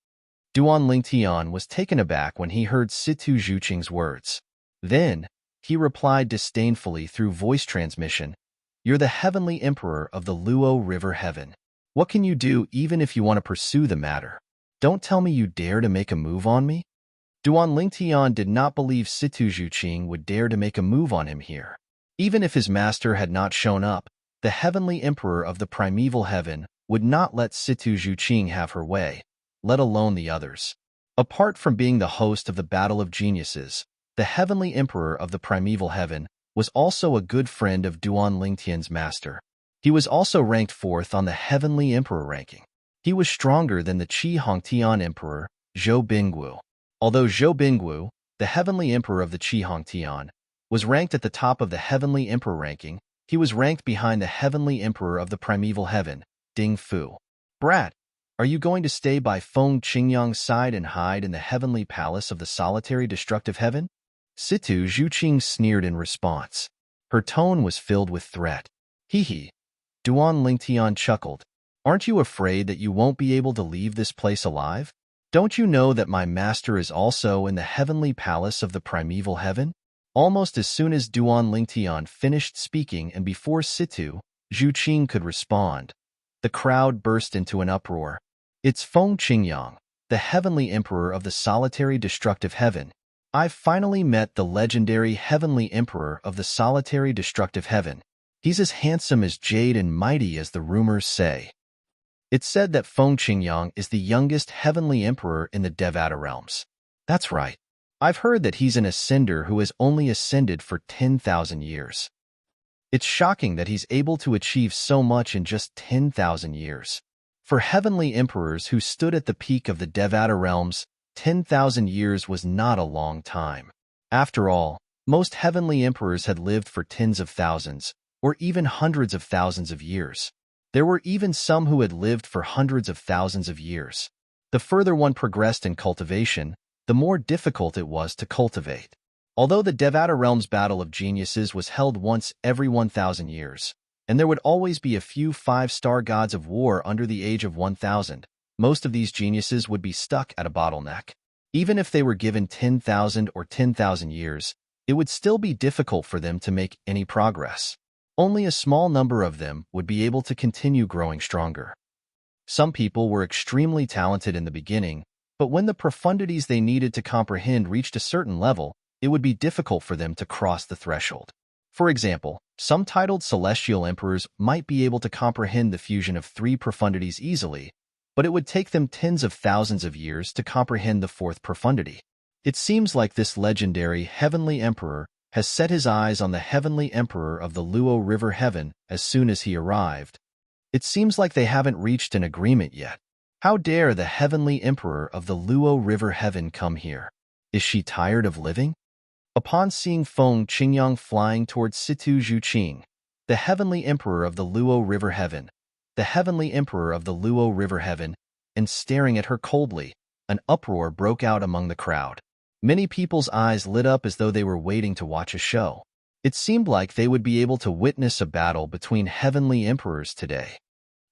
Duan Lingtian was taken aback when he heard Situ Zhuqing's words. Then, he replied disdainfully through voice transmission, You're the Heavenly Emperor of the Luo River Heaven. What can you do even if you want to pursue the matter? Don't tell me you dare to make a move on me? Duan Lingtian did not believe Situ Zhuqing would dare to make a move on him here. Even if his master had not shown up, the Heavenly Emperor of the primeval heaven would not let Situ Zhuqing have her way, let alone the others. Apart from being the host of the Battle of Geniuses, the Heavenly Emperor of the primeval heaven was also a good friend of Duan Lingtian's master. He was also ranked 4th on the Heavenly Emperor ranking. He was stronger than the Qi Hongtian Emperor, Zhou Bingguo. Although Zhou Bingguo, the Heavenly Emperor of the Qi Hongtian, was ranked at the top of the Heavenly Emperor ranking, He was ranked behind the heavenly emperor of the primeval heaven, Ding Fu. Brat, are you going to stay by Feng Qingyang's side and hide in the heavenly palace of the solitary destructive heaven? Situ Zhuqing sneered in response. Her tone was filled with threat. Hee. Duan Lingtian chuckled. Aren't you afraid that you won't be able to leave this place alive? Don't you know that my master is also in the heavenly palace of the primeval heaven? Almost as soon as Duan Lingtian finished speaking and before Situ Zhuqing could respond, the crowd burst into an uproar. It's Feng Qingyang, the heavenly emperor of the solitary destructive heaven. I've finally met the legendary heavenly emperor of the solitary destructive heaven. He's as handsome as jade and mighty as the rumors say. It's said that Feng Qingyang is the youngest heavenly emperor in the Devata realms. That's right. I've heard that he's an ascender who has only ascended for 10,000 years. It's shocking that he's able to achieve so much in just 10,000 years. For heavenly emperors who stood at the peak of the Devata realms, 10,000 years was not a long time. After all, most heavenly emperors had lived for tens of thousands, or even hundreds of thousands of years. There were even some who had lived for hundreds of thousands of years. The further one progressed in cultivation, the more difficult it was to cultivate. Although the Devata realm's battle of geniuses was held once every 1,000 years, and there would always be a few 5-star gods of war under the age of 1,000, most of these geniuses would be stuck at a bottleneck. Even if they were given 10,000 or 10,000 years, it would still be difficult for them to make any progress. Only a small number of them would be able to continue growing stronger. Some people were extremely talented in the beginning, but when the profundities they needed to comprehend reached a certain level, it would be difficult for them to cross the threshold. For example, some titled celestial emperors might be able to comprehend the fusion of 3 profundities easily, but it would take them tens of thousands of years to comprehend the 4th profundity. It seems like this legendary heavenly emperor has set his eyes on the heavenly emperor of the Luo River Heaven as soon as he arrived. It seems like they haven't reached an agreement yet. How dare the heavenly emperor of the Luo River Heaven come here? Is she tired of living? Upon seeing Feng Qingyang flying towards Situ Zhuqing, the heavenly emperor of the Luo River Heaven, and staring at her coldly, an uproar broke out among the crowd. Many people's eyes lit up as though they were waiting to watch a show. It seemed like they would be able to witness a battle between heavenly emperors today.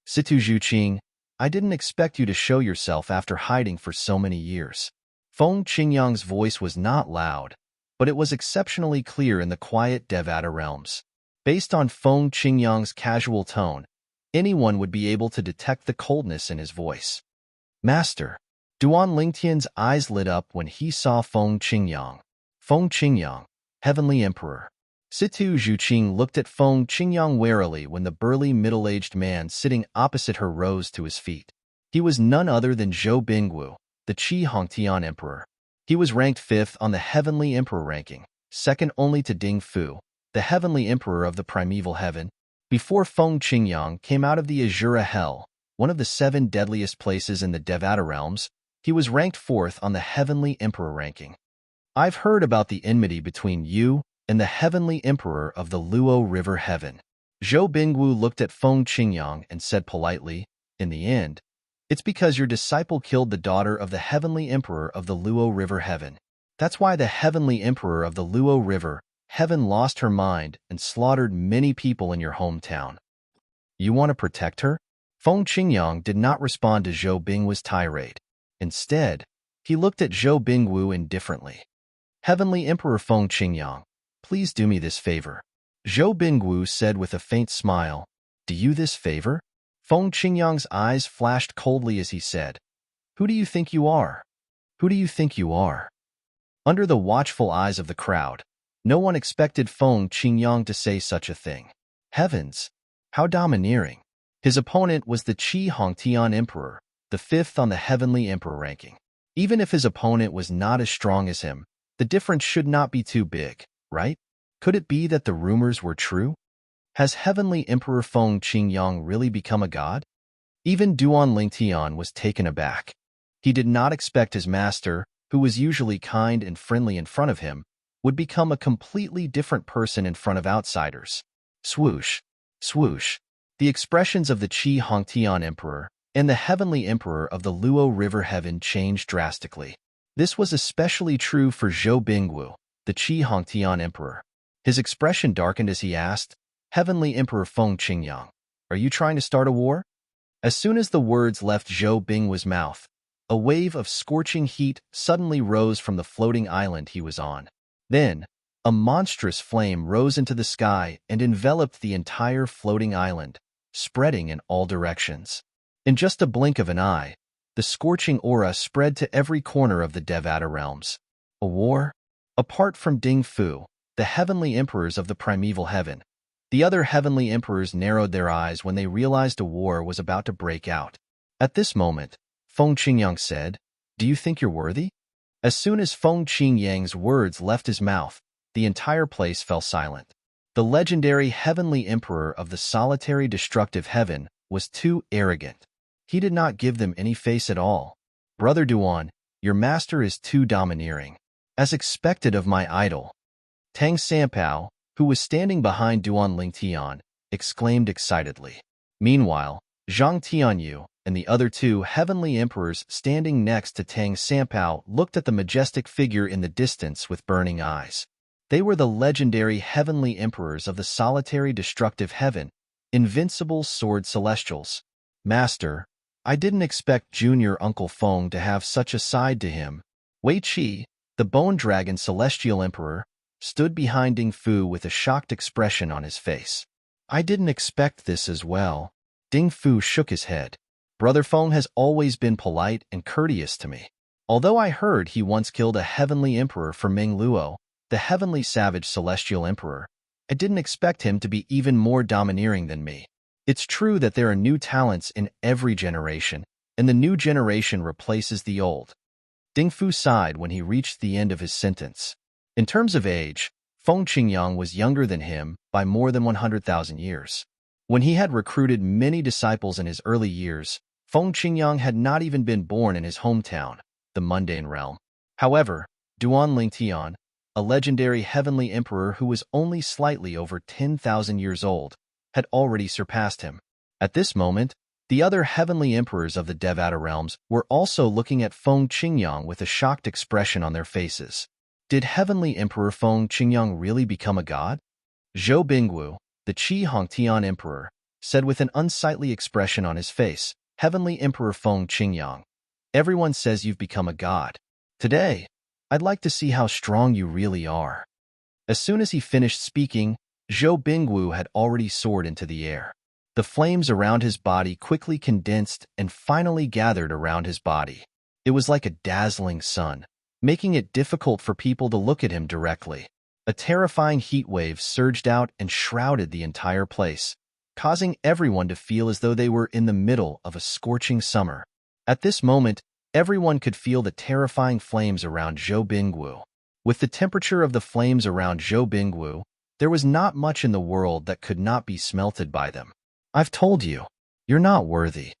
Situ Zhuqing, I didn't expect you to show yourself after hiding for so many years. Feng Qingyang's voice was not loud, but it was exceptionally clear in the quiet Devata realms. Based on Feng Qingyang's casual tone, anyone would be able to detect the coldness in his voice. Master, Duan Lingtian's eyes lit up when he saw Feng Qingyang. Feng Qingyang, heavenly emperor. Situ Zhuqing looked at Feng Qingyang warily when the burly middle-aged man sitting opposite her rose to his feet. He was none other than Zhou Bingwu, the Qi Hongtian emperor. He was ranked 5th on the heavenly emperor ranking, second only to Ding Fu, the heavenly emperor of the primeval heaven. Before Feng Qingyang came out of the Azura Hell, one of the 7 deadliest places in the Devata realms, he was ranked 4th on the heavenly emperor ranking. I've heard about the enmity between you and the heavenly emperor of the Luo River Heaven. Zhou Bingwu looked at Feng Qingyang and said politely, in the end, it's because your disciple killed the daughter of the heavenly emperor of the Luo River Heaven. That's why the heavenly emperor of the Luo River Heaven lost her mind and slaughtered many people in your hometown. You want to protect her? Feng Qingyang did not respond to Zhou Bingwu's tirade. Instead, he looked at Zhou Bingwu indifferently. Heavenly Emperor Feng Qingyang, please do me this favor. Zhou Bingwu said with a faint smile. Do you this favor? Feng Qingyang's eyes flashed coldly as he said, Who do you think you are? Who do you think you are? Under the watchful eyes of the crowd, no one expected Feng Qingyang to say such a thing. Heavens! How domineering! His opponent was the Qi Hongtian Emperor, the 5th on the heavenly emperor ranking. Even if his opponent was not as strong as him, the difference should not be too big, right? Could it be that the rumors were true? Has heavenly emperor Feng Qingyang really become a god? Even Duan Lingtian was taken aback. He did not expect his master, who was usually kind and friendly in front of him, would become a completely different person in front of outsiders. Swoosh, swoosh. The expressions of the Qi Hongtian Emperor and the Heavenly Emperor of the Luo River Heaven changed drastically. This was especially true for Zhou Bingwu, the Qi Hongtian Emperor. His expression darkened as he asked, Heavenly Emperor Feng Qingyang, are you trying to start a war? As soon as the words left Zhou Bingwu's mouth, a wave of scorching heat suddenly rose from the floating island he was on. Then, a monstrous flame rose into the sky and enveloped the entire floating island, spreading in all directions. In just a blink of an eye, the scorching aura spread to every corner of the Devata realms. A war? Apart from Ding Fu, the heavenly emperors of the primeval heaven, the other heavenly emperors narrowed their eyes when they realized a war was about to break out. At this moment, Feng Qingyang said, Do you think you're worthy? As soon as Feng Qingyang's words left his mouth, the entire place fell silent. The legendary heavenly emperor of the solitary destructive heaven was too arrogant. He did not give them any face at all. Brother Duan, your master is too domineering. As expected of my idol. Tang Sanpao, who was standing behind Duan Lingtian, exclaimed excitedly. Meanwhile, Zhang Tianyu and the other two heavenly emperors standing next to Tang Sanpao looked at the majestic figure in the distance with burning eyes. They were the legendary heavenly emperors of the solitary destructive heaven, invincible sword celestials. Master, I didn't expect Junior Uncle Feng to have such a side to him. Wei Qi, the bone dragon celestial emperor, stood behind Ding Fu with a shocked expression on his face. I didn't expect this as well. Ding Fu shook his head. Brother Feng has always been polite and courteous to me. Although I heard he once killed a heavenly emperor for Ming Luo, the heavenly savage celestial emperor, I didn't expect him to be even more domineering than me. It's true that there are new talents in every generation, and the new generation replaces the old. Ding Fu sighed when he reached the end of his sentence. In terms of age, Feng Qingyang was younger than him by more than 100,000 years. When he had recruited many disciples in his early years, Feng Qingyang had not even been born in his hometown, the mundane realm. However, Duan Lingtian, a legendary heavenly emperor who was only slightly over 10,000 years old, had already surpassed him. At this moment, the other heavenly emperors of the Devata realms were also looking at Feng Qingyang with a shocked expression on their faces. Did Heavenly Emperor Feng Qingyang really become a god? Zhou Bingwu, the Qi Hongtian Emperor, said with an unsightly expression on his face, Heavenly Emperor Feng Qingyang, everyone says you've become a god. Today, I'd like to see how strong you really are. As soon as he finished speaking, Zhou Bingwu had already soared into the air. The flames around his body quickly condensed and finally gathered around his body. It was like a dazzling sun, making it difficult for people to look at him directly. A terrifying heat wave surged out and shrouded the entire place, causing everyone to feel as though they were in the middle of a scorching summer. At this moment, everyone could feel the terrifying flames around Zhou Bingwu. With the temperature of the flames around Zhou Bingwu, there was not much in the world that could not be smelted by them. I've told you, you're not worthy.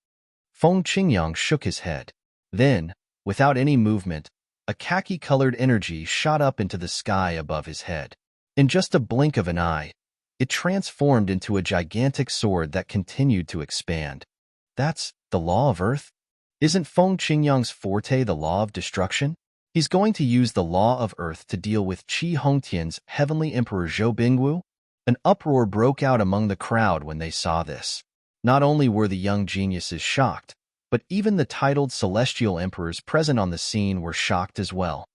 Feng Qingyang shook his head. Then, without any movement, a khaki-colored energy shot up into the sky above his head. In just a blink of an eye, it transformed into a gigantic sword that continued to expand. That's the law of Earth? Isn't Feng Qingyang's forte the law of destruction? He's going to use the law of Earth to deal with Qi Hongtian's heavenly emperor Zhou Bingwu? An uproar broke out among the crowd when they saw this. Not only were the young geniuses shocked, but even the titled celestial emperors present on the scene were shocked as well.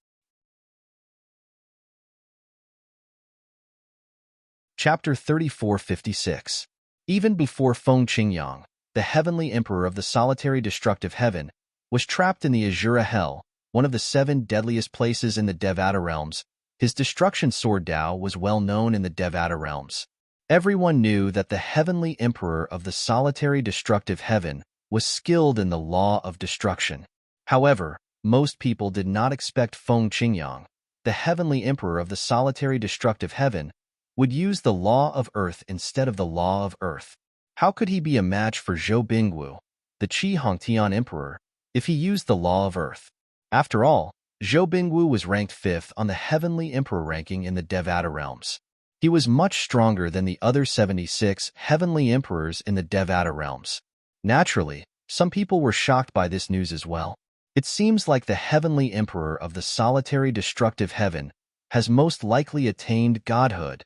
Chapter 3456. Even before Feng Qingyang, the heavenly emperor of the solitary destructive heaven, was trapped in the Azura Hell, one of the 7 deadliest places in the Devata realms, his destruction sword Dao was well known in the Devata realms. Everyone knew that the heavenly emperor of the solitary destructive heaven was skilled in the law of destruction. However, most people did not expect Feng Qingyang, the heavenly emperor of the solitary destructive heaven, would use the law of Earth instead of the law of Earth. How could he be a match for Zhou Bingwu, the Qi Hongtian emperor, if he used the law of Earth? After all, Zhou Bingwu was ranked 5th on the heavenly emperor ranking in the Devata realms. He was much stronger than the other 76 heavenly emperors in the Devata realms. Naturally, some people were shocked by this news as well. It seems like the heavenly emperor of the solitary destructive heaven has most likely attained godhood.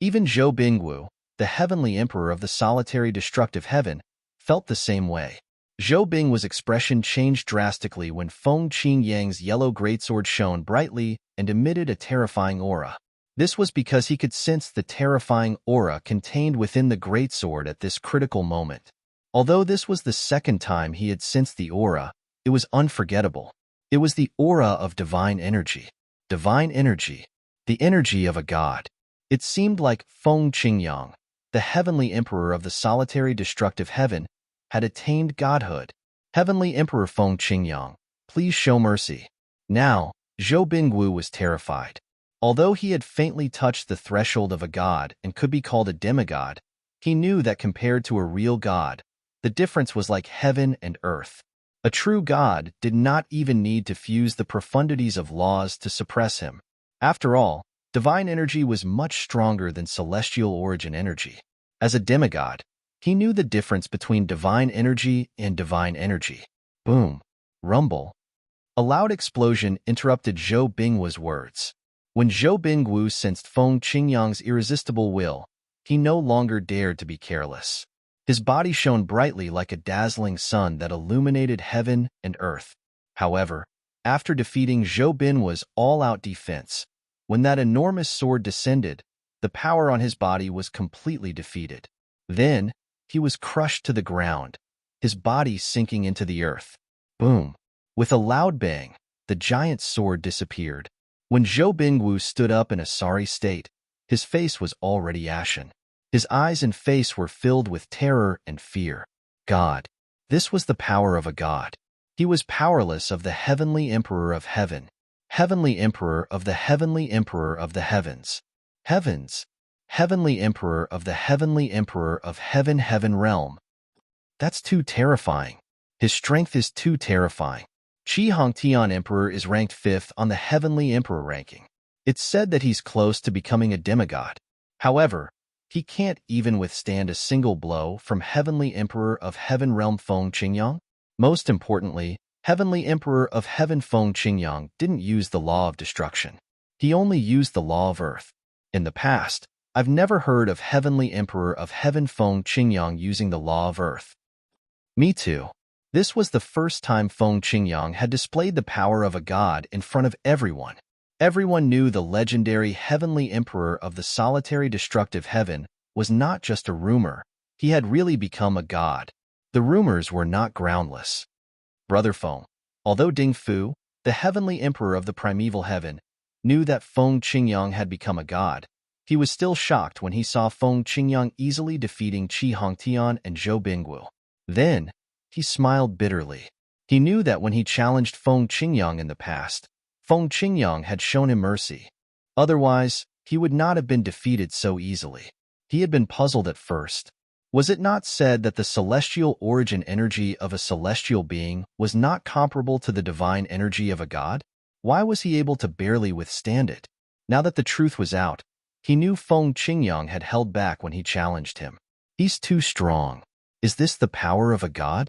Even Zhou Bingwu, the heavenly emperor of the solitary destructive heaven, felt the same way. Zhou Bingwu's expression changed drastically when Feng Qingyang's yellow greatsword shone brightly and emitted a terrifying aura. This was because he could sense the terrifying aura contained within the greatsword at this critical moment. Although this was the second time he had sensed the aura, it was unforgettable. It was the aura of divine energy. Divine energy. The energy of a god. It seemed like Feng Qingyang, the heavenly emperor of the solitary destructive heaven, had attained godhood. Heavenly Emperor Feng Qingyang, please show mercy. Now, Zhou Bingwu was terrified. Although he had faintly touched the threshold of a god and could be called a demigod, he knew that compared to a real god, the difference was like heaven and earth. A true god did not even need to fuse the profundities of laws to suppress him. After all, divine energy was much stronger than celestial origin energy. As a demigod, he knew the difference between divine energy and divine energy. Boom. Rumble. A loud explosion interrupted Zhou Bingwu's words. When Zhou Bingwu sensed Feng Qingyang's irresistible will, he no longer dared to be careless. His body shone brightly like a dazzling sun that illuminated heaven and earth. However, after defeating Zhou Bingwu's all-out defense, when that enormous sword descended, the power on his body was completely defeated. Then, he was crushed to the ground, his body sinking into the earth. Boom! With a loud bang, the giant sword disappeared. When Zhou Bingwu stood up in a sorry state, his face was already ashen. His eyes and face were filled with terror and fear. God. This was the power of a god. He was powerless of the heavenly emperor of heaven. Heavenly emperor of the heavenly emperor of the heavens. Heavens. Heavenly emperor of the heavenly emperor of heaven realm. That's too terrifying. His strength is too terrifying. Qi Hongtian Emperor is ranked 5th on the Heavenly Emperor ranking. It's said that he's close to becoming a demigod. However, he can't even withstand a single blow from Heavenly Emperor of Heaven Realm Feng Qingyang. Most importantly, Heavenly Emperor of Heaven Feng Qingyang didn't use the law of destruction. He only used the law of earth. In the past, I've never heard of Heavenly Emperor of Heaven Feng Qingyang using the law of earth. Me too. This was the first time Feng Qingyang had displayed the power of a god in front of everyone. Everyone knew the legendary Heavenly Emperor of the solitary destructive heaven was not just a rumor. He had really become a god. The rumors were not groundless. Brother Feng, although Ding Fu, the Heavenly Emperor of the primeval heaven, knew that Feng Qingyang had become a god, he was still shocked when he saw Feng Qingyang easily defeating Qi Hongtian and Zhou Bingwu. Then, he smiled bitterly. He knew that when he challenged Feng Qingyang in the past, Feng Qingyang had shown him mercy. Otherwise, he would not have been defeated so easily. He had been puzzled at first. Was it not said that the celestial origin energy of a celestial being was not comparable to the divine energy of a god? Why was he able to barely withstand it? Now that the truth was out, he knew Feng Qingyang had held back when he challenged him. He's too strong. Is this the power of a god?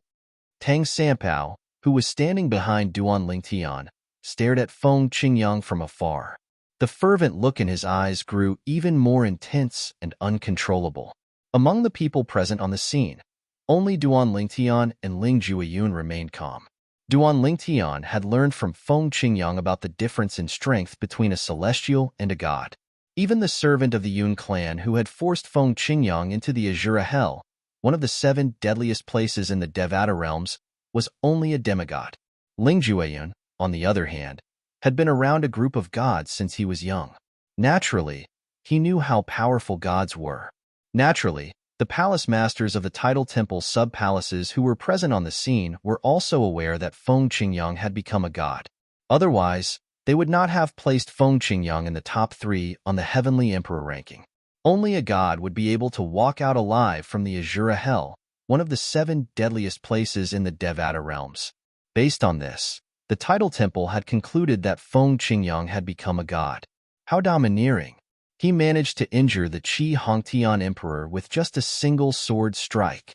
Tang Sanpao, who was standing behind Duan Lingtian, stared at Feng Qingyang from afar. The fervent look in his eyes grew even more intense and uncontrollable. Among the people present on the scene, only Duan Lingtian and Ling Jueyun remained calm. Duan Lingtian had learned from Feng Qingyang about the difference in strength between a celestial and a god. Even the servant of the Yun clan who had forced Feng Qingyang into the Azura Hell, one of the 7 deadliest places in the Devata realms, was only a demigod. Ling Jueyun, on the other hand, had been around a group of gods since he was young. Naturally, he knew how powerful gods were. Naturally, the palace masters of the tidal temple sub-palaces who were present on the scene were also aware that Feng Qingyang had become a god. Otherwise, they would not have placed Feng Qingyang in the top 3 on the Heavenly Emperor ranking. Only a god would be able to walk out alive from the Azura Hell, one of the 7 deadliest places in the Devata realms. Based on this, the tidal temple had concluded that Feng Qingyang had become a god. How domineering! He managed to injure the Qi Hongtian Emperor with just a single sword strike.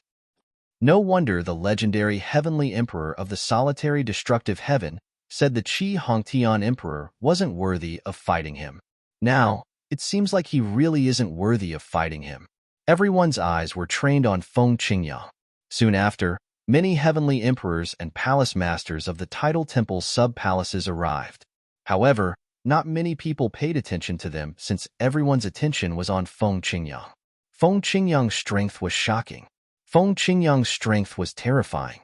No wonder the legendary Heavenly Emperor of the solitary destructive heaven said the Qi Hongtian Emperor wasn't worthy of fighting him. Now, it seems like he really isn't worthy of fighting him. Everyone's eyes were trained on Feng Qingyang. Soon after, many heavenly emperors and palace masters of the tidal temple's sub-palaces arrived. However, not many people paid attention to them since everyone's attention was on Feng Qingyang. Feng Qingyang's strength was shocking. Feng Qingyang's strength was terrifying.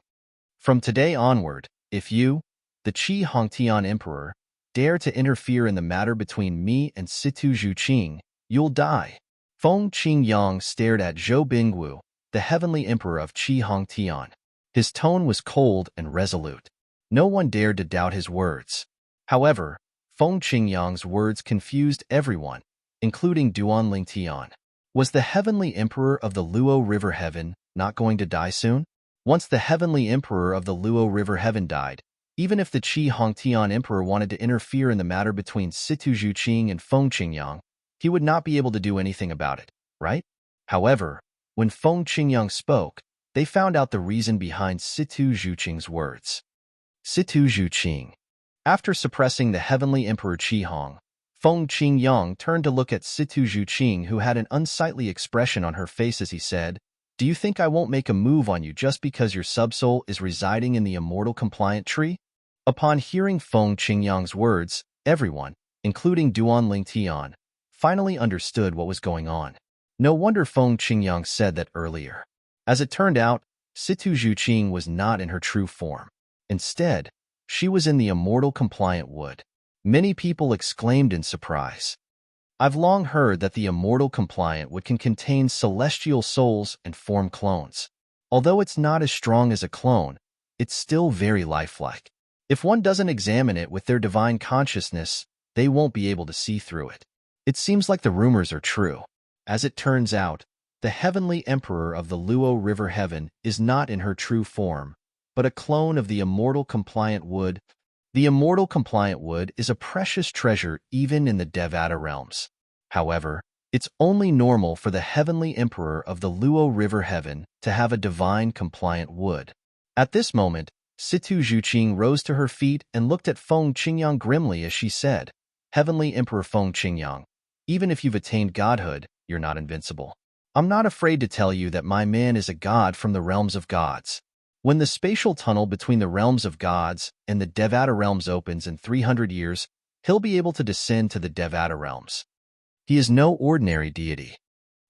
From today onward, if you, the Qi Hongtian Emperor, dare to interfere in the matter between me and Situ Zhuqing, you'll die. Feng Qingyang stared at Zhou Bingwu, the heavenly emperor of Qi Hongtian. His tone was cold and resolute. No one dared to doubt his words. However, Feng Qingyang's words confused everyone, including Duan Lingtian. Was the heavenly emperor of the Luo River Heaven not going to die soon? Once the heavenly emperor of the Luo River Heaven died, even if the Qi Hongtian emperor wanted to interfere in the matter between Situ Zhuqing and Feng Qingyang, he would not be able to do anything about it, right? However, when Feng Qingyang spoke, they found out the reason behind Situ Zhuqing's words. Situ Zhuqing. After suppressing the heavenly emperor Qi Hong, Feng Qingyang turned to look at Situ Zhuqing, who had an unsightly expression on her face as he said, "Do you think I won't make a move on you just because your subsoul is residing in the immortal compliant tree?" Upon hearing Feng Qingyang's words, everyone, including Duan Lingtian, finally understood what was going on. No wonder Feng Qingyang said that earlier. As it turned out, Situ Zhuqing was not in her true form. Instead, she was in the immortal compliant wood. Many people exclaimed in surprise. I've long heard that the immortal compliant wood can contain celestial souls and form clones. Although it's not as strong as a clone, it's still very lifelike. If one doesn't examine it with their divine consciousness, they won't be able to see through it. It seems like the rumors are true. As it turns out, the heavenly emperor of the Luo River Heaven is not in her true form, but a clone of the immortal compliant wood. The immortal compliant wood is a precious treasure even in the Devata realms. However, it's only normal for the heavenly emperor of the Luo River Heaven to have a divine compliant wood. At this moment, Situ Zhuqing rose to her feet and looked at Feng Qingyang grimly as she said, "Heavenly Emperor Feng Qingyang, even if you've attained godhood, you're not invincible. I'm not afraid to tell you that my man is a god from the realms of gods. When the spatial tunnel between the realms of gods and the Devata realms opens in 300 years, he'll be able to descend to the Devata realms. He is no ordinary deity.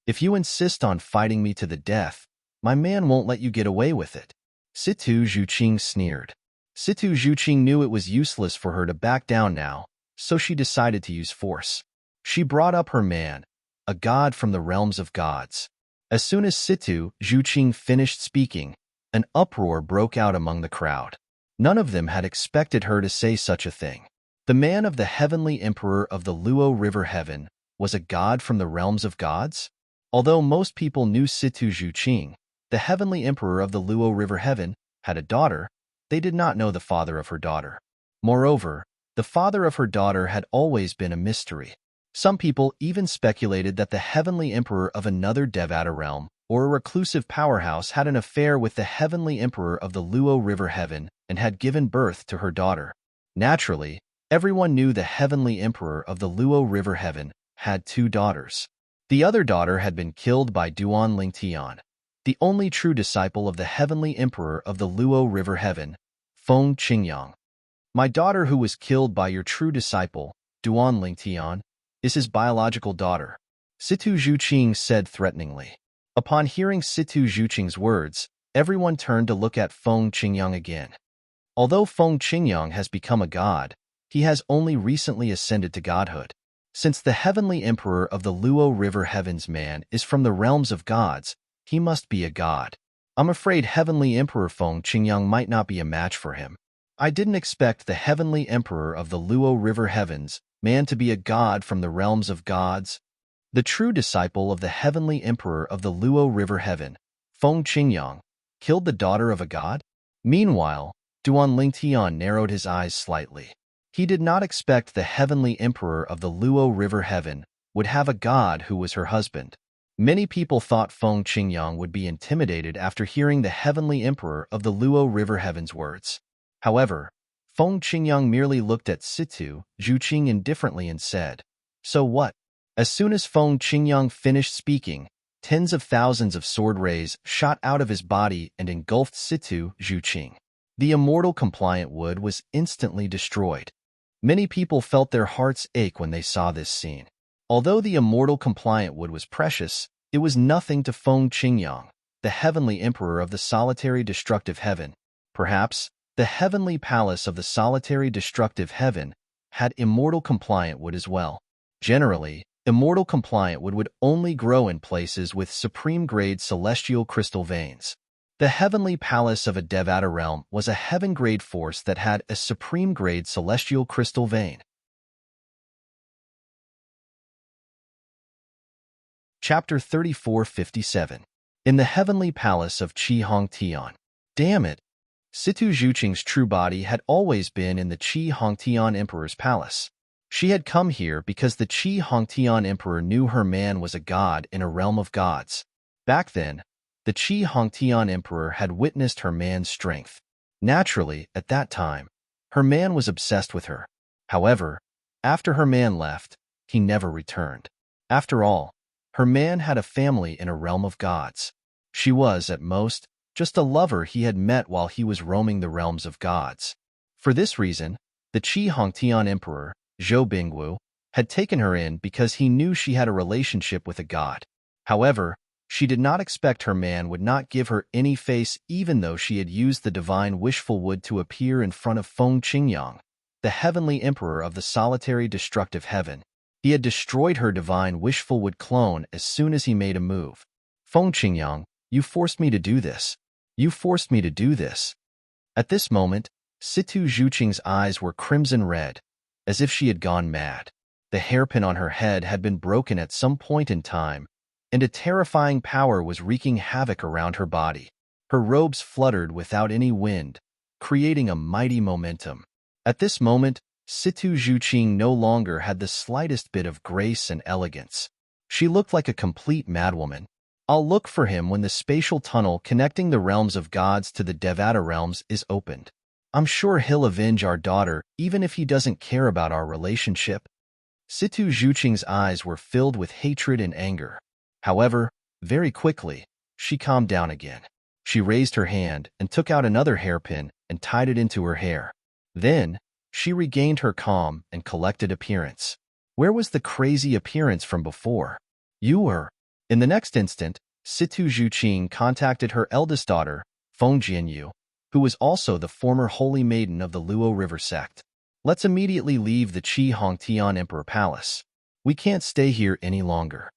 If you insist on fighting me to the death, my man won't let you get away with it." Situ Zhuqing sneered. Situ Zhuqing knew it was useless for her to back down now, so she decided to use force. She brought up her man, a god from the realms of gods. As soon as Situ Zhuqing finished speaking, an uproar broke out among the crowd. None of them had expected her to say such a thing. The man of the heavenly emperor of the Luo River Heaven was a god from the realms of gods? Although most people knew Situ Zhuqing, the heavenly emperor of the Luo River Heaven, had a daughter, they did not know the father of her daughter. Moreover, the father of her daughter had always been a mystery. Some people even speculated that the heavenly emperor of another Devata realm or a reclusive powerhouse had an affair with the heavenly emperor of the Luo River Heaven and had given birth to her daughter. Naturally, everyone knew the heavenly emperor of the Luo River Heaven had two daughters. The other daughter had been killed by Duan Lingtian, the only true disciple of the heavenly emperor of the Luo River Heaven, Feng Qingyang. My daughter, who was killed by your true disciple, Duan Lingtian, is his biological daughter, Situ Zhuqing said threateningly. Upon hearing Situ Zhuqing's words, everyone turned to look at Feng Qingyang again. Although Feng Qingyang has become a god, he has only recently ascended to godhood. Since the heavenly emperor of the Luo River Heaven's man is from the realms of gods, he must be a god. I'm afraid heavenly emperor Feng Qingyang might not be a match for him. I didn't expect the heavenly emperor of the Luo River Heaven's man to be a god from the realms of gods. The true disciple of the heavenly emperor of the Luo River Heaven, Feng Qingyang, killed the daughter of a god? Meanwhile, Duan Lingtian narrowed his eyes slightly. He did not expect the heavenly emperor of the Luo River Heaven, would have a god who was her husband. Many people thought Feng Qingyang would be intimidated after hearing the heavenly emperor of the Luo River Heaven's words. However, Feng Qingyang merely looked at Situ Zhuqing indifferently and said, "So what?" As soon as Feng Qingyang finished speaking, tens of thousands of sword rays shot out of his body and engulfed Situ Zhuqing. The immortal compliant wood was instantly destroyed. Many people felt their hearts ache when they saw this scene. Although the immortal compliant wood was precious, it was nothing to Feng Qingyang, the heavenly emperor of the solitary destructive heaven. Perhaps, the heavenly palace of the solitary destructive heaven had immortal compliant wood as well. Generally, immortal compliant wood would only grow in places with supreme-grade celestial crystal veins. The heavenly palace of a Devata realm was a heaven-grade force that had a supreme-grade celestial crystal vein. Chapter 3457. In the heavenly palace of Qi Hongtian. Damn it! Situ Zhuqing's true body had always been in the Qi Hongtian Emperor's palace. She had come here because the Qi Hongtian Emperor knew her man was a god in a realm of gods. Back then, the Qi Hongtian Emperor had witnessed her man's strength. Naturally, at that time, her man was obsessed with her. However, after her man left, he never returned. After all, her man had a family in a realm of gods. She was, at most, just a lover he had met while he was roaming the realms of gods. For this reason, the Qi Hongtian Emperor, Zhou Bingwu, had taken her in because he knew she had a relationship with a god. However, she did not expect her man would not give her any face even though she had used the divine wishful wood to appear in front of Feng Qingyang, the heavenly emperor of the solitary destructive heaven. He had destroyed her divine wishful wood clone as soon as he made a move. "Feng Qingyang, you forced me to do this. You forced me to do this." At this moment, Situ Zhuqing's eyes were crimson red, as if she had gone mad. The hairpin on her head had been broken at some point in time, and a terrifying power was wreaking havoc around her body. Her robes fluttered without any wind, creating a mighty momentum. At this moment, Situ Zhuqing no longer had the slightest bit of grace and elegance. She looked like a complete madwoman. "I'll look for him when the spatial tunnel connecting the realms of gods to the Devata realms is opened. I'm sure he'll avenge our daughter even if he doesn't care about our relationship." Situ Zhuqing's eyes were filled with hatred and anger. However, very quickly, she calmed down again. She raised her hand and took out another hairpin and tied it into her hair. Then, she regained her calm and collected appearance. Where was the crazy appearance from before? "You were." In the next instant, Situ Zhuqing contacted her eldest daughter, Feng Jianyu, who was also the former holy maiden of the Luo River sect. "Let's immediately leave the Qi Hongtian Emperor Palace. We can't stay here any longer."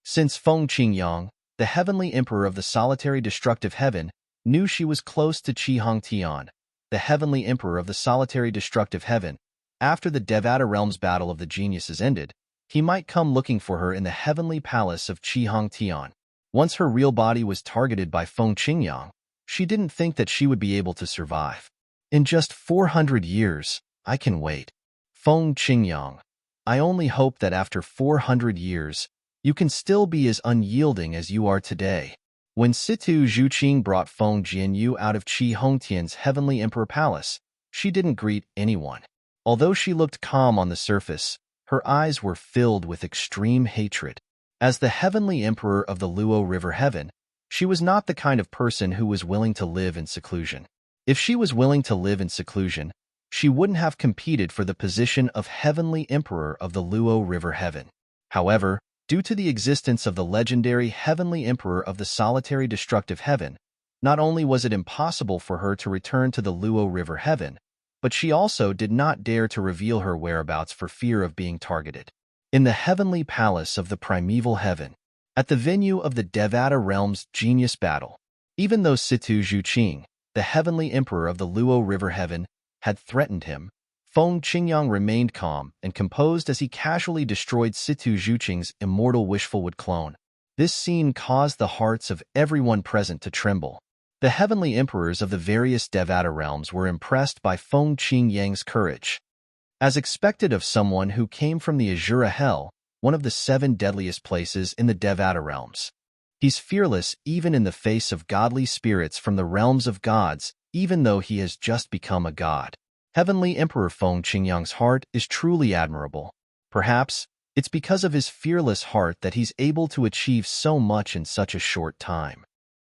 Since Feng Qingyang, the heavenly emperor of the solitary destructive heaven, knew she was close to Qi Hongtian, the heavenly emperor of the solitary destructive heaven, after the Devata realm's battle of the geniuses ended, he might come looking for her in the heavenly palace of Qi Hongtian. Once her real body was targeted by Feng Qingyang, she didn't think that she would be able to survive. "In just 400 years, I can wait. Feng Qingyang, I only hope that after 400 years, you can still be as unyielding as you are today." When Situ Zhuqing brought Feng Jianyu out of Qi Hongtian's heavenly emperor palace, she didn't greet anyone. Although she looked calm on the surface, her eyes were filled with extreme hatred. As the heavenly emperor of the Luo River Heaven, she was not the kind of person who was willing to live in seclusion. If she was willing to live in seclusion, she wouldn't have competed for the position of heavenly emperor of the Luo River Heaven. However, due to the existence of the legendary heavenly emperor of the solitary destructive heaven, not only was it impossible for her to return to the Luo River Heaven, but she also did not dare to reveal her whereabouts for fear of being targeted. In the heavenly palace of the primeval heaven, at the venue of the Devata realm's genius battle, even though Situ Zhuqing, the heavenly emperor of the Luo River Heaven, had threatened him, Feng Qingyang remained calm and composed as he casually destroyed Situ Zhuqing's immortal wishful wood clone. This scene caused the hearts of everyone present to tremble. The heavenly emperors of the various Devata realms were impressed by Feng Qingyang's courage. As expected of someone who came from the Azura Hell, one of the 7 deadliest places in the Devata realms. He's fearless even in the face of godly spirits from the realms of gods, even though he has just become a god. Heavenly Emperor Feng Qingyang's heart is truly admirable. Perhaps it's because of his fearless heart that he's able to achieve so much in such a short time.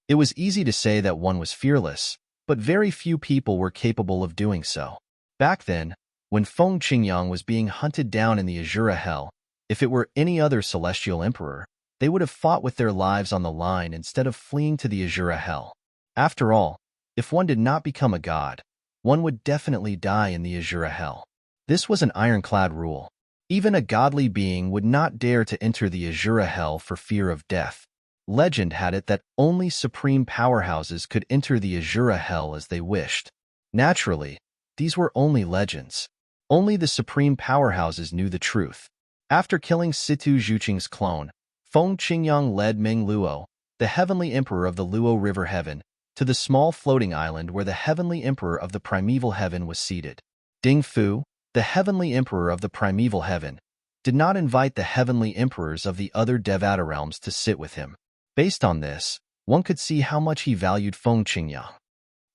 It was easy to say that one was fearless, but very few people were capable of doing so. Back then, when Feng Qingyang was being hunted down in the Azura Hell, if it were any other celestial emperor, they would have fought with their lives on the line instead of fleeing to the Azura Hell. After all, if one did not become a god, one would definitely die in the Azura Hell. This was an ironclad rule. Even a godly being would not dare to enter the Azura Hell for fear of death. Legend had it that only supreme powerhouses could enter the Azura Hell as they wished. Naturally, these were only legends. Only the supreme powerhouses knew the truth. After killing Situ Zhuqing's clone, Feng Qingyang led Meng Luo, the heavenly emperor of the Luo River Heaven, to the small floating island where the heavenly emperor of the primeval heaven was seated. Ding Fu, the heavenly emperor of the primeval heaven, did not invite the heavenly emperors of the other Devata realms to sit with him. Based on this, one could see how much he valued Feng Qingyang.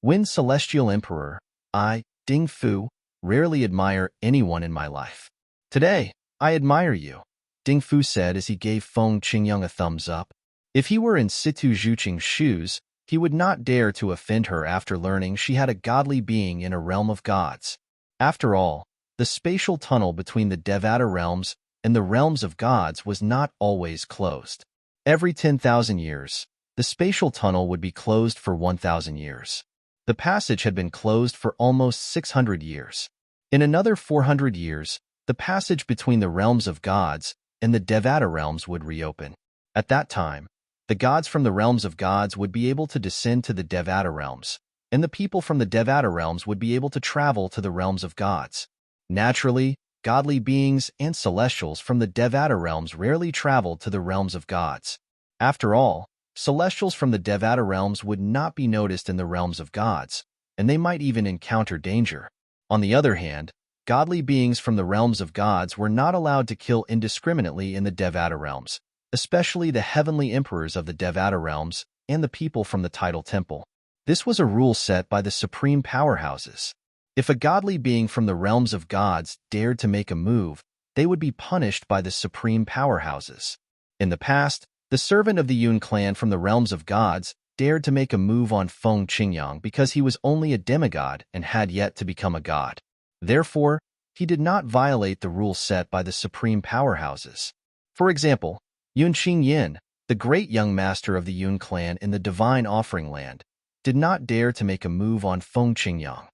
When Celestial Emperor, I, Ding Fu, rarely admire anyone in my life. Today, I admire you, Ding Fu said as he gave Feng Qingyang a thumbs up. If he were in Situ Zhuqing's shoes, he would not dare to offend her after learning she had a godly being in a realm of gods. After all, the spatial tunnel between the Devata realms and the realms of gods was not always closed. Every 10,000 years, the spatial tunnel would be closed for 1,000 years. The passage had been closed for almost 600 years. In another 400 years, the passage between the realms of gods and the Devata realms would reopen. At that time, the gods from the realms of gods would be able to descend to the Devata realms, and the people from the Devata realms would be able to travel to the realms of gods. Naturally, godly beings and celestials from the Devata realms rarely traveled to the realms of gods. After all, celestials from the Devata realms would not be noticed in the realms of gods, and they might even encounter danger. On the other hand, godly beings from the realms of gods were not allowed to kill indiscriminately in the Devata realms, especially the heavenly emperors of the Devata realms and the people from the Tidal Temple. This was a rule set by the supreme powerhouses. If a godly being from the realms of gods dared to make a move, they would be punished by the supreme powerhouses. In the past, the servant of the Yun clan from the realms of gods dared to make a move on Feng Qingyang because he was only a demigod and had yet to become a god. Therefore, he did not violate the rules set by the supreme powerhouses. For example, Yun Qingyin, the great young master of the Yun clan in the Divine Offering Land, did not dare to make a move on Feng Qingyang.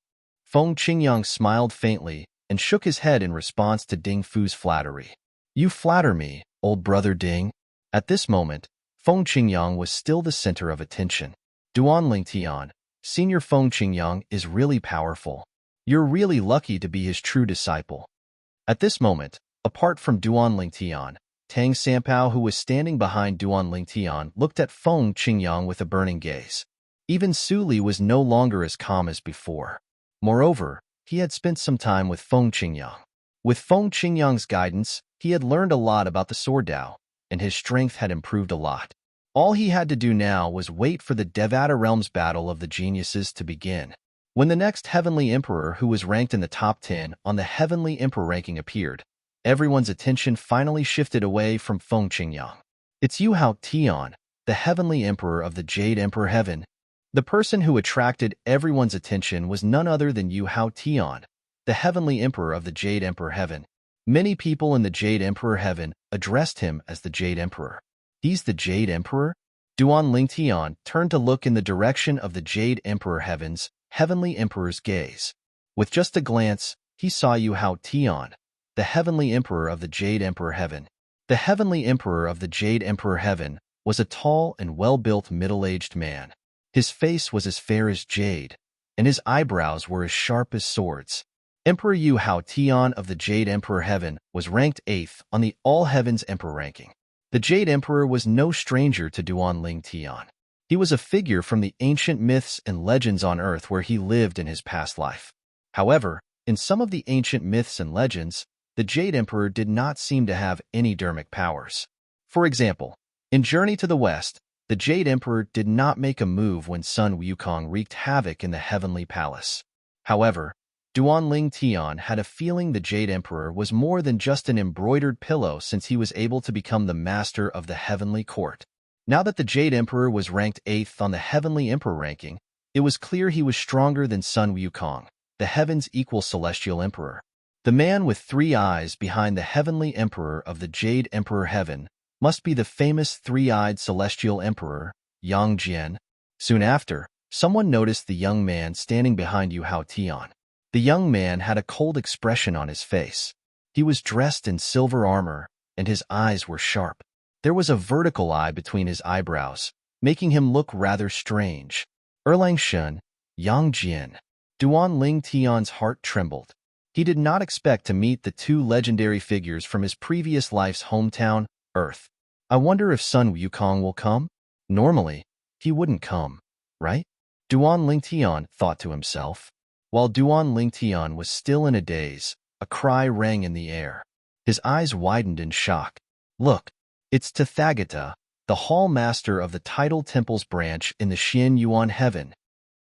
Feng Qingyang smiled faintly and shook his head in response to Ding Fu's flattery. You flatter me, old brother Ding. At this moment, Feng Qingyang was still the center of attention. Duan Lingtian, Senior Feng Qingyang is really powerful. You're really lucky to be his true disciple. At this moment, apart from Duan Lingtian, Tang Sanpao, who was standing behind Duan Lingtian, looked at Feng Qingyang with a burning gaze. Even Su Li was no longer as calm as before. Moreover, he had spent some time with Feng Qingyang. With Feng Qingyang's guidance, he had learned a lot about the Sword Dao, and his strength had improved a lot. All he had to do now was wait for the Devata Realms Battle of the Geniuses to begin. When the next Heavenly Emperor, who was ranked in the top 10 on the Heavenly Emperor ranking, appeared, everyone's attention finally shifted away from Feng Qingyang. It's Yu Hao Tian, the Heavenly Emperor of the Jade Emperor Heaven. The person who attracted everyone's attention was none other than Yu Hao Tian, the Heavenly Emperor of the Jade Emperor Heaven. Many people in the Jade Emperor Heaven addressed him as the Jade Emperor. He's the Jade Emperor? Duan Lingtian turned to look in the direction of the Jade Emperor Heaven's Heavenly Emperor's gaze. With just a glance, he saw Yu Hao Tian, the Heavenly Emperor of the Jade Emperor Heaven. The Heavenly Emperor of the Jade Emperor Heaven was a tall and well-built middle-aged man. His face was as fair as jade, and his eyebrows were as sharp as swords. Emperor Yu Hao Tian of the Jade Emperor Heaven was ranked 8th on the All Heavens Emperor ranking. The Jade Emperor was no stranger to Duan Lingtian. He was a figure from the ancient myths and legends on Earth where he lived in his past life. However, in some of the ancient myths and legends, the Jade Emperor did not seem to have any dermic powers. For example, in Journey to the West, the Jade Emperor did not make a move when Sun Wukong wreaked havoc in the Heavenly Palace. However, Duanling Tian had a feeling the Jade Emperor was more than just an embroidered pillow since he was able to become the master of the Heavenly Court. Now that the Jade Emperor was ranked 8th on the Heavenly Emperor ranking, it was clear he was stronger than Sun Wukong, the Heaven's equal Celestial Emperor. The man with 3 eyes behind the Heavenly Emperor of the Jade Emperor Heaven must be the famous 3-eyed Celestial Emperor, Yang Jian. Soon after, someone noticed the young man standing behind Yu Hao Tian. The young man had a cold expression on his face. He was dressed in silver armor, and his eyes were sharp. There was a vertical eye between his eyebrows, making him look rather strange. Erlang Shun, Yang Jian. Duanling Tian's heart trembled. He did not expect to meet the 2 legendary figures from his previous life's hometown, Earth. I wonder if Sun Wukong will come? Normally, he wouldn't come, right? Duanling Tian thought to himself. While Duanling Tian was still in a daze, a cry rang in the air. His eyes widened in shock. Look, it's Tathagata, the Hall Master of the Tidal Temple's branch in the Xian Yuan Heaven.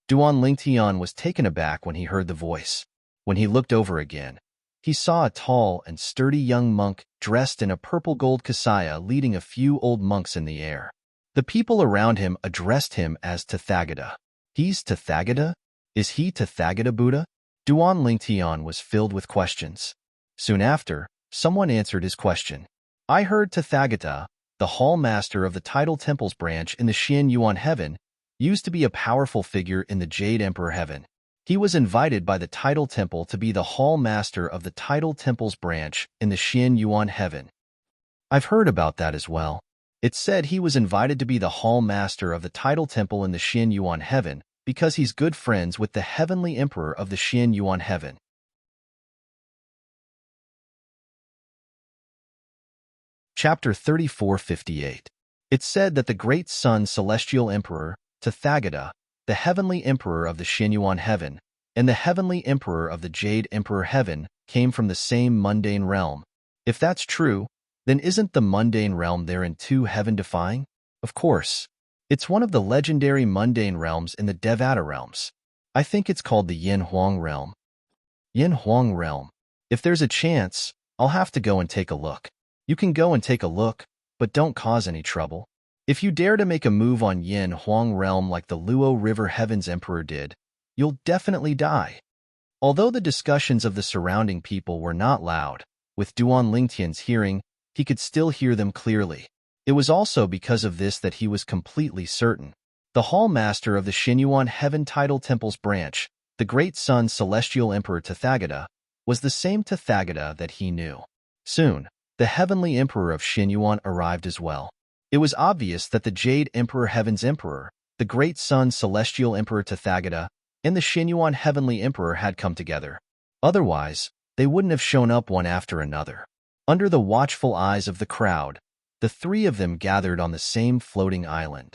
Duanling Tian was taken aback when he heard the voice. When he looked over again, he saw a tall and sturdy young monk dressed in a purple-gold kasaya leading a few old monks in the air. The people around him addressed him as Tathagata. He's Tathagata? Is he Tathagata Buddha? Duanling Tian was filled with questions. Soon after, someone answered his question. I heard Tathagata, the Hall Master of the Tidal Temple's branch in the Xian Yuan Heaven, used to be a powerful figure in the Jade Emperor Heaven. He was invited by the Tidal Temple to be the Hall Master of the Tidal Temple's branch in the Xian Yuan Heaven. I've heard about that as well. It said he was invited to be the Hall Master of the Tidal Temple in the Xian Yuan Heaven because he's good friends with the Heavenly Emperor of the Xian Yuan Heaven. Chapter 3458. It said that the Great Sun Celestial Emperor, Tathagata, the Heavenly Emperor of the Xian Yuan Heaven, and the Heavenly Emperor of the Jade Emperor Heaven came from the same mundane realm. If that's true, then isn't the mundane realm therein too heaven-defying? Of course. It's one of the legendary mundane realms in the Devata realms. I think it's called the Yin Huang realm. Yin Huang realm. If there's a chance, I'll have to go and take a look. You can go and take a look, but don't cause any trouble. If you dare to make a move on Yin Huang realm like the Luo River Heaven's Emperor did, you'll definitely die. Although the discussions of the surrounding people were not loud, with Duanling Tian's hearing, he could still hear them clearly. It was also because of this that he was completely certain. The Hall Master of the Xinyuan Heaven Tidal Temple's branch, the Great Sun Celestial Emperor Tathagata, was the same Tathagata that he knew. Soon, the Heavenly Emperor of Xinyuan arrived as well. It was obvious that the Jade Emperor Heaven's Emperor, the Great Sun Celestial Emperor Tathagata, and the Xinyuan Heavenly Emperor had come together. Otherwise, they wouldn't have shown up one after another. Under the watchful eyes of the crowd, the 3 of them gathered on the same floating island.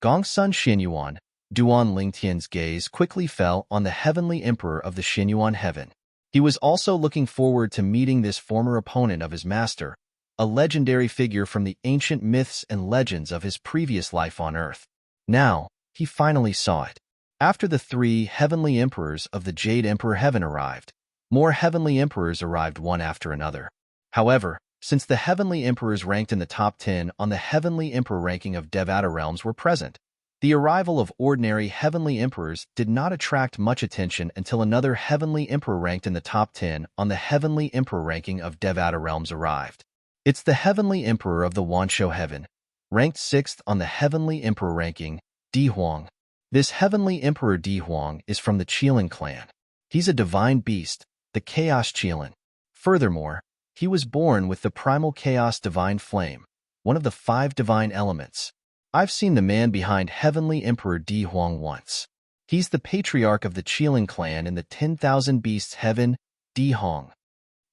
Gongsun Xinyuan, Duanling Tian's gaze quickly fell on the Heavenly Emperor of the Xinyuan Heaven. He was also looking forward to meeting this former opponent of his master, a legendary figure from the ancient myths and legends of his previous life on Earth. Now, he finally saw it. After the 3 Heavenly Emperors of the Jade Emperor Heaven arrived, more Heavenly Emperors arrived one after another. However, since the Heavenly Emperors ranked in the top 10 on the Heavenly Emperor ranking of Devata realms were present, the arrival of ordinary Heavenly Emperors did not attract much attention until another Heavenly Emperor ranked in the top 10 on the Heavenly Emperor ranking of Devata realms arrived. It's the Heavenly Emperor of the Wanshou Heaven, ranked 6th on the Heavenly Emperor ranking, Di Huang. This Heavenly Emperor Di Huang is from the Qilin clan. He's a divine beast, the Chaos Qilin. Furthermore, he was born with the primal chaos divine flame, one of the 5 divine elements. I've seen the man behind Heavenly Emperor Di Huang once. He's the patriarch of the Qilin clan in the 10,000 Beasts Heaven, Di Huang.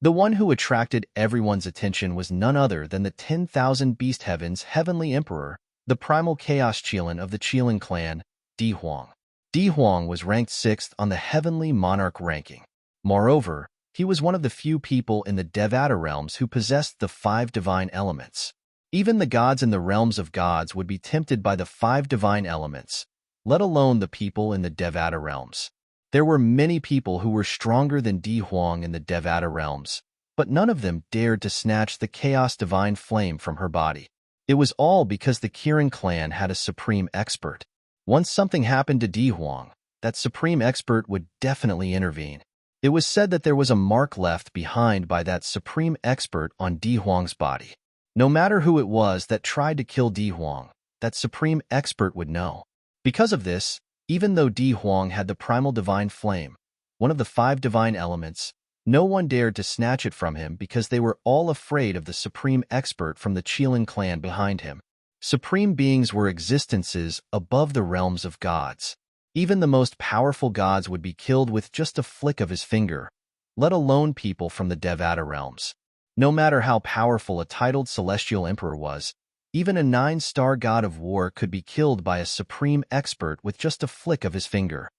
The one who attracted everyone's attention was none other than the 10,000 Beast Heaven's Heavenly Emperor, the primal chaos Qilin of the Qilin clan, Di Huang. Di Huang was ranked 6th on the Heavenly Monarch ranking. Moreover, He was one of the few people in the Devata realms who possessed the 5 divine elements. Even the gods in the realms of gods would be tempted by the 5 divine elements, let alone the people in the Devata realms. There were many people who were stronger than Di Huang in the Devata realms, but none of them dared to snatch the chaos divine flame from her body. It was all because the Kirin clan had a supreme expert. Once something happened to Di Huang, that supreme expert would definitely intervene. It was said that there was a mark left behind by that supreme expert on Di Huang's body. No matter who it was that tried to kill Di Huang, that supreme expert would know. Because of this, even though Di Huang had the primal divine flame, one of the 5 divine elements, no one dared to snatch it from him because they were all afraid of the supreme expert from the Qilin clan behind him. Supreme beings were existences above the realms of gods. Even the most powerful gods would be killed with just a flick of his finger, let alone people from the Devata realms. No matter how powerful a titled celestial emperor was, even a 9-star god of war could be killed by a supreme expert with just a flick of his finger.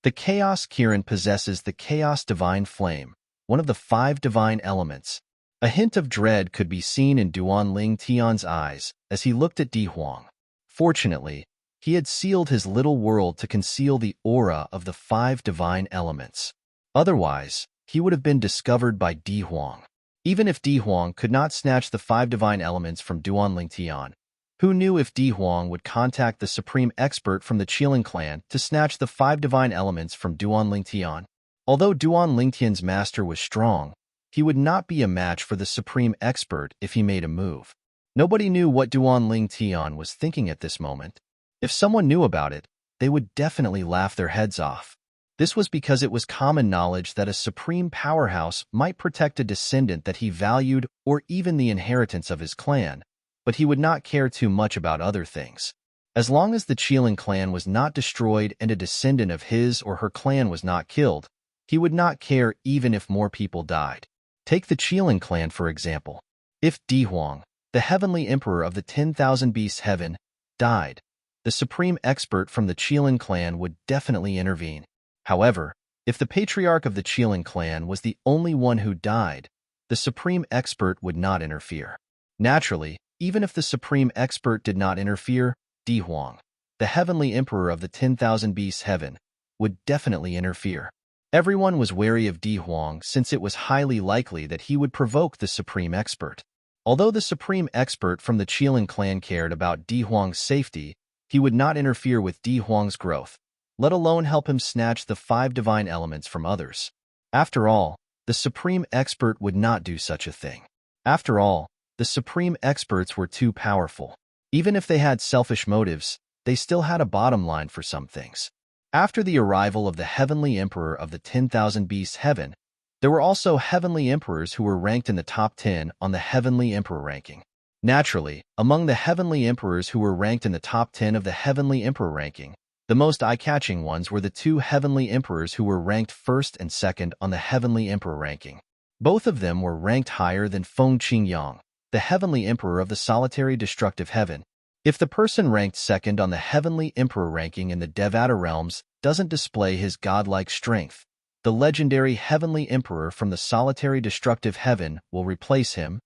The Chaos Kirin possesses the Chaos Divine Flame, one of the 5 divine elements. A hint of dread could be seen in Duan Ling Tian's eyes as he looked at Di Huang. Fortunately, he had sealed his little world to conceal the aura of the 5 divine elements. Otherwise, he would have been discovered by Di Huang. Even if Di Huang could not snatch the 5 divine elements from Duan Ling Tian, who knew if Di Huang would contact the supreme expert from the Qilin clan to snatch the 5 divine elements from Duan Ling Tian? Although Duan Ling Tian's master was strong, he would not be a match for the supreme expert if he made a move. Nobody knew what Duan Ling Tian was thinking at this moment. If someone knew about it, they would definitely laugh their heads off. This was because it was common knowledge that a supreme powerhouse might protect a descendant that he valued or even the inheritance of his clan, but he would not care too much about other things. As long as the Qilin clan was not destroyed and a descendant of his or her clan was not killed, he would not care even if more people died. Take the Qilin clan, for example. If Di Huang, the heavenly emperor of the 10,000 beasts heaven, died, the supreme expert from the Qilin clan would definitely intervene. However, if the patriarch of the Qilin clan was the only one who died, the supreme expert would not interfere. Naturally, even if the supreme expert did not interfere, Di Huang, the heavenly emperor of the 10,000 beasts heaven, would definitely interfere. Everyone was wary of Di Huang since it was highly likely that he would provoke the supreme expert. Although the supreme expert from the Qilin clan cared about Di Huang's safety, he would not interfere with Di Huang's growth, let alone help him snatch the 5 divine elements from others. After all, the supreme expert would not do such a thing. After all, the supreme experts were too powerful. Even if they had selfish motives, they still had a bottom line for some things. After the arrival of the heavenly emperor of the 10,000 beasts heaven, there were also heavenly emperors who were ranked in the top 10 on the heavenly emperor ranking. Naturally, among the heavenly emperors who were ranked in the top 10 of the heavenly emperor ranking, the most eye-catching ones were the 2 heavenly emperors who were ranked first and second on the heavenly emperor ranking. Both of them were ranked higher than Feng Qingyang, the heavenly emperor of the solitary destructive heaven. If the person ranked second on the heavenly emperor ranking in the Devata realms doesn't display his godlike strength, the legendary heavenly emperor from the solitary destructive heaven will replace him.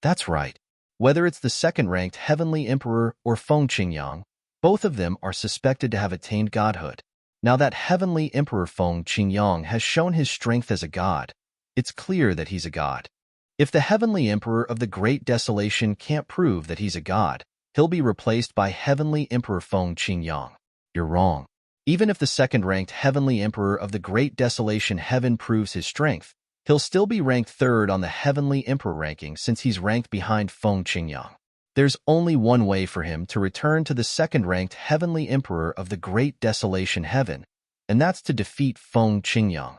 That's right. Whether it's the second-ranked heavenly emperor or Feng Qingyang, both of them are suspected to have attained godhood. Now that heavenly emperor Feng Qingyang has shown his strength as a god, it's clear that he's a god. If the heavenly emperor of the Great Desolation can't prove that he's a god, he'll be replaced by heavenly emperor Feng Qingyang. You're wrong. Even if the second-ranked heavenly emperor of the Great Desolation heaven proves his strength, he'll still be ranked third on the heavenly emperor ranking since he's ranked behind Feng Qingyang. There's only one way for him to return to the second-ranked heavenly emperor of the Great Desolation heaven, and that's to defeat Feng Qingyang.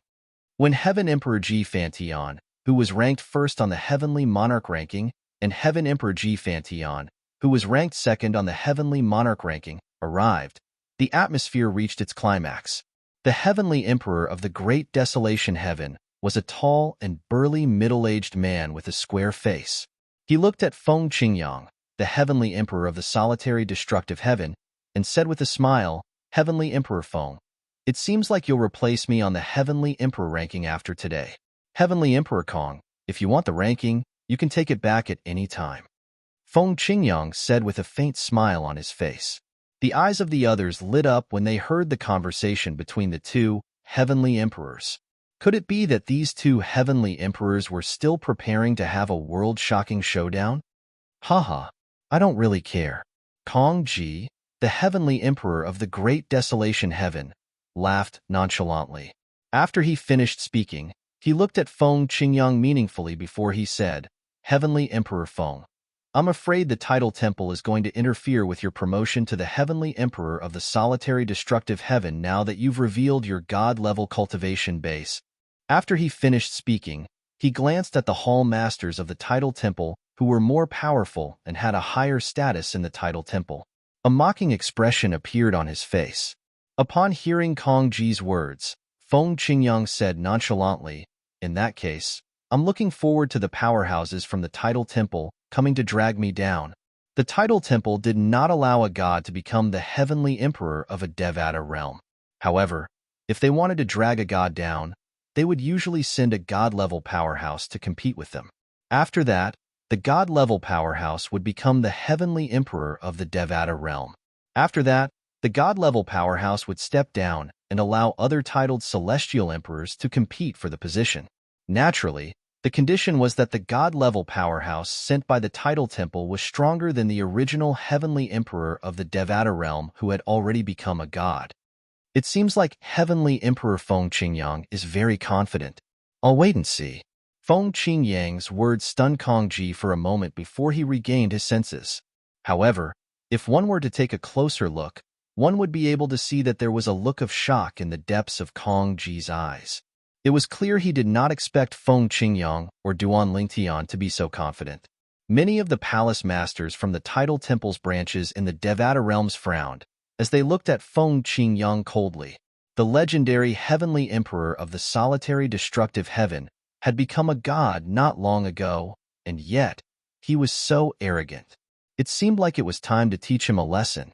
When Heaven Emperor Ji Fantian, who was ranked first on the heavenly monarch ranking, and Heaven Emperor Ji Fantian, who was ranked second on the heavenly monarch ranking, arrived, the atmosphere reached its climax. The heavenly emperor of the Great Desolation heaven was a tall and burly middle-aged man with a square face. He looked at Feng Qingyang, the heavenly emperor of the solitary destructive heaven, and said with a smile, "Heavenly Emperor Feng, it seems like you'll replace me on the heavenly emperor ranking after today." Heavenly Emperor Kong, if you want the ranking, you can take it back at any time. Feng Qingyang said with a faint smile on his face. The eyes of the others lit up when they heard the conversation between the two heavenly emperors. Could it be that these two heavenly emperors were still preparing to have a world-shocking showdown? Haha, I don't really care. Kong Ji, the heavenly emperor of the great desolation heaven, laughed nonchalantly. After he finished speaking, he looked at Feng Qingyang meaningfully before he said, Heavenly Emperor Feng, I'm afraid the tidal temple is going to interfere with your promotion to the heavenly emperor of the solitary destructive heaven now that you've revealed your god-level cultivation base. After he finished speaking, he glanced at the hall masters of the tidal temple who were more powerful and had a higher status in the tidal temple. A mocking expression appeared on his face. Upon hearing Kong Ji's words, Feng Qingyang said nonchalantly, In that case, I'm looking forward to the powerhouses from the tidal temple coming to drag me down. The tidal temple did not allow a god to become the heavenly emperor of a Devata realm. However, if they wanted to drag a god down, they would usually send a god-level powerhouse to compete with them. After that, the god-level powerhouse would become the heavenly emperor of the Devata realm. After that, the god-level powerhouse would step down and allow other titled celestial emperors to compete for the position. Naturally, the condition was that the god-level powerhouse sent by the tidal temple was stronger than the original heavenly emperor of the Devata realm who had already become a god. It seems like Heavenly Emperor Feng Qingyang is very confident. I'll wait and see. Feng Qingyang's words stunned Kong Ji for a moment before he regained his senses. However, if one were to take a closer look, one would be able to see that there was a look of shock in the depths of Kong Ji's eyes. It was clear he did not expect Feng Qingyang or Duan Lingtian to be so confident. Many of the palace masters from the tidal temple's branches in the Devata realms frowned as they looked at Feng Qingyang coldly. The legendary heavenly emperor of the solitary destructive heaven had become a god not long ago, and yet he was so arrogant. It seemed like it was time to teach him a lesson.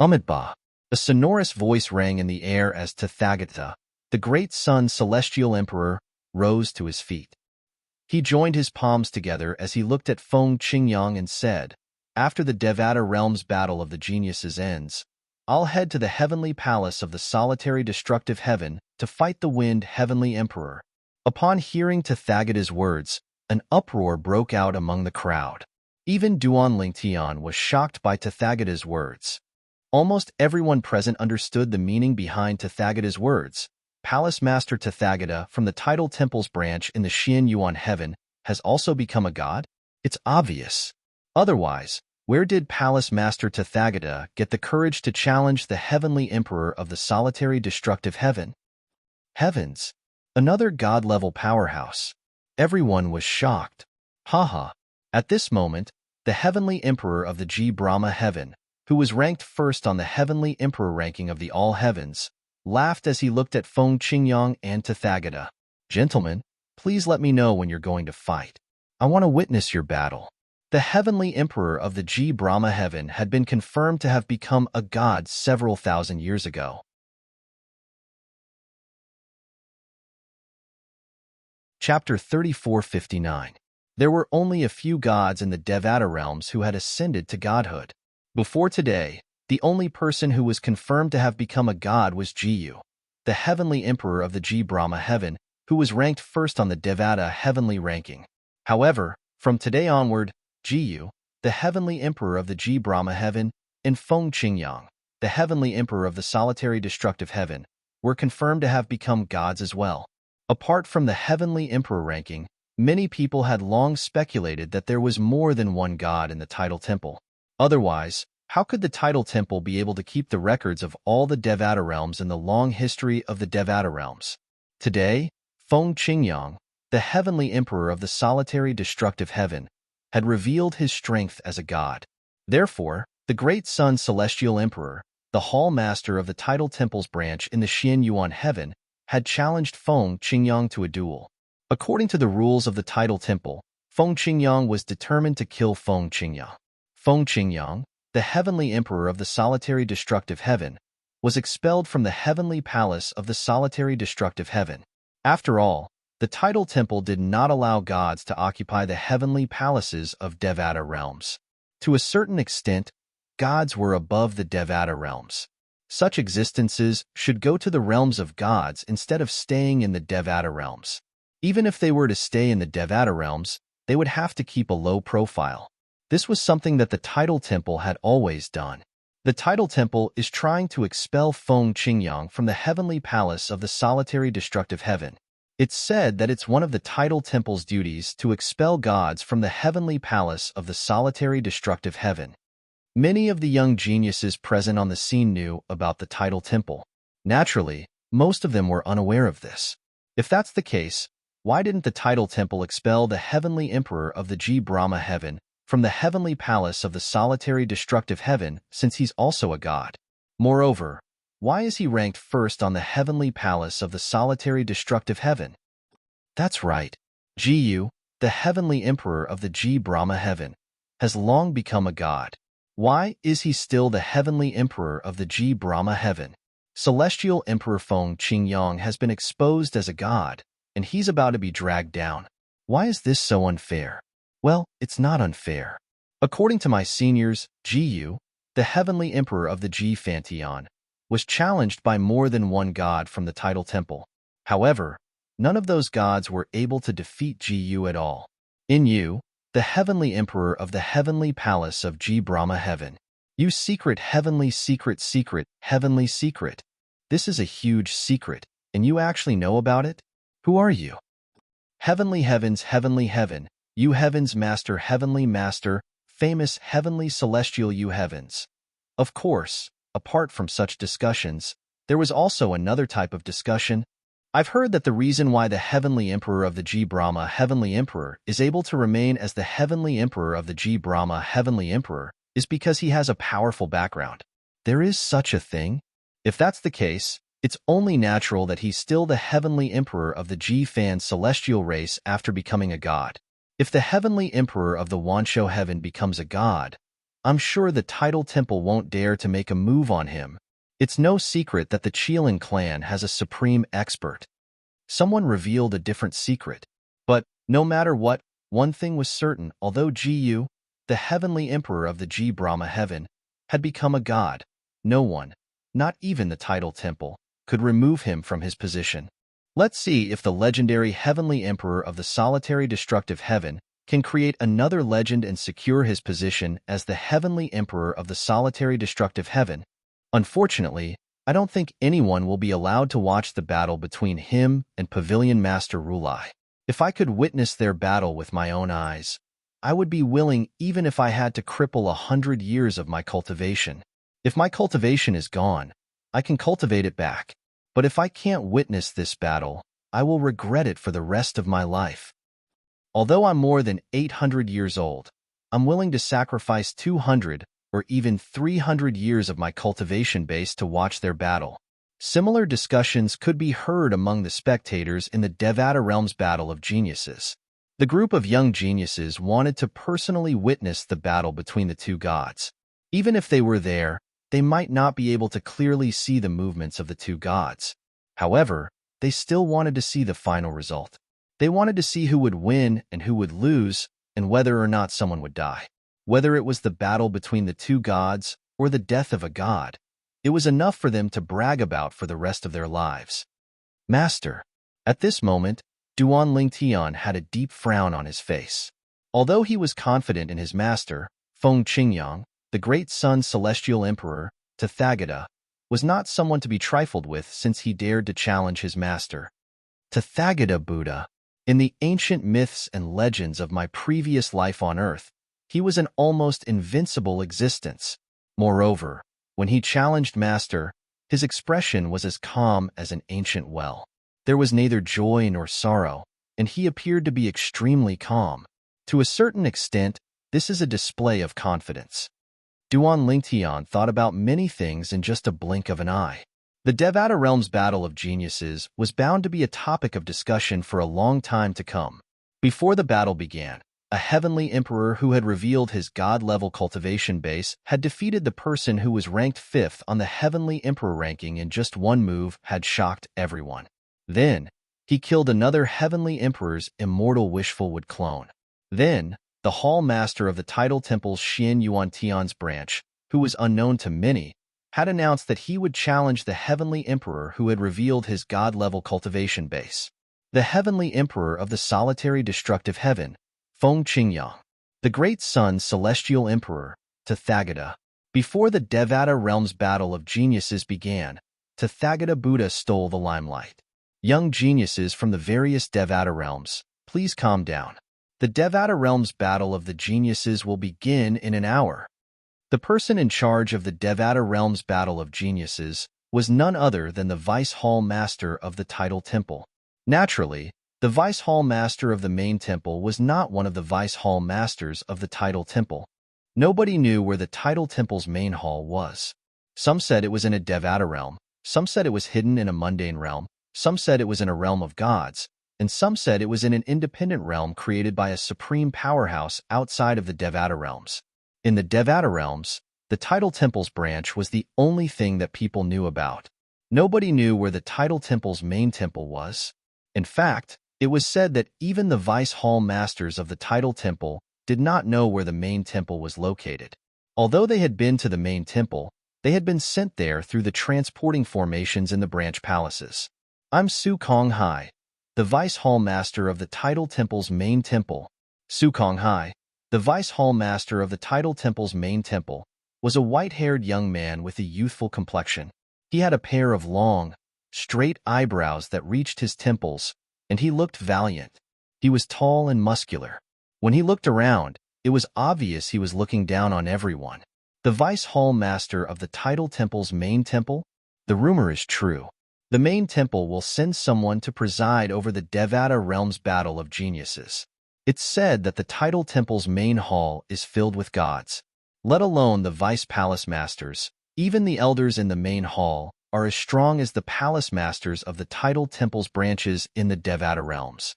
Amitabha. A sonorous voice rang in the air as Tathagata, the great sun celestial emperor, rose to his feet. He joined his palms together as he looked at Feng Qingyang and said, After the Devata realm's battle of the geniuses ends, I'll head to the heavenly palace of the solitary destructive heaven to fight the wind heavenly emperor. Upon hearing Tathagata's words, an uproar broke out among the crowd. Even Duan Lingtian was shocked by Tathagata's words. Almost everyone present understood the meaning behind Tathagata's words. Palace Master Tathagata from the tidal temple's branch in the Xian Yuan heaven has also become a god? It's obvious. Otherwise, where did Palace Master Tathagata get the courage to challenge the heavenly emperor of the solitary destructive heaven? Heavens! Another god-level powerhouse. Everyone was shocked. Haha. At this moment, the heavenly emperor of the G Brahma heaven, who was ranked first on the heavenly emperor ranking of the all heavens, laughed as he looked at Feng Qingyang and Tathagata. Gentlemen, please let me know when you're going to fight. I want to witness your battle. The heavenly emperor of the G Brahma heaven had been confirmed to have become a god several thousand years ago. Chapter 3459. There were only a few gods in the Devata realms who had ascended to godhood. Before today, the only person who was confirmed to have become a god was Jiyu, the heavenly emperor of the G Brahma heaven, who was ranked first on the Devata heavenly ranking. However, from today onward, Jiyu, the heavenly emperor of the G Brahma heaven, and Feng Qingyang, the heavenly emperor of the solitary destructive heaven, were confirmed to have become gods as well. Apart from the heavenly emperor ranking, many people had long speculated that there was more than one god in the tidal temple. Otherwise, how could the tidal temple be able to keep the records of all the Devata realms in the long history of the Devata realms? Today, Feng Qingyang, the heavenly emperor of the solitary destructive heaven, had revealed his strength as a god. Therefore, the great sun celestial emperor, the hall master of the tidal temple's branch in the Xian Yuan heaven, had challenged Feng Qingyang to a duel. According to the rules of the tidal temple, Feng Qingyang was determined to kill Feng Qingyang. Feng Qingyang, the heavenly emperor of the solitary destructive heaven, was expelled from the heavenly palace of the solitary destructive heaven. After all, The tidal temple did not allow gods to occupy the heavenly palaces of Devata realms. To a certain extent, gods were above the Devata realms. Such existences should go to the realms of gods instead of staying in the Devata realms. Even if they were to stay in the Devata realms, they would have to keep a low profile. This was something that the tidal temple had always done. The tidal temple is trying to expel Feng Qingyang from the heavenly palace of the solitary destructive heaven. It's said that it's one of the tidal temple's duties to expel gods from the heavenly palace of the solitary destructive heaven. Many of the young geniuses present on the scene knew about the tidal temple. Naturally, most of them were unaware of this. If that's the case, why didn't the tidal temple expel the heavenly emperor of the G Brahma heaven from the heavenly palace of the solitary destructive heaven, since he's also a god? Moreover, why is he ranked first on the heavenly palace of the solitary destructive heaven? That's right. Gu, the heavenly emperor of the G Brahma heaven, has long become a god. Why is he still the heavenly emperor of the G Brahma heaven? Celestial Emperor Feng Qingyang has been exposed as a god, and he's about to be dragged down. Why is this so unfair? Well, it's not unfair. According to my seniors, Gu, the heavenly emperor of the G Pantheon, was challenged by more than one god from the tidal temple. However, none of those gods were able to defeat Gu at all. In Yu, the heavenly emperor of the heavenly palace of G Brahma heaven. You secret, heavenly secret, heavenly secret. This is a huge secret, and you actually know about it? Who are you? Heavenly heavens, heavenly heaven, you heavens master, heavenly master, famous heavenly celestial you heavens. Of course, apart from such discussions, there was also another type of discussion. I've heard that the reason why the heavenly emperor of the G Brahma heavenly emperor is able to remain as the heavenly emperor of the G Brahma heavenly emperor is because he has a powerful background. There is such a thing? If that's the case, it's only natural that he's still the heavenly emperor of the G Fan celestial race after becoming a god. If the heavenly emperor of the Wanshou heaven becomes a god, I'm sure the tidal temple won't dare to make a move on him. It's no secret that the Qilin clan has a supreme expert. Someone revealed a different secret. But, no matter what, one thing was certain: although Gu, the heavenly emperor of the G Brahma heaven, had become a god, no one, not even the tidal temple, could remove him from his position. Let's see if the legendary heavenly emperor of the solitary destructive heaven can create another legend and secure his position as the heavenly emperor of the solitary destructive heaven. Unfortunately, I don't think anyone will be allowed to watch the battle between him and Pavilion Master Rulai. If I could witness their battle with my own eyes, I would be willing even if I had to cripple 100 years of my cultivation. If my cultivation is gone, I can cultivate it back. But if I can't witness this battle, I will regret it for the rest of my life. Although I'm more than 800 years old, I'm willing to sacrifice 200 or even 300 years of my cultivation base to watch their battle. Similar discussions could be heard among the spectators in the Devata Realms Battle of Geniuses. The group of young geniuses wanted to personally witness the battle between the two gods. Even if they were there, they might not be able to clearly see the movements of the two gods. However, they still wanted to see the final result. They wanted to see who would win and who would lose, and whether or not someone would die. Whether it was the battle between the two gods or the death of a god, it was enough for them to brag about for the rest of their lives. Master. At this moment, Duan Lingtian had a deep frown on his face. Although he was confident in his master, Feng Qingyang, the great sun celestial emperor, Tathagata, was not someone to be trifled with since he dared to challenge his master. Tathagata Buddha. In the ancient myths and legends of my previous life on earth, he was an almost invincible existence. Moreover, when he challenged Master, his expression was as calm as an ancient well. There was neither joy nor sorrow, and he appeared to be extremely calm. To a certain extent, this is a display of confidence. Duan Lingtian thought about many things in just a blink of an eye. The Devata Realms Battle of Geniuses was bound to be a topic of discussion for a long time to come. Before the battle began, a heavenly emperor who had revealed his god-level cultivation base had defeated the person who was ranked 5th on the heavenly emperor ranking in just one move had shocked everyone. Then, he killed another heavenly emperor's immortal wishful-wood clone. Then, the hall master of the tidal temple's Xian Yuan Tian's branch, who was unknown to many, had announced that he would challenge the heavenly emperor who had revealed his god-level cultivation base. The heavenly emperor of the solitary destructive heaven, Feng Qingyang. The great sun's celestial emperor, Tathagata. Before the Devata realm's battle of geniuses began, Tathagata Buddha stole the limelight. Young geniuses from the various Devata realms, please calm down. The Devata realm's battle of the geniuses will begin in an hour. The person in charge of the Devata realm's battle of geniuses was none other than the Vice Hall Master of the Tidal Temple. Naturally, the Vice Hall Master of the main temple was not one of the Vice Hall Masters of the Tidal Temple. Nobody knew where the Tidal Temple's main hall was. Some said it was in a Devata realm, some said it was hidden in a mundane realm, some said it was in a realm of gods, and some said it was in an independent realm created by a supreme powerhouse outside of the Devata realms. In the Devata realms, the Tidal Temple's branch was the only thing that people knew about. Nobody knew where the Tidal Temple's main temple was. In fact, it was said that even the Vice Hall Masters of the Tidal Temple did not know where the main temple was located. Although they had been to the main temple, they had been sent there through the transporting formations in the branch palaces. I'm Su Konghai, the Vice Hall Master of the Tidal Temple's main temple. Su Konghai, the Vice Hall Master of the Tidal Temple's main temple, was a white-haired young man with a youthful complexion. He had a pair of long, straight eyebrows that reached his temples, and he looked valiant. He was tall and muscular. When he looked around, it was obvious he was looking down on everyone. The Vice Hall Master of the Tidal Temple's main temple? The rumor is true. The main temple will send someone to preside over the Devata realm's battle of geniuses. It's said that the Tidal Temple's main hall is filled with gods. Let alone the Vice Palace Masters, even the elders in the main hall are as strong as the Palace Masters of the Tidal Temple's branches in the Devata realms.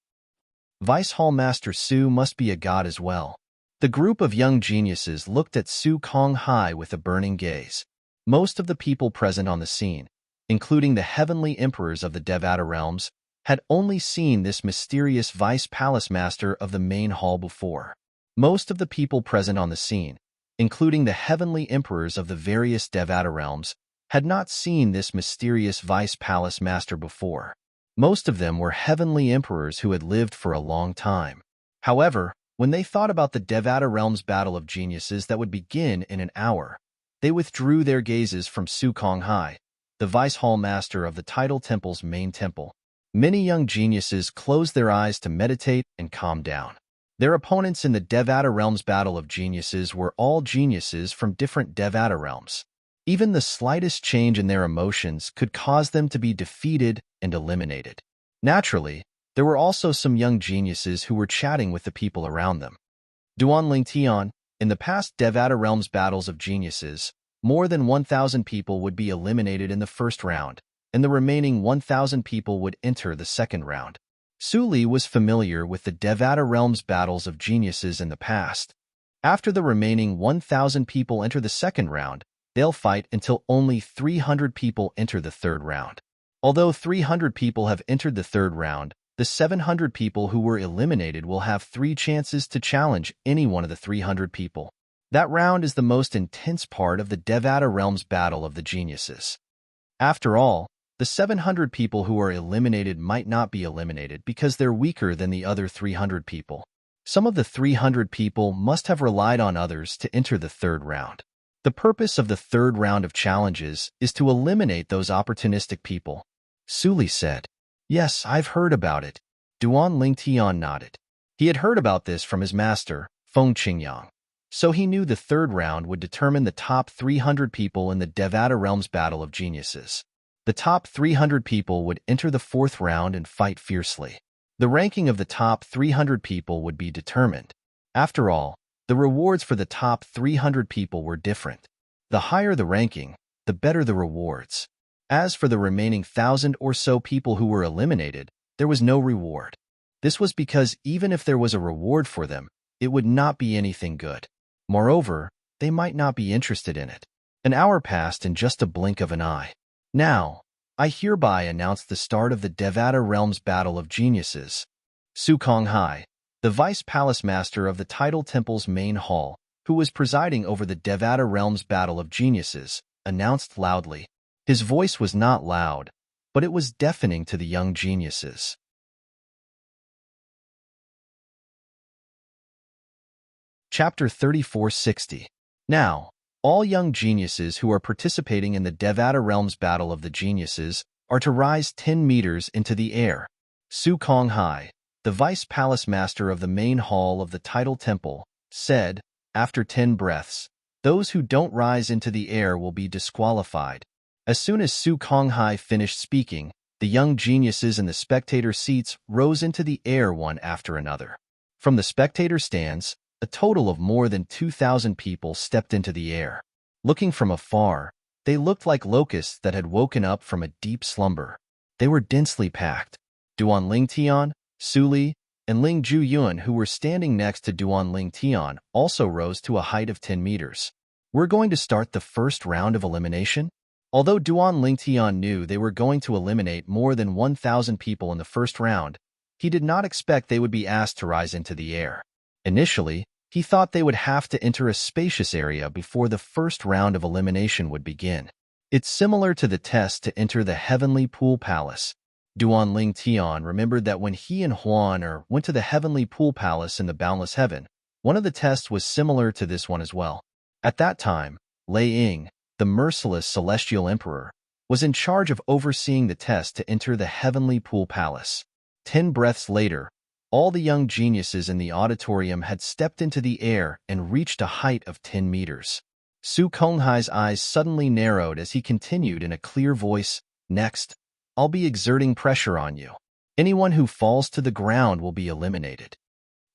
Vice Hall Master Su must be a god as well. The group of young geniuses looked at Su Konghai with a burning gaze. Most of the people present on the scene, including the heavenly emperors of the Devata realms, had only seen this mysterious Vice Palace Master of the main hall before. Most of the people present on the scene, including the heavenly emperors of the various Devata realms, had not seen this mysterious Vice Palace Master before. Most of them were heavenly emperors who had lived for a long time. However, when they thought about the Devata realm's battle of geniuses that would begin in an hour, they withdrew their gazes from Su Konghai, the Vice Hall Master of the Tidal Temple's main temple. Many young geniuses closed their eyes to meditate and calm down. Their opponents in the Devata realm's battle of geniuses were all geniuses from different Devata realms. Even the slightest change in their emotions could cause them to be defeated and eliminated. Naturally, there were also some young geniuses who were chatting with the people around them. Duanling Tian, in the past Devata realm's battles of geniuses, more than 1,000 people would be eliminated in the first round, and the remaining 1,000 people would enter the second round. Su Li was familiar with the Devata realm's battles of geniuses in the past. After the remaining 1,000 people enter the second round, they'll fight until only 300 people enter the third round. Although 300 people have entered the third round, the 700 people who were eliminated will have 3 chances to challenge any one of the 300 people. That round is the most intense part of the Devata realm's battle of the geniuses. After all, the 700 people who are eliminated might not be eliminated because they're weaker than the other 300 people. Some of the 300 people must have relied on others to enter the third round. The purpose of the third round of challenges is to eliminate those opportunistic people. Su Li said, "Yes, I've heard about it." Duanling Tian nodded. He had heard about this from his master, Feng Qingyang. So he knew the third round would determine the top 300 people in the Devata realm's battle of geniuses. The top 300 people would enter the fourth round and fight fiercely. The ranking of the top 300 people would be determined. After all, the rewards for the top 300 people were different. The higher the ranking, the better the rewards. As for the remaining 1,000 or so people who were eliminated, there was no reward. This was because even if there was a reward for them, it would not be anything good. Moreover, they might not be interested in it. An hour passed in just a blink of an eye. Now, I hereby announce the start of the Devata Realm's Battle of Geniuses. Su Konghai, the Vice Palace Master of the Tidal Temple's main hall, who was presiding over the Devata Realm's Battle of Geniuses, announced loudly. His voice was not loud, but it was deafening to the young geniuses. Chapter 3460. Now, all young geniuses who are participating in the Devata Realm's Battle of the Geniuses are to rise 10 meters into the air. Su Konghai, the Vice Palace Master of the main hall of the Tidal Temple, said, after 10 breaths, those who don't rise into the air will be disqualified. As soon as Su Konghai finished speaking, the young geniuses in the spectator seats rose into the air one after another. From the spectator stands, a total of more than 2,000 people stepped into the air. Looking from afar, they looked like locusts that had woken up from a deep slumber. They were densely packed. Duan Lingtian, Su Li, and Ling Juyuan, who were standing next to Duan Lingtian, also rose to a height of 10 meters. We're going to start the first round of elimination? Although Duan Lingtian knew they were going to eliminate more than 1,000 people in the first round, he did not expect they would be asked to rise into the air. Initially, he thought they would have to enter a spacious area before the first round of elimination would begin. It's similar to the test to enter the Heavenly Pool Palace. Duan Lingtian remembered that when he and Huan went to the Heavenly Pool Palace in the Boundless Heaven, one of the tests was similar to this one as well. At that time, Lei Ying, the merciless Celestial Emperor, was in charge of overseeing the test to enter the Heavenly Pool Palace. 10 breaths later, all the young geniuses in the auditorium had stepped into the air and reached a height of 10 meters. Su Konghai's eyes suddenly narrowed as he continued in a clear voice, "Next, I'll be exerting pressure on you. Anyone who falls to the ground will be eliminated.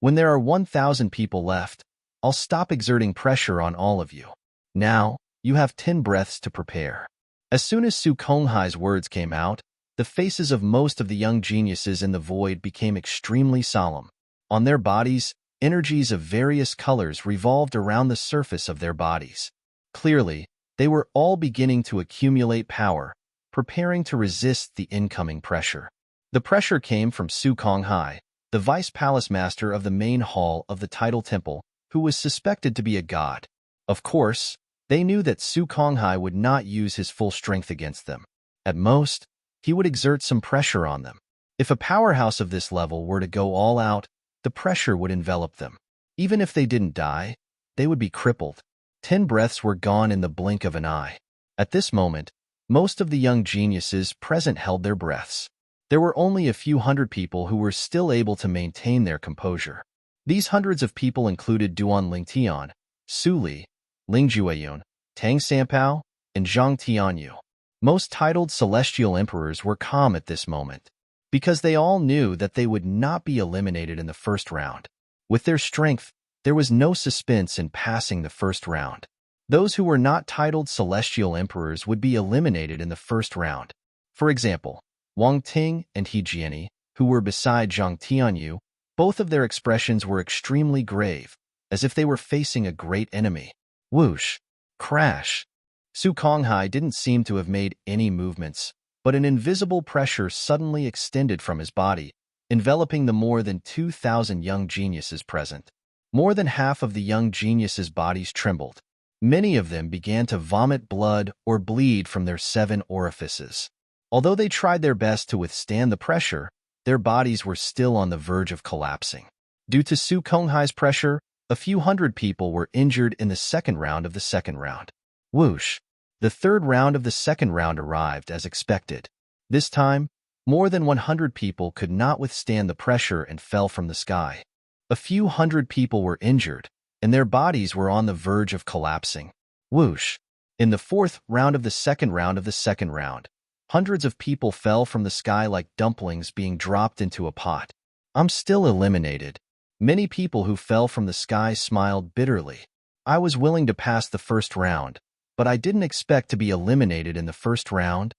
When there are 1,000 people left, I'll stop exerting pressure on all of you. Now, you have 10 breaths to prepare." As soon as Su Konghai's words came out, the faces of most of the young geniuses in the void became extremely solemn. On their bodies, energies of various colors revolved around the surface of their bodies. Clearly, they were all beginning to accumulate power, preparing to resist the incoming pressure. The pressure came from Su Konghai, the Vice Palace Master of the main hall of the Tidal Temple, who was suspected to be a god. Of course, they knew that Su Konghai would not use his full strength against them. At most, he would exert some pressure on them. If a powerhouse of this level were to go all out, the pressure would envelop them. Even if they didn't die, they would be crippled. 10 breaths were gone in the blink of an eye. At this moment, most of the young geniuses present held their breaths. There were only a few hundred people who were still able to maintain their composure. These hundreds of people included Duan Lingtian, Su Li, Ling Jueyun, Tang Sanpao, and Zhang Tianyu. Most titled celestial emperors were calm at this moment, because they all knew that they would not be eliminated in the first round. With their strength, there was no suspense in passing the first round. Those who were not titled celestial emperors would be eliminated in the first round. For example, Wang Ting and He Jiani, who were beside Zhang Tianyu, both of their expressions were extremely grave, as if they were facing a great enemy. Whoosh! Crash! Su Konghai didn't seem to have made any movements, but an invisible pressure suddenly extended from his body, enveloping the more than 2,000 young geniuses present. More than half of the young geniuses' bodies trembled. Many of them began to vomit blood or bleed from their 7 orifices. Although they tried their best to withstand the pressure, their bodies were still on the verge of collapsing. Due to Su Konghai's pressure, a few hundred people were injured in the second round of the second round. Whoosh! The third round of the second round arrived as expected. This time, more than 100 people could not withstand the pressure and fell from the sky. A few hundred people were injured, and their bodies were on the verge of collapsing. Whoosh! In the fourth round of the second round, hundreds of people fell from the sky like dumplings being dropped into a pot. I'm still eliminated. Many people who fell from the sky smiled bitterly. I was willing to pass the first round, but I didn't expect to be eliminated in the first round.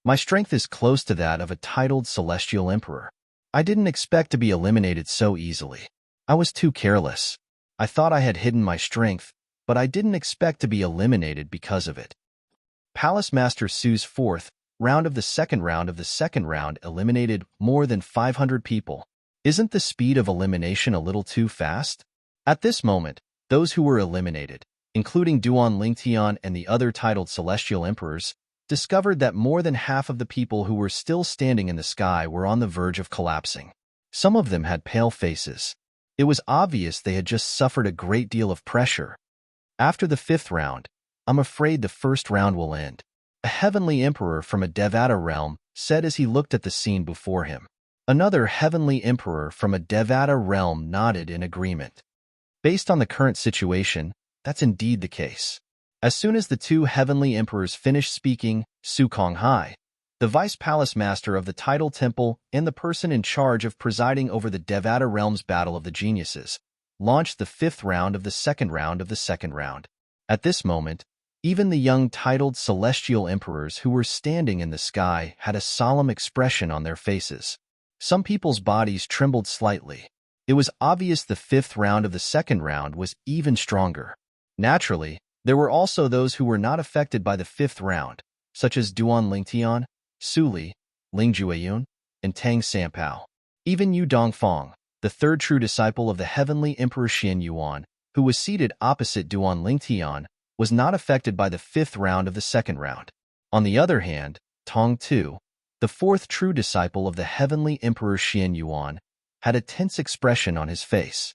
My strength is close to that of a titled celestial emperor. I didn't expect to be eliminated so easily. I was too careless. I thought I had hidden my strength, but I didn't expect to be eliminated because of it. Palace Master Su's fourth round of the second round eliminated more than 500 people. Isn't the speed of elimination a little too fast? At this moment, those who were eliminated, including Duan Lingtian and the other titled Celestial Emperors, discovered that more than half of the people who were still standing in the sky were on the verge of collapsing. Some of them had pale faces. It was obvious they had just suffered a great deal of pressure. After the 5th round, I'm afraid the first round will end, a heavenly emperor from a Devata realm said as he looked at the scene before him. Another heavenly emperor from a Devata realm nodded in agreement. Based on the current situation, that's indeed the case. As soon as the 2 heavenly emperors finished speaking, Su Konghai, the vice palace master of the tidal temple and the person in charge of presiding over the Devata realm's battle of the geniuses, launched the 5th round of the second round. At this moment, even the young titled celestial emperors who were standing in the sky had a solemn expression on their faces. Some people's bodies trembled slightly. It was obvious the 5th round of the second round was even stronger. Naturally, there were also those who were not affected by the 5th round, such as Duan Lingtian, Su Li, Ling Jueyun, and Tang Sanpao. Even Yu Dongfang, the 3rd true disciple of the heavenly Emperor Xian Yuan, who was seated opposite Duan Lingtian, was not affected by the 5th round of the second round. On the other hand, Tong Tu, the 4th true disciple of the heavenly Emperor Xian Yuan, had a tense expression on his face.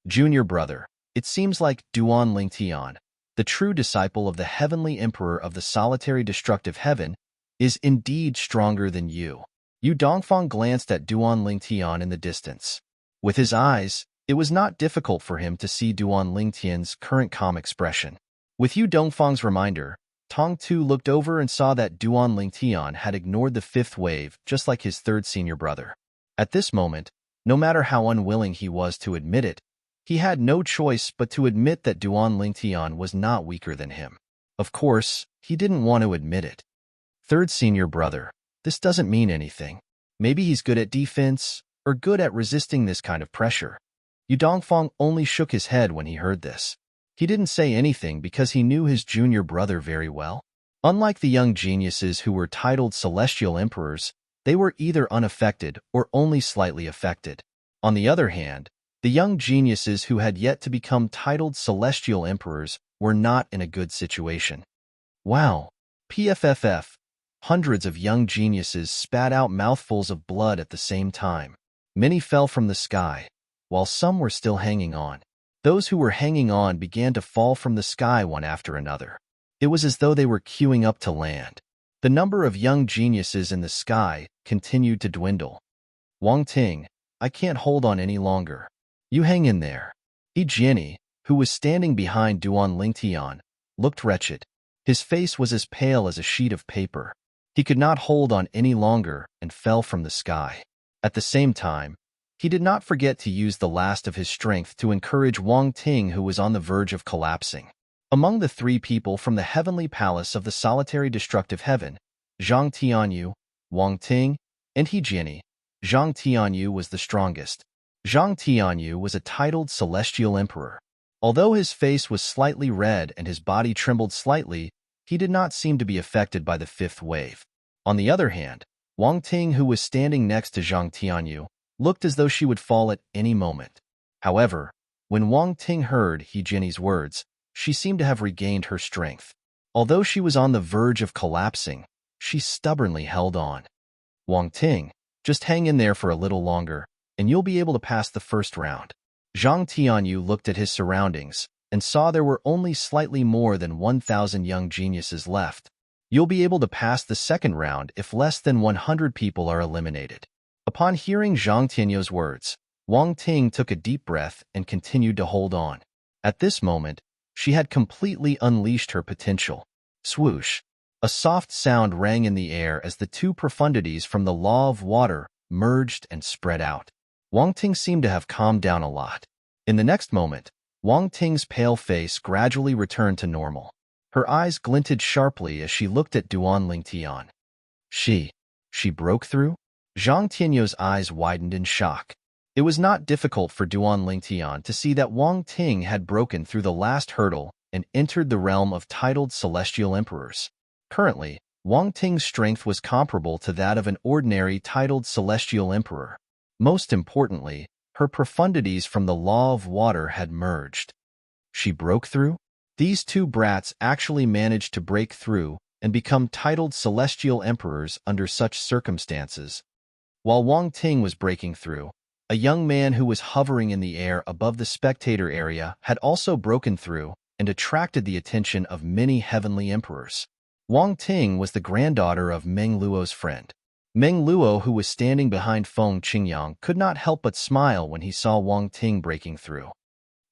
Junior brother, it seems like Duan Lingtian, the true disciple of the heavenly emperor of the solitary destructive heaven, is indeed stronger than you. Yu Dongfang glanced at Duan Lingtian in the distance. With his eyes, it was not difficult for him to see Duan Lingtian's current calm expression. With Yu Dongfang's reminder, Tong Tu looked over and saw that Duan Lingtian had ignored the 5th wave just like his 3rd senior brother. At this moment, no matter how unwilling he was to admit it, he had no choice but to admit that Duan Lingtian was not weaker than him. Of course, he didn't want to admit it. 3rd senior brother, this doesn't mean anything. Maybe he's good at defense, or good at resisting this kind of pressure. Yu Dongfang only shook his head when he heard this. He didn't say anything because he knew his junior brother very well. Unlike the young geniuses who were titled celestial emperors, they were either unaffected or only slightly affected. On the other hand, the young geniuses who had yet to become titled celestial emperors were not in a good situation. Wow! PFFF! Hundreds of young geniuses spat out mouthfuls of blood at the same time. Many fell from the sky, while some were still hanging on. Those who were hanging on began to fall from the sky one after another. It was as though they were queuing up to land. The number of young geniuses in the sky continued to dwindle. Wang Ting, I can't hold on any longer. You hang in there. He Jianni, who was standing behind Duan Lingtian, looked wretched. His face was as pale as a sheet of paper. He could not hold on any longer and fell from the sky. At the same time, he did not forget to use the last of his strength to encourage Wang Ting, who was on the verge of collapsing. Among the 3 people from the heavenly palace of the solitary destructive heaven, Zhang Tianyu, Wang Ting, and He Jianni, Zhang Tianyu was the strongest. Zhang Tianyu was a titled celestial emperor. Although his face was slightly red and his body trembled slightly, he did not seem to be affected by the 5th wave. On the other hand, Wang Ting, who was standing next to Zhang Tianyu, looked as though she would fall at any moment. However, when Wang Ting heard He Jianni's words, she seemed to have regained her strength. Although she was on the verge of collapsing, she stubbornly held on. Wang Ting, just hang in there for a little longer, and you'll be able to pass the 1st round. Zhang Tianyu looked at his surroundings and saw there were only slightly more than 1,000 young geniuses left. You'll be able to pass the 2nd round if less than 100 people are eliminated. Upon hearing Zhang Tianyu's words, Wang Ting took a deep breath and continued to hold on. At this moment, she had completely unleashed her potential. Swoosh! A soft sound rang in the air as the 2 profundities from the law of water merged and spread out. Wang Ting seemed to have calmed down a lot. In the next moment, Wang Ting's pale face gradually returned to normal. Her eyes glinted sharply as she looked at Duan Lingtian. She broke through? Zhang Tianyu's eyes widened in shock. It was not difficult for Duan Lingtian to see that Wang Ting had broken through the last hurdle and entered the realm of titled celestial emperors. Currently, Wang Ting's strength was comparable to that of an ordinary titled celestial emperor. Most importantly, her profundities from the law of water had merged. She broke through? These two brats actually managed to break through and become titled celestial emperors under such circumstances. While Wang Ting was breaking through, a young man who was hovering in the air above the spectator area had also broken through and attracted the attention of many heavenly emperors. Wang Ting was the granddaughter of Meng Luo's friend. Meng Luo, who was standing behind Feng Qingyang, could not help but smile when he saw Wang Ting breaking through.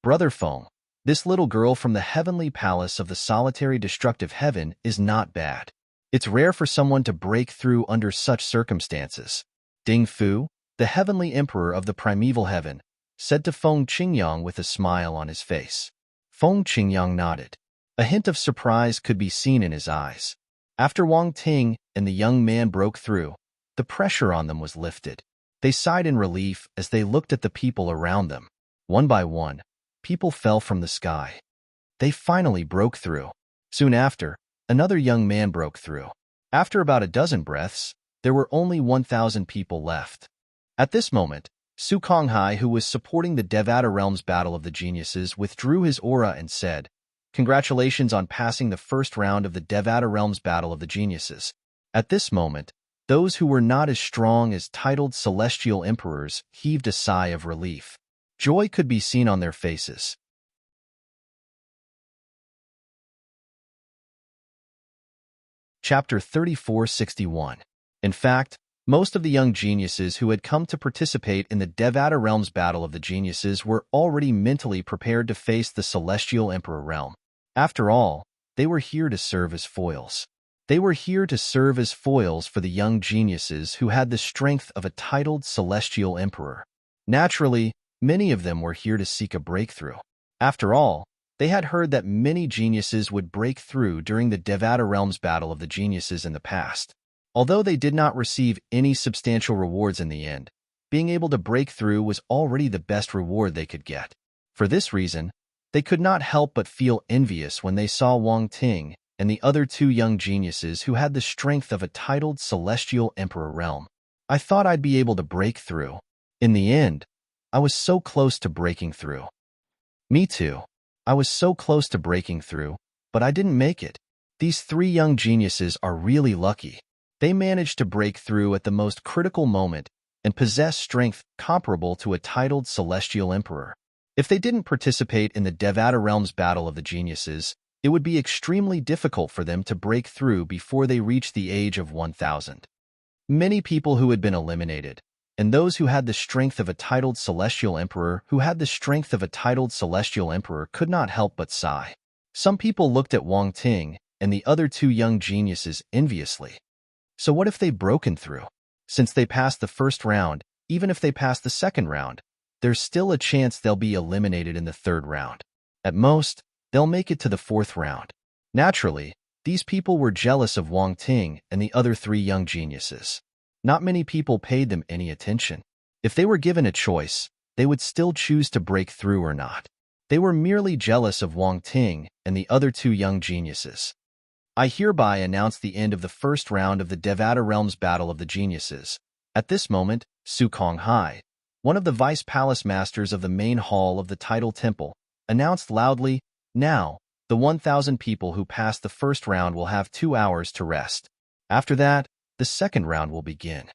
Brother Feng, this little girl from the heavenly palace of the solitary destructive heaven is not bad. It's rare for someone to break through under such circumstances. Ding Fu, the heavenly emperor of the primeval heaven, said to Feng Qingyang with a smile on his face. Feng Qingyang nodded. A hint of surprise could be seen in his eyes. After Wang Ting and the young man broke through, the pressure on them was lifted. They sighed in relief as they looked at the people around them. One by one, people fell from the sky. They finally broke through. Soon after, another young man broke through. After about a dozen breaths, there were only 1,000 people left. At this moment, Su Konghai, who was supporting the Devata Realm's Battle of the Geniuses, withdrew his aura and said, "Congratulations on passing the first round of the Devata Realm's Battle of the Geniuses." At this moment, those who were not as strong as titled celestial emperors heaved a sigh of relief. Joy could be seen on their faces. Chapter 3461. In fact, most of the young geniuses who had come to participate in the Devata Realm's Battle of the Geniuses were already mentally prepared to face the Celestial Emperor realm. After all, they were here to serve as foils. They were here to serve as foils for the young geniuses who had the strength of a titled Celestial Emperor. Naturally, many of them were here to seek a breakthrough. After all, they had heard that many geniuses would break through during the Devata Realm's Battle of the Geniuses in the past. Although they did not receive any substantial rewards in the end, being able to break through was already the best reward they could get. For this reason, they could not help but feel envious when they saw Wang Ting and the other two young geniuses who had the strength of a titled Celestial Emperor realm. I thought I'd be able to break through. In the end, I was so close to breaking through. Me too. I was so close to breaking through, but I didn't make it. These three young geniuses are really lucky. They managed to break through at the most critical moment and possess strength comparable to a titled Celestial Emperor. If they didn't participate in the Devata Realm's Battle of the Geniuses, it would be extremely difficult for them to break through before they reached the age of 1,000. Many people who had been eliminated, and those who had the strength of a titled Celestial Emperor could not help but sigh. Some people looked at Wang Ting and the other two young geniuses enviously. So what if they've broken through? Since they passed the first round, even if they pass the second round, there's still a chance they'll be eliminated in the third round. At most, they'll make it to the fourth round. Naturally, these people were jealous of Wang Ting and the other three young geniuses. Not many people paid them any attention. If they were given a choice, they would still choose to break through or not. They were merely jealous of Wang Ting and the other two young geniuses. I hereby announce the end of the first round of the Devata Realm's Battle of the Geniuses. At this moment, Su Konghai, one of the vice palace masters of the main hall of the Tidal Temple, announced loudly, "Now, the 1,000 people who passed the first round will have 2 hours to rest. After that, the second round will begin."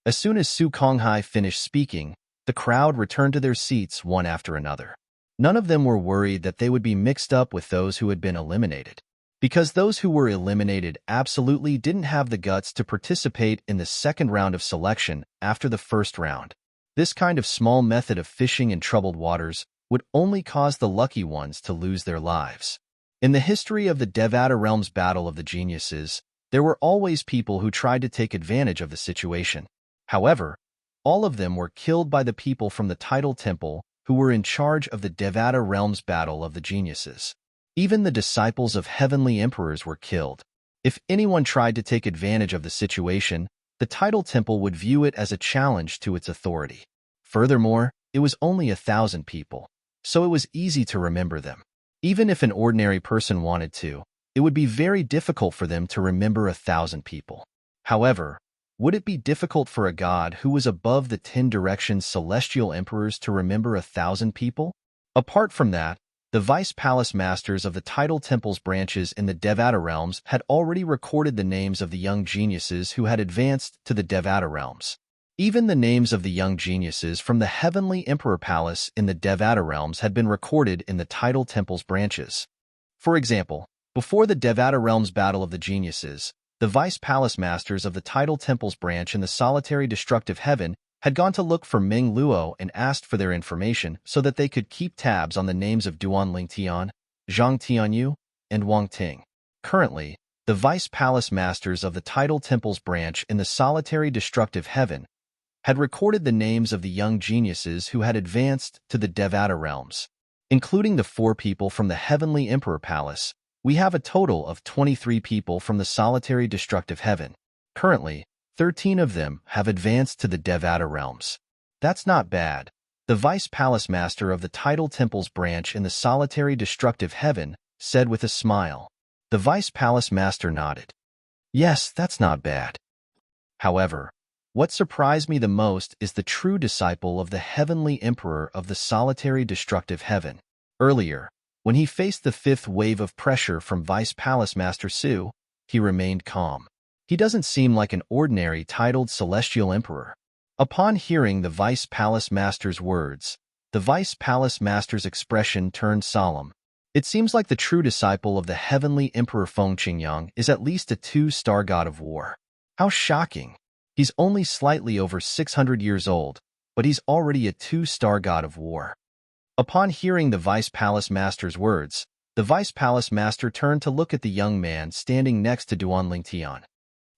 As soon as Su Konghai finished speaking, the crowd returned to their seats one after another. None of them were worried that they would be mixed up with those who had been eliminated, because those who were eliminated absolutely didn't have the guts to participate in the second round of selection after the first round. This kind of small method of fishing in troubled waters would only cause the lucky ones to lose their lives. In the history of the Devata Realm's Battle of the Geniuses, there were always people who tried to take advantage of the situation. However, all of them were killed by the people from the Tidal Temple who were in charge of the Devata Realm's Battle of the Geniuses. Even the disciples of heavenly emperors were killed. If anyone tried to take advantage of the situation, the Tidal Temple would view it as a challenge to its authority. Furthermore, it was only 1,000 people, so it was easy to remember them. Even if an ordinary person wanted to, it would be very difficult for them to remember 1,000 people. However, would it be difficult for a god who was above the 10 directions celestial emperors to remember 1,000 people? Apart from that, the vice palace masters of the tidal temple's branches in the Devata realms had already recorded the names of the young geniuses who had advanced to the Devata realms. Even the names of the young geniuses from the heavenly emperor palace in the Devata realms had been recorded in the tidal temple's branches. For example, before the Devata realms battle of the geniuses, the vice palace masters of the tidal temple's branch in the solitary destructive heaven had gone to look for Ming Luo and asked for their information so that they could keep tabs on the names of Duan Ling Tian, Zhang Tianyu, and Wang Ting. Currently, the vice palace masters of the tidal temple's branch in the solitary destructive heaven had recorded the names of the young geniuses who had advanced to the Devata realms. Including the 4 people from the heavenly emperor palace, we have a total of 23 people from the solitary destructive heaven. Currently, 13 of them have advanced to the Devata realms. That's not bad. The vice palace master of the tidal temple's branch in the solitary destructive heaven said with a smile. The vice palace master nodded. Yes, that's not bad. However, what surprised me the most is the true disciple of the heavenly emperor of the solitary destructive heaven. Earlier, when he faced the 5th wave of pressure from Vice Palace Master Su, he remained calm. He doesn't seem like an ordinary titled celestial emperor. Upon hearing the Vice Palace Master's words, the Vice Palace Master's expression turned solemn. It seems like the true disciple of the heavenly emperor Feng Qingyang is at least a 2-star god of war. How shocking! He's only slightly over 600 years old, but he's already a 2-star god of war. Upon hearing the Vice Palace Master's words, the Vice Palace Master turned to look at the young man standing next to Duan Ling Tian.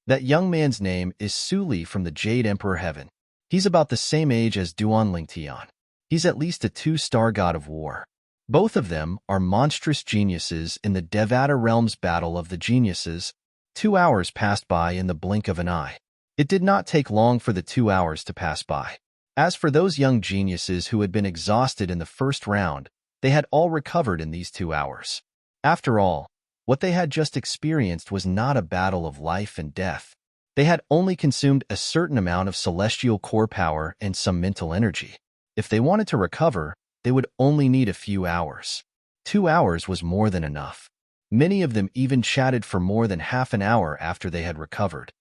That young man's name is Su Li from the Jade Emperor Heaven. He's about the same age as Duan Ling Tian. He's at least a 2-star god of war. Both of them are monstrous geniuses in the Devata Realms Battle of the Geniuses. 2 hours passed by in the blink of an eye. It did not take long for the 2 hours to pass by. As for those young geniuses who had been exhausted in the first round, they had all recovered in these 2 hours. After all, what they had just experienced was not a battle of life and death. They had only consumed a certain amount of celestial core power and some mental energy. If they wanted to recover, they would only need a few hours. 2 hours was more than enough. Many of them even chatted for more than half an hour after they had recovered.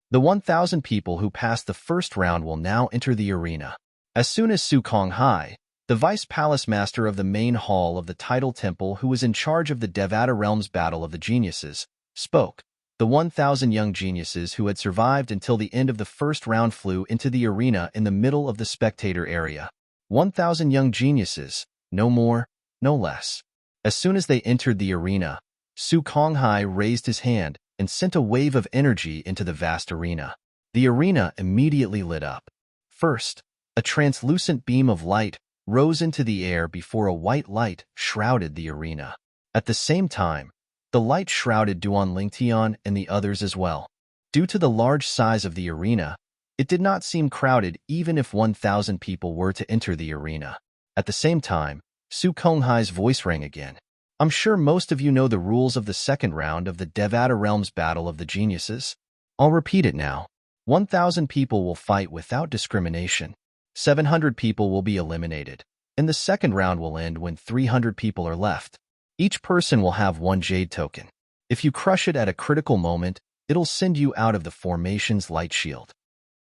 The 1,000 people who passed the first round will now enter the arena. As soon as Su Konghai, the Vice Palace Master of the main hall of the Tidal Temple who was in charge of the Devata Realms Battle of the Geniuses, spoke, the 1,000 young geniuses who had survived until the end of the first round flew into the arena in the middle of the spectator area. 1,000 young geniuses, no more, no less. As soon as they entered the arena, Su Konghai raised his hand and sent a wave of energy into the vast arena. The arena immediately lit up. First, a translucent beam of light rose into the air before a white light shrouded the arena. At the same time, the light shrouded Duan Lingtian and the others as well. Due to the large size of the arena, it did not seem crowded even if 1,000 people were to enter the arena. At the same time, Su Konghai's voice rang again. I'm sure most of you know the rules of the second round of the Devata Realms Battle of the Geniuses. I'll repeat it now. 1,000 people will fight without discrimination. 700 people will be eliminated, and the second round will end when 300 people are left. Each person will have 1 jade token. If you crush it at a critical moment, it'll send you out of the formation's light shield.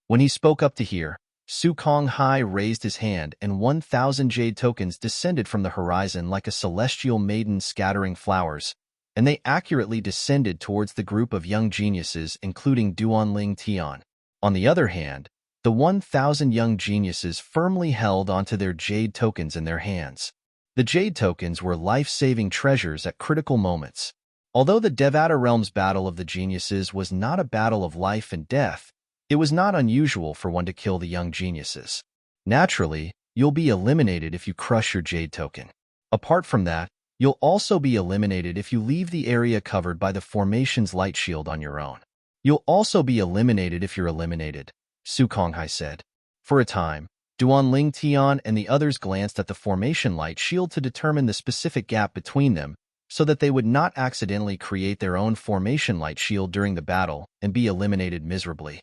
When he spoke up to here, Su Konghai raised his hand and 1,000 jade tokens descended from the horizon like a celestial maiden scattering flowers, and they accurately descended towards the group of young geniuses including Duan Ling Tian. On the other hand, the 1,000 young geniuses firmly held onto their jade tokens in their hands. The jade tokens were life-saving treasures at critical moments. Although the Devata Realms Battle of the Geniuses was not a battle of life and death, it was not unusual for one to kill the young geniuses. Naturally, you'll be eliminated if you crush your jade token. Apart from that, you'll also be eliminated if you leave the area covered by the formation's light shield on your own. You'll also be eliminated if you're eliminated, Su Konghai said. For a time, Duan Ling Tian and the others glanced at the formation light shield to determine the specific gap between them, so that they would not accidentally create their own formation light shield during the battle and be eliminated miserably.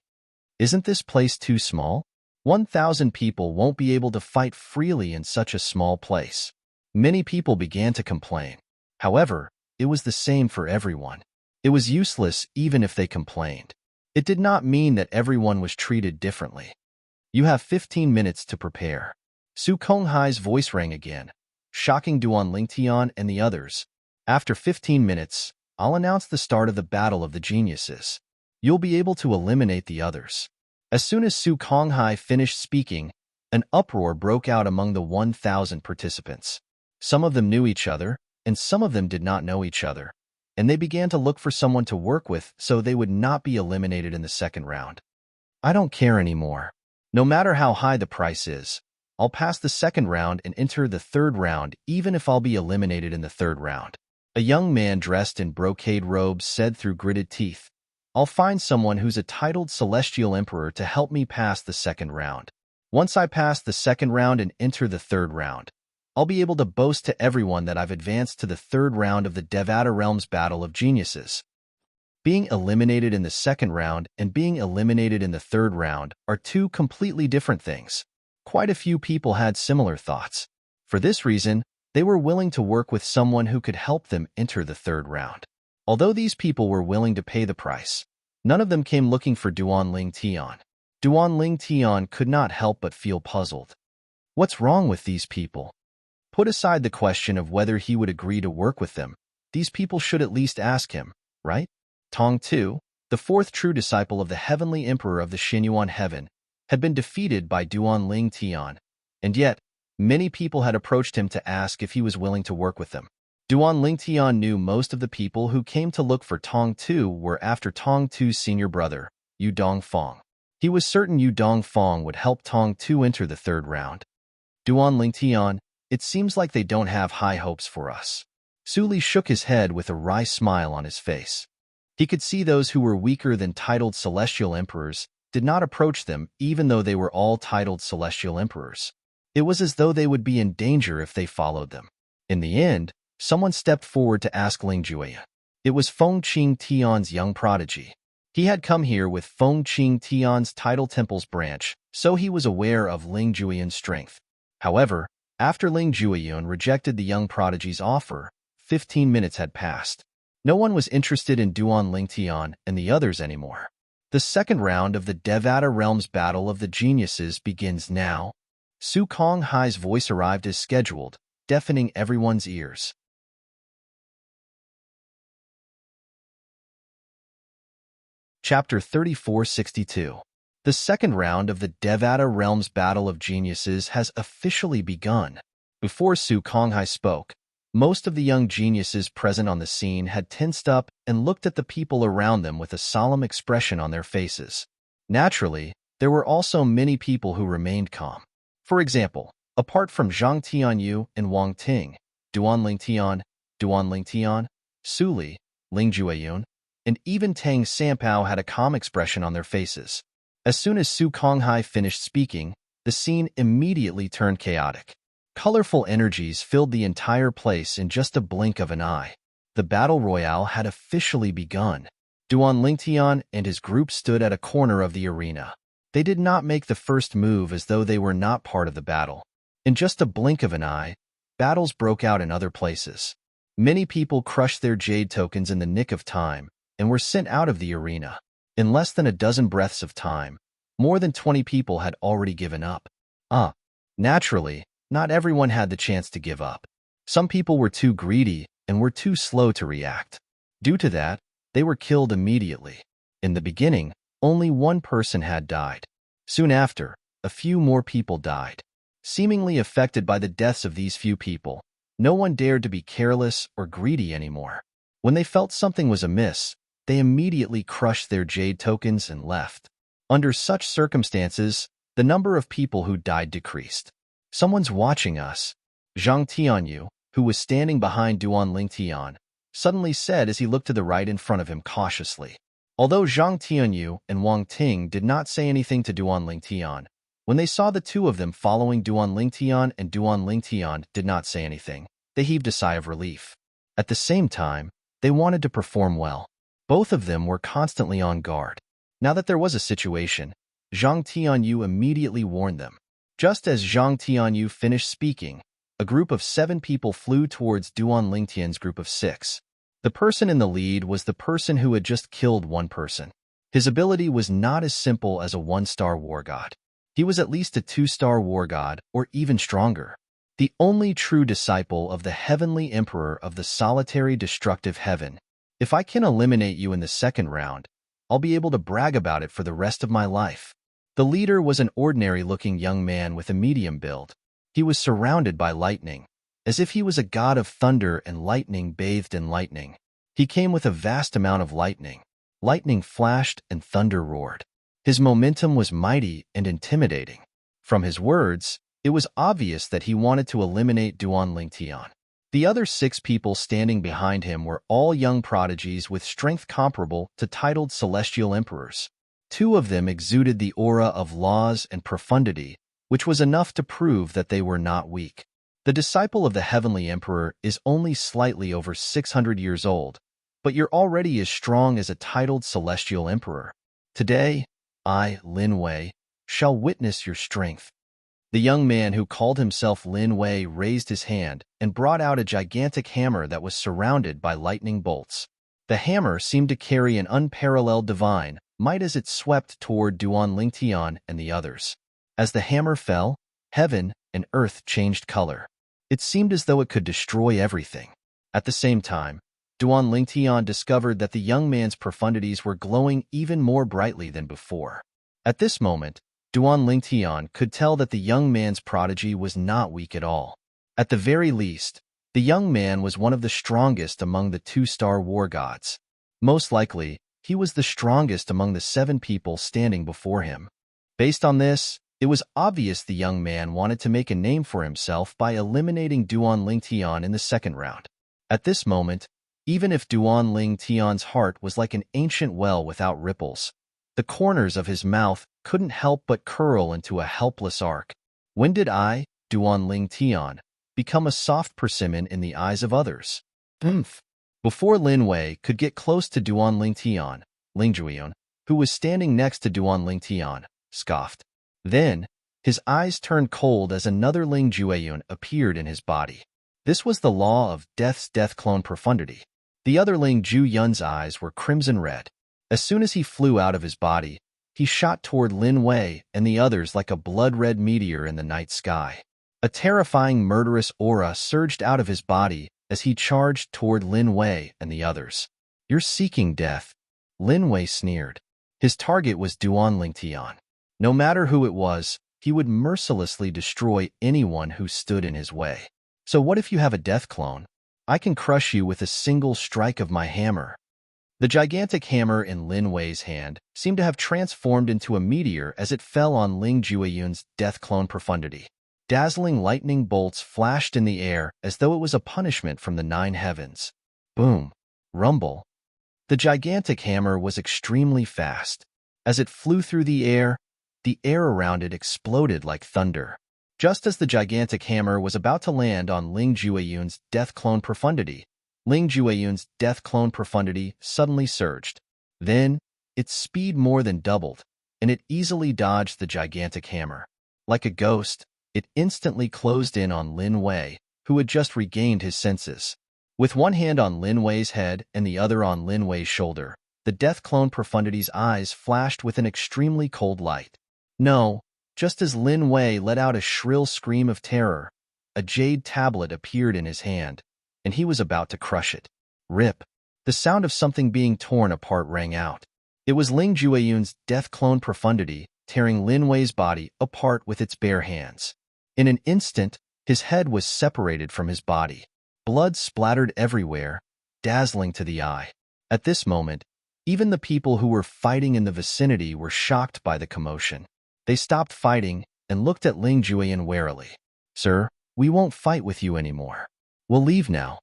Isn't this place too small? 1,000 people won't be able to fight freely in such a small place. Many people began to complain. However, it was the same for everyone. It was useless even if they complained. It did not mean that everyone was treated differently. You have 15 minutes to prepare. Su Konghai's voice rang again, shocking Duan Lingtian and the others. After 15 minutes, I'll announce the start of the Battle of the Geniuses. You'll be able to eliminate the others. As soon as Su Konghai finished speaking, an uproar broke out among the 1,000 participants. Some of them knew each other, and some of them did not know each other, and they began to look for someone to work with so they would not be eliminated in the second round. I don't care anymore. No matter how high the price is, I'll pass the second round and enter the third round even if I'll be eliminated in the third round. A young man dressed in brocade robes said through gritted teeth, I'll find someone who's a titled celestial emperor to help me pass the second round. Once I pass the second round and enter the third round, I'll be able to boast to everyone that I've advanced to the third round of the Devata Realms Battle of Geniuses. Being eliminated in the second round and being eliminated in the third round are two completely different things. Quite a few people had similar thoughts. For this reason, they were willing to work with someone who could help them enter the third round. Although these people were willing to pay the price, none of them came looking for Duan Lingtian. Duan Lingtian could not help but feel puzzled. What's wrong with these people? Put aside the question of whether he would agree to work with them. These people should at least ask him, right? Tong Tu, the fourth true disciple of the heavenly emperor of the Xinyuan heaven, had been defeated by Duan Lingtian, and yet, many people had approached him to ask if he was willing to work with them. Duan Lingtian knew most of the people who came to look for Tong Tu were after Tong Tu's senior brother, Yu Dongfang. He was certain Yu Dongfang would help Tong Tu enter the third round. Duan Lingtian, it seems like they don't have high hopes for us. Su Li shook his head with a wry smile on his face. He could see those who were weaker than titled celestial emperors did not approach them even though they were all titled celestial emperors. It was as though they would be in danger if they followed them. In the end, someone stepped forward to ask Ling Jueya. It was Feng Qing Tian's young prodigy. He had come here with Feng Qing Tian's title temple's branch, so he was aware of Ling Jueyan's strength. However, after Ling Jueyan rejected the young prodigy's offer, 15 minutes had passed. No one was interested in Duan Lingtian and the others anymore. The second round of the Devata Realms Battle of the Geniuses begins now. Su Konghai's voice arrived as scheduled, deafening everyone's ears. Chapter 3462. The second round of the Devata Realms Battle of Geniuses has officially begun. Before Su Konghai spoke, most of the young geniuses present on the scene had tensed up and looked at the people around them with a solemn expression on their faces. Naturally, there were also many people who remained calm. For example, apart from Zhang Tianyu and Wang Ting, Duan Lingtian, Su Li, Ling Jueyun, and even Tang Sampao had a calm expression on their faces. As soon as Su Konghai finished speaking, the scene immediately turned chaotic. Colorful energies filled the entire place in just a blink of an eye. The battle royale had officially begun. Duan Lingtian and his group stood at a corner of the arena. They did not make the first move as though they were not part of the battle. In just a blink of an eye, battles broke out in other places. Many people crushed their jade tokens in the nick of time and were sent out of the arena. In less than a dozen breaths of time, more than 20 people had already given up. Naturally, not everyone had the chance to give up. Some people were too greedy and were too slow to react. Due to that, they were killed immediately. In the beginning, only one person had died. Soon after, a few more people died. Seemingly affected by the deaths of these few people, no one dared to be careless or greedy anymore. When they felt something was amiss, they immediately crushed their jade tokens and left. Under such circumstances, the number of people who died decreased. Someone's watching us. Zhang Tianyu, who was standing behind Duan Lingtian, suddenly said as he looked to the right in front of him cautiously. Although Zhang Tianyu and Wang Ting did not say anything to Duan Lingtian, when they saw the two of them following Duan Lingtian and Duan Lingtian did not say anything, they heaved a sigh of relief. At the same time, they wanted to perform well. Both of them were constantly on guard. Now that there was a situation, Zhang Tianyu immediately warned them. Just as Zhang Tianyu finished speaking, a group of 7 people flew towards Duan Lingtian's group of 6. The person in the lead was the person who had just killed one person. His ability was not as simple as a 1-star war god. He was at least a 2-star war god, or even stronger. The only true disciple of the heavenly emperor of the solitary destructive heaven. If I can eliminate you in the second round, I'll be able to brag about it for the rest of my life. The leader was an ordinary-looking young man with a medium build. He was surrounded by lightning, as if he was a god of thunder and lightning bathed in lightning. He came with a vast amount of lightning. Lightning flashed and thunder roared. His momentum was mighty and intimidating. From his words, it was obvious that he wanted to eliminate Duan Lingtian. The other 6 people standing behind him were all young prodigies with strength comparable to titled celestial emperors. 2 of them exuded the aura of laws and profundity, which was enough to prove that they were not weak. The disciple of the heavenly emperor is only slightly over 600 years old, but you're already as strong as a titled celestial emperor. Today, I, Lin Wei, shall witness your strength. The young man who called himself Lin Wei raised his hand and brought out a gigantic hammer that was surrounded by lightning bolts. The hammer seemed to carry an unparalleled divine might as it swept toward Duan Lingtian and the others. As the hammer fell, heaven and earth changed color. It seemed as though it could destroy everything. At the same time, Duan Lingtian discovered that the young man's profundities were glowing even more brightly than before. At this moment, Duan Lingtian could tell that the young man's prodigy was not weak at all. At the very least, the young man was one of the strongest among the 2-star war gods. Most likely, he was the strongest among the 7 people standing before him. Based on this, it was obvious the young man wanted to make a name for himself by eliminating Duan Lingtian in the second round. At this moment, even if Duan Lingtian's heart was like an ancient well without ripples, the corners of his mouth couldn't help but curl into a helpless arc. When did I, Duan Lingtian, become a soft persimmon in the eyes of others? Before Lin Wei could get close to Duan Lingtian, Ling Jueyun, who was standing next to Duan Lingtian, scoffed. Then, his eyes turned cold as another Ling Jueyun appeared in his body. This was the law of death's death clone profundity. The other Ling Jueyun's eyes were crimson red. As soon as he flew out of his body, he shot toward Lin Wei and the others like a blood-red meteor in the night sky. A terrifying murderous aura surged out of his body as he charged toward Lin Wei and the others. You're seeking death, Lin Wei sneered. His target was Duan Lingtian. No matter who it was, he would mercilessly destroy anyone who stood in his way. So what if you have a death clone? I can crush you with a single strike of my hammer. The gigantic hammer in Lin Wei's hand seemed to have transformed into a meteor as it fell on Ling Jueyun's death clone profundity. Dazzling lightning bolts flashed in the air as though it was a punishment from the 9 heavens. Boom. Rumble. The gigantic hammer was extremely fast. As it flew through the air around it exploded like thunder. Just as the gigantic hammer was about to land on Ling Jueyun's death clone profundity, Ling Jueyun's death clone profundity suddenly surged. Then, its speed more than doubled, and it easily dodged the gigantic hammer. Like a ghost, it instantly closed in on Lin Wei, who had just regained his senses. With one hand on Lin Wei's head and the other on Lin Wei's shoulder, the death clone profundity's eyes flashed with an extremely cold light. No, just as Lin Wei let out a shrill scream of terror, a jade tablet appeared in his hand, and he was about to crush it. Rip! The sound of something being torn apart rang out. It was Ling Jueyun's death clone profundity tearing Lin Wei's body apart with its bare hands. In an instant, his head was separated from his body. Blood splattered everywhere, dazzling to the eye. At this moment, even the people who were fighting in the vicinity were shocked by the commotion. They stopped fighting and looked at Ling Jueyun warily. Sir, we won't fight with you anymore. We'll leave now.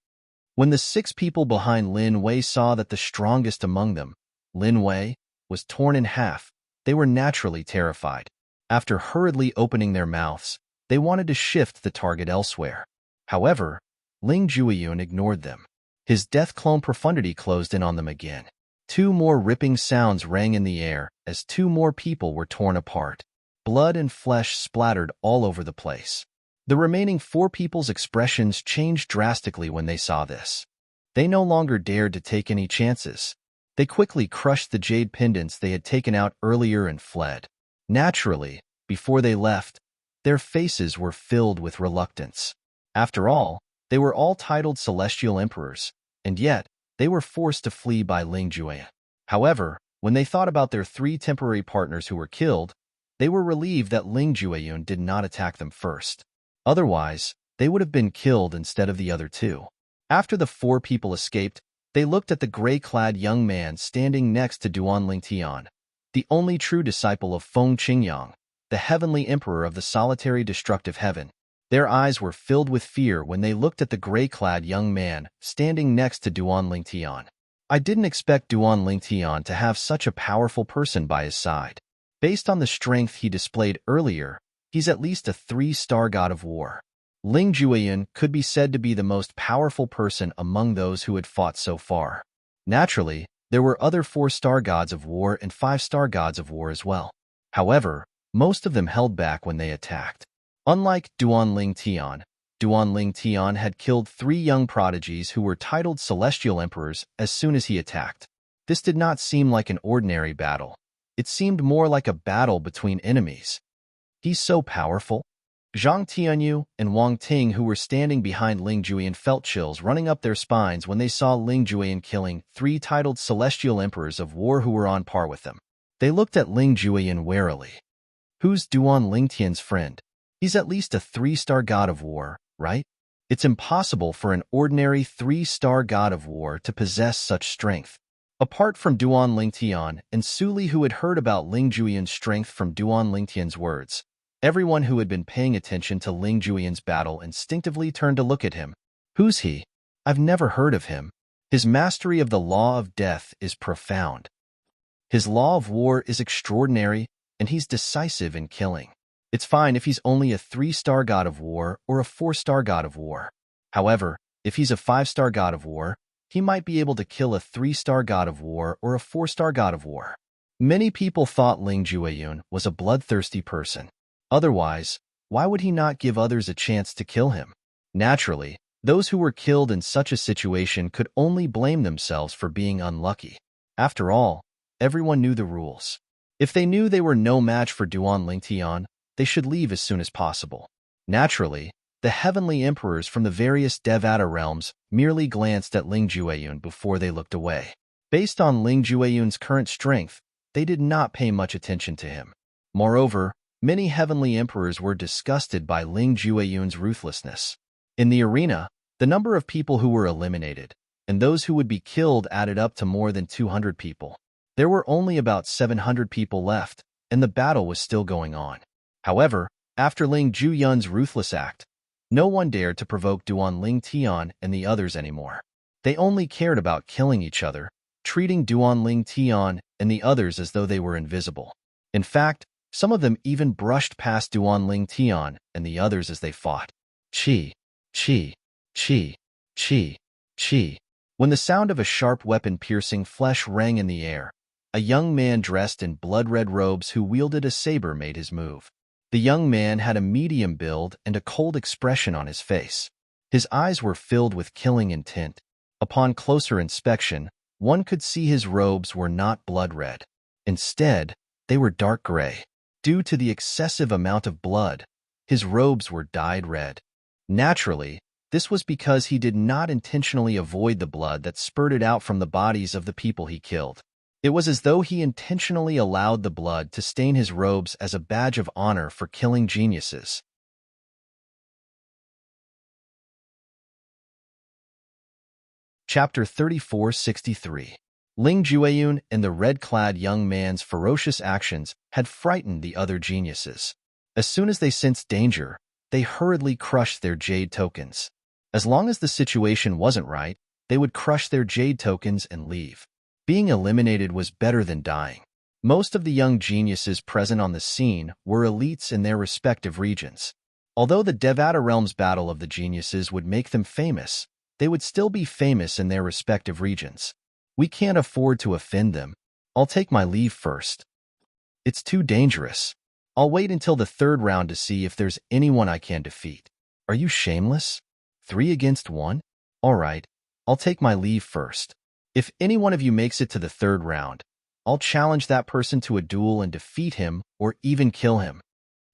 When the 6 people behind Lin Wei saw that the strongest among them, Lin Wei, was torn in half, they were naturally terrified. After hurriedly opening their mouths, they wanted to shift the target elsewhere. However, Ling Jueyun ignored them. His death clone profundity closed in on them again. Two more ripping sounds rang in the air as two more people were torn apart. Blood and flesh splattered all over the place. The remaining four people's expressions changed drastically when they saw this. They no longer dared to take any chances. They quickly crushed the jade pendants they had taken out earlier and fled. Naturally, before they left, their faces were filled with reluctance. After all, they were all titled celestial emperors, and yet they were forced to flee by Ling Jueyan. However, when they thought about their three temporary partners who were killed, they were relieved that Ling Jueyan did not attack them first. Otherwise, they would have been killed instead of the other two. After the four people escaped, they looked at the gray-clad young man standing next to Duan Lingtian, the only true disciple of Feng Qingyang, the heavenly emperor of the solitary destructive heaven. Their eyes were filled with fear when they looked at the gray-clad young man standing next to Duan Lingtian. I didn't expect Duan Lingtian to have such a powerful person by his side. Based on the strength he displayed earlier, he's at least a 3-star god of war. Ling Jueyan could be said to be the most powerful person among those who had fought so far. Naturally, there were other 4-star gods of war and 5-star gods of war as well. However, most of them held back when they attacked. Unlike Duan Lingtian had killed 3 young prodigies who were titled celestial emperors as soon as he attacked. This did not seem like an ordinary battle. It seemed more like a battle between enemies. He's so powerful. Zhang Tianyu and Wang Ting, who were standing behind Ling Jueyan, felt chills running up their spines when they saw Ling Jueyan killing 3 titled celestial emperors of war who were on par with them. They looked at Ling Jueyan warily. Who's Duan Lingtian's friend? He's at least a 3-star god of war, right? It's impossible for an ordinary 3-star god of war to possess such strength. Apart from Duan Lingtian and Suli, who had heard about Ling Jueyan's strength from Duan Lingtian's words, everyone who had been paying attention to Ling Jueyan's battle instinctively turned to look at him. Who's he? I've never heard of him. His mastery of the law of death is profound. His law of war is extraordinary, and he's decisive in killing. It's fine if he's only a 3-star god of war or a 4-star god of war. However, if he's a 5-star god of war, he might be able to kill a 3-star god of war or a 4-star god of war. Many people thought Ling Jueyan was a bloodthirsty person. Otherwise, why would he not give others a chance to kill him? Naturally, those who were killed in such a situation could only blame themselves for being unlucky. After all, everyone knew the rules. If they knew they were no match for Duan Lingtian, they should leave as soon as possible. Naturally, the heavenly emperors from the various Devata realms merely glanced at Ling Jueyan before they looked away. Based on Ling Jueyan's current strength, they did not pay much attention to him. Moreover, many heavenly emperors were disgusted by Ling Jueyan's ruthlessness. In the arena, the number of people who were eliminated, and those who would be killed added up to more than 200 people. There were only about 700 people left, and the battle was still going on. However, after Ling Jueyan's ruthless act, no one dared to provoke Duan Lingtian and the others anymore. They only cared about killing each other, treating Duan Lingtian and the others as though they were invisible. In fact, some of them even brushed past Duan Lingtian and the others as they fought. Chi, chi, chi, chi, chi. When the sound of a sharp weapon piercing flesh rang in the air, a young man dressed in blood-red robes who wielded a saber made his move. The young man had a medium build and a cold expression on his face. His eyes were filled with killing intent. Upon closer inspection, one could see his robes were not blood-red. Instead, they were dark gray. Due to the excessive amount of blood, his robes were dyed red. Naturally, this was because he did not intentionally avoid the blood that spurted out from the bodies of the people he killed. It was as though he intentionally allowed the blood to stain his robes as a badge of honor for killing geniuses. Chapter 3463. Ling Jueyan and the red-clad young man's ferocious actions had frightened the other geniuses. As soon as they sensed danger, they hurriedly crushed their jade tokens. As long as the situation wasn't right, they would crush their jade tokens and leave. Being eliminated was better than dying. Most of the young geniuses present on the scene were elites in their respective regions. Although the Devata Realms battle of the geniuses would make them famous, they would still be famous in their respective regions. We can't afford to offend them. I'll take my leave first. It's too dangerous. I'll wait until the third round to see if there's anyone I can defeat. Are you shameless? 3 against 1? All right, I'll take my leave first. If any one of you makes it to the third round, I'll challenge that person to a duel and defeat him or even kill him.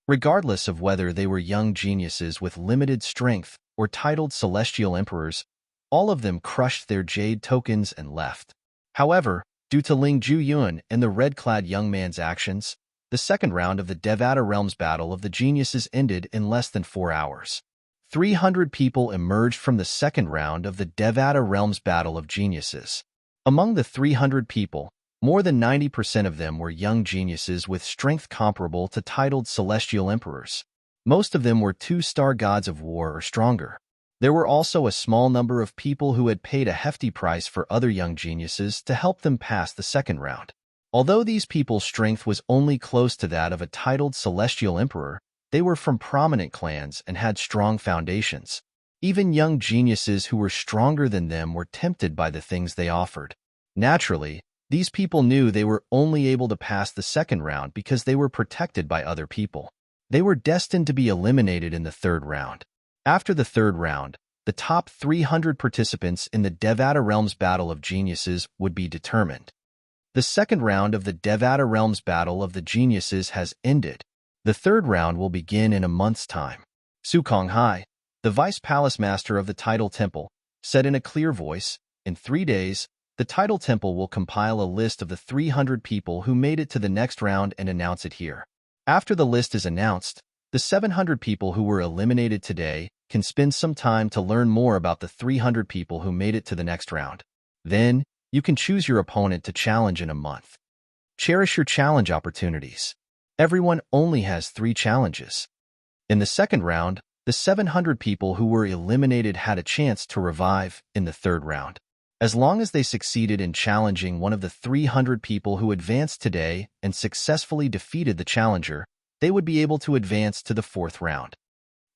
Regardless of whether they were young geniuses with limited strength or titled celestial emperors, all of them crushed their jade tokens and left. However, due to Ling Juyun and the red-clad young man's actions, the second round of the Devata Realms Battle of the Geniuses ended in less than 4 hours. 300 people emerged from the second round of the Devata Realms Battle of Geniuses. Among the 300 people, more than 90% of them were young geniuses with strength comparable to titled celestial emperors. Most of them were 2-star gods of war or stronger. There were also a small number of people who had paid a hefty price for other young geniuses to help them pass the second round. Although these people's strength was only close to that of a titled celestial emperor, they were from prominent clans and had strong foundations. Even young geniuses who were stronger than them were tempted by the things they offered. Naturally, these people knew they were only able to pass the second round because they were protected by other people. They were destined to be eliminated in the third round. After the third round, the top 300 participants in the Devata Realms Battle of Geniuses would be determined. The second round of the Devata Realms Battle of the Geniuses has ended. The third round will begin in a month's time. Su Konghai, the Vice Palace Master of the Tidal Temple, said in a clear voice, "In 3 days, the Tidal Temple will compile a list of the 300 people who made it to the next round and announce it here. After the list is announced, the 700 people who were eliminated today can spend some time to learn more about the 300 people who made it to the next round. Then, you can choose your opponent to challenge in a month. Cherish your challenge opportunities. Everyone only has 3 challenges." In the second round, the 700 people who were eliminated had a chance to revive in the third round. As long as they succeeded in challenging one of the 300 people who advanced today and successfully defeated the challenger, they would be able to advance to the fourth round.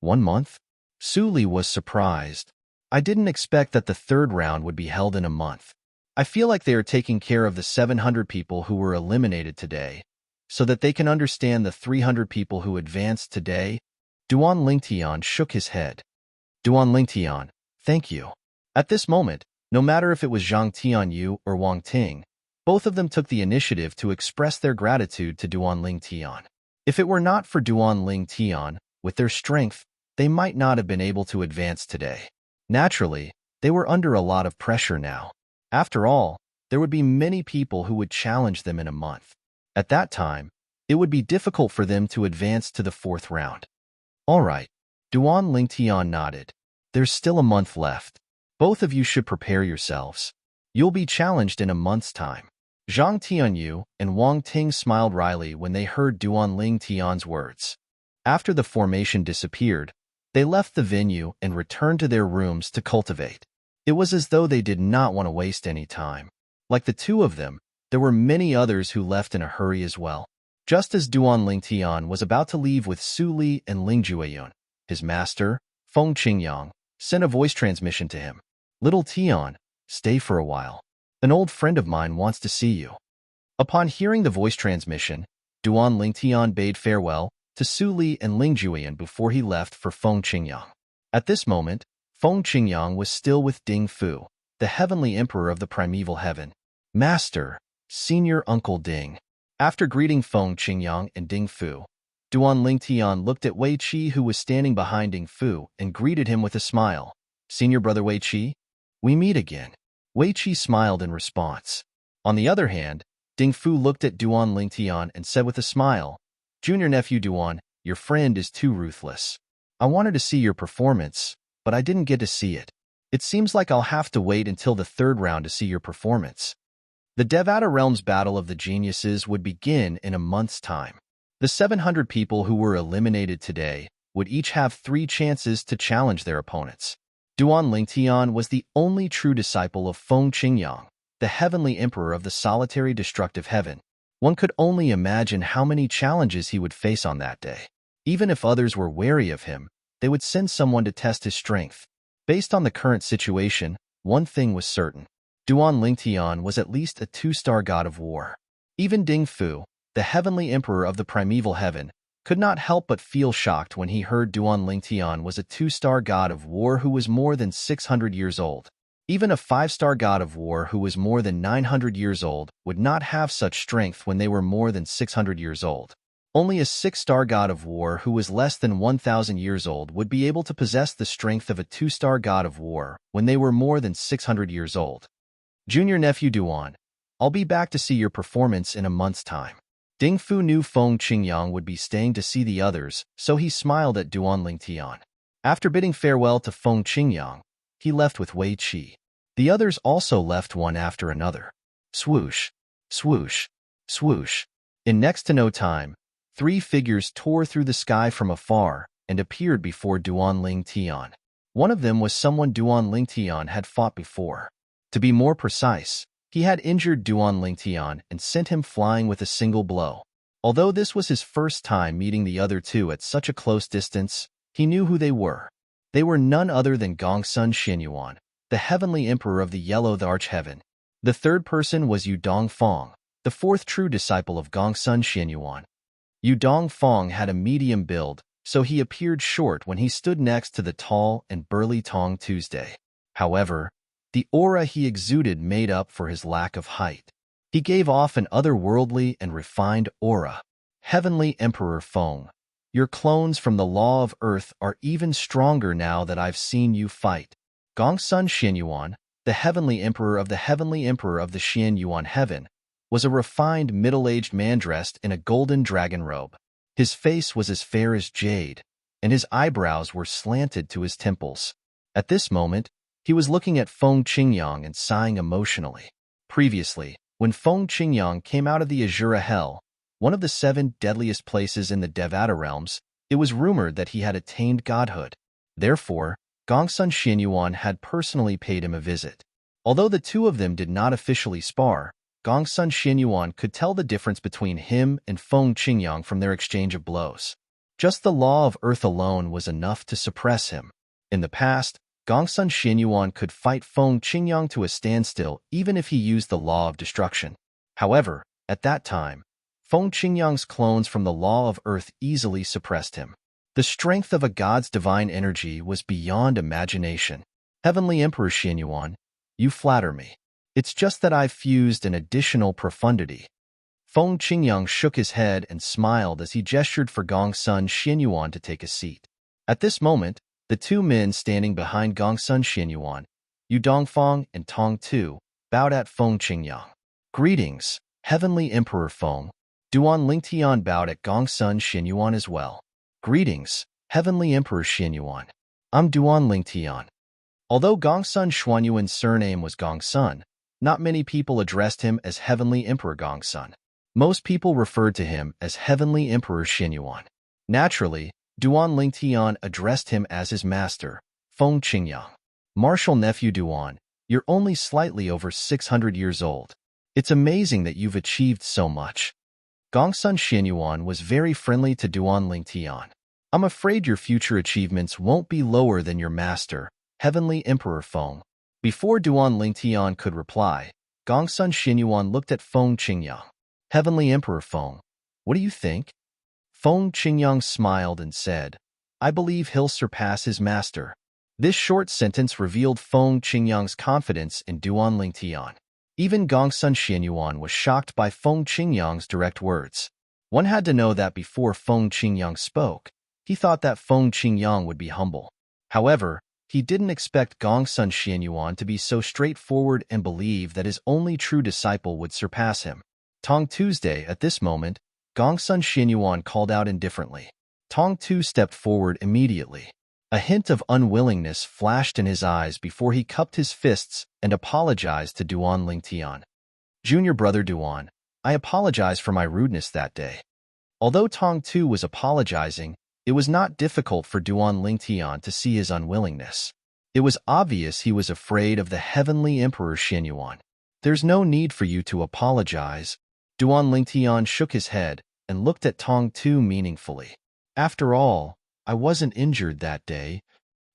1 month? Su Li was surprised. I didn't expect that the third round would be held in a month. I feel like they are taking care of the 700 people who were eliminated today, so that they can understand the 300 people who advanced today. Duan Lingtian shook his head. Duan Lingtian, thank you. At this moment, no matter if it was Zhang Tianyu or Wang Ting, both of them took the initiative to express their gratitude to Duan Lingtian. If it were not for Duan Lingtian, with their strength, they might not have been able to advance today. Naturally, they were under a lot of pressure now. After all, there would be many people who would challenge them in a month. At that time, it would be difficult for them to advance to the fourth round. All right, Duan Lingtian nodded. There's still a month left. Both of you should prepare yourselves. You'll be challenged in a month's time. Zhang Tianyu and Wang Ting smiled wryly when they heard Duan Lingtian's words. After the formation disappeared, they left the venue and returned to their rooms to cultivate. It was as though they did not want to waste any time. Like the two of them, there were many others who left in a hurry as well. Just as Duan Lingtian was about to leave with Su Li and Ling Jueyun, his master, Feng Qingyang, sent a voice transmission to him. Little Tian, stay for a while. An old friend of mine wants to see you. Upon hearing the voice transmission, Duan Lingtian bade farewell to Su Li and Ling Jueyun before he left for Feng Qingyang. At this moment, Feng Qingyang was still with Ding Fu, the heavenly emperor of the primeval heaven. Master, Senior Uncle Ding. After greeting Feng Qingyang and Ding Fu, Duan Lingtian looked at Wei Qi, who was standing behind Ding Fu, and greeted him with a smile. Senior brother Wei Qi, we meet again. Wei Qi smiled in response. On the other hand, Ding Fu looked at Duan Lingtian and said with a smile, Junior nephew Duan, your friend is too ruthless. I wanted to see your performance, but I didn't get to see it. It seems like I'll have to wait until the third round to see your performance. The Devata Realms Battle of the Geniuses would begin in a month's time. The 700 people who were eliminated today would each have 3 chances to challenge their opponents. Duan Lingtian was the only true disciple of Feng Qingyang, the heavenly emperor of the solitary destructive heaven. One could only imagine how many challenges he would face on that day. Even if others were wary of him, they would send someone to test his strength. Based on the current situation, one thing was certain. Duan Lingtian was at least a 2-star god of war. Even Ding Fu, the heavenly emperor of the primeval heaven, could not help but feel shocked when he heard Duan Lingtian was a 2-star god of war who was more than 600 years old. Even a 5-star god of war who was more than 900 years old would not have such strength when they were more than 600 years old. Only a 6-star god of war who was less than 1,000 years old would be able to possess the strength of a 2-star god of war when they were more than 600 years old. Junior nephew Duan, I'll be back to see your performance in a month's time. Ding Fu knew Feng Qingyang would be staying to see the others, so he smiled at Duan Lingtian. After bidding farewell to Feng Qingyang, he left with Wei Qi. The others also left one after another. Swoosh, swoosh, swoosh. In next to no time, 3 figures tore through the sky from afar and appeared before Duan Lingtian. One of them was someone Duan Lingtian had fought before. To be more precise, he had injured Duan Lingtian and sent him flying with a single blow. Although this was his first time meeting the other two at such a close distance, he knew who they were. They were none other than Gongsun Xianyuan, the heavenly emperor of the Yellow Arch-Heaven. The third person was Yu Dongfang, the fourth true disciple of Gongsun Xianyuan. Yu Dongfang had a medium build, so he appeared short when he stood next to the tall and burly Tong Tuesday. However, the aura he exuded made up for his lack of height. He gave off an otherworldly and refined aura. Heavenly Emperor Feng, your clones from the Law of Earth are even stronger now that I've seen you fight. Gongsun Xianyuan, the heavenly emperor of the Xianyuan heaven, was a refined middle-aged man dressed in a golden dragon robe. His face was as fair as jade, and his eyebrows were slanted to his temples. At this moment, he was looking at Feng Qingyang and sighing emotionally. Previously, when Feng Qingyang came out of the Azura Hell, one of the 7 deadliest places in the Devata realms, it was rumored that he had attained godhood. Therefore, Gongsun Xianyuan had personally paid him a visit. Although the two of them did not officially spar, Gongsun Xianyuan could tell the difference between him and Feng Qingyang from their exchange of blows. Just the Law of Earth alone was enough to suppress him. In the past, Gongsun Xianyuan could fight Feng Qingyang to a standstill even if he used the Law of Destruction. However, at that time, Feng Qingyang's clones from the Law of Earth easily suppressed him. The strength of a god's divine energy was beyond imagination. Heavenly Emperor Xianyuan, you flatter me. It's just that I've fused an additional profundity. Feng Qingyang shook his head and smiled as he gestured for Gongsun Xianyuan to take a seat. At this moment, the 2 men standing behind Gongsun Xianyuan, Yu Dongfang and Tong Tu, bowed at Feng Qingyang. Greetings, Heavenly Emperor Feng. Duan Lingtian bowed at Gongsun Xianyuan as well. Greetings, Heavenly Emperor Xianyuan. I'm Duan Lingtian. Although Gongsun Xianyuan's surname was Gongsun, not many people addressed him as Heavenly Emperor Gongsun. Most people referred to him as Heavenly Emperor Xianyuan. Naturally, Duan Lingtian addressed him as his master, Feng Qingyang. Martial nephew Duan, you're only slightly over 600 years old. It's amazing that you've achieved so much. Gongsun Xianyuan was very friendly to Duan Lingtian. I'm afraid your future achievements won't be lower than your master, Heavenly Emperor Feng. Before Duan Lingtian could reply, Gongsun Xianyuan looked at Feng Qingyang. Heavenly Emperor Feng, what do you think? Feng Qingyang smiled and said, I believe he'll surpass his master. This short sentence revealed Feng Qingyang's confidence in Duan Lingtian. Even Gongsun Xianyuan was shocked by Feng Qingyang's direct words. One had to know that before Feng Qingyang spoke, he thought that Feng Qingyang would be humble. However, he didn't expect Gongsun Xianyuan to be so straightforward and believe that his only true disciple would surpass him. Tong Tuesday, at this moment, Gongsun Xianyuan called out indifferently. Tong Tu stepped forward immediately. A hint of unwillingness flashed in his eyes before he cupped his fists and apologized to Duan Lingtian. Junior brother Duan, I apologize for my rudeness that day. Although Tong Tu was apologizing, it was not difficult for Duan Lingtian to see his unwillingness. It was obvious he was afraid of the Heavenly Emperor Xianyuan. There's no need for you to apologize. Duan Lingtian shook his head and looked at Tong Tu meaningfully. After all, I wasn't injured that day.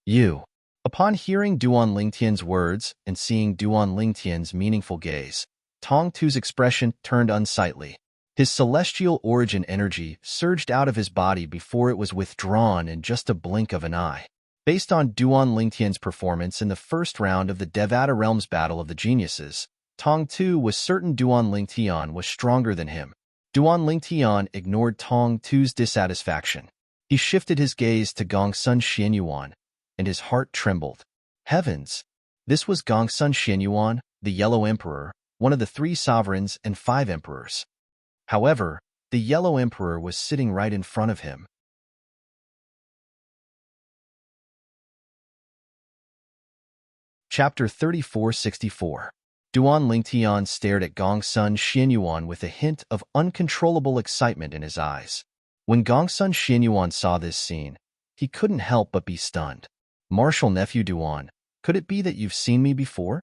You. Upon hearing Duan Lingtian's words and seeing Duan Lingtian's meaningful gaze, Tong Tu's expression turned unsightly. His celestial origin energy surged out of his body before it was withdrawn in just a blink of an eye. Based on Duan Lingtian's performance in the first round of the Devata Realms Battle of the Geniuses, Tong Tu was certain Duan Lingtian was stronger than him. Duan Lingtian ignored Tong Tu's dissatisfaction. He shifted his gaze to Gongsun Xianyuan, and his heart trembled. Heavens! This was Gongsun Xianyuan, the Yellow Emperor, one of the 3 sovereigns and 5 emperors. However, the Yellow Emperor was sitting right in front of him. Chapter 3464. Duan Lingtian stared at Gongsun Xianyuan with a hint of uncontrollable excitement in his eyes. When Gongsun Xianyuan saw this scene, he couldn't help but be stunned. Martial nephew Duan, could it be that you've seen me before?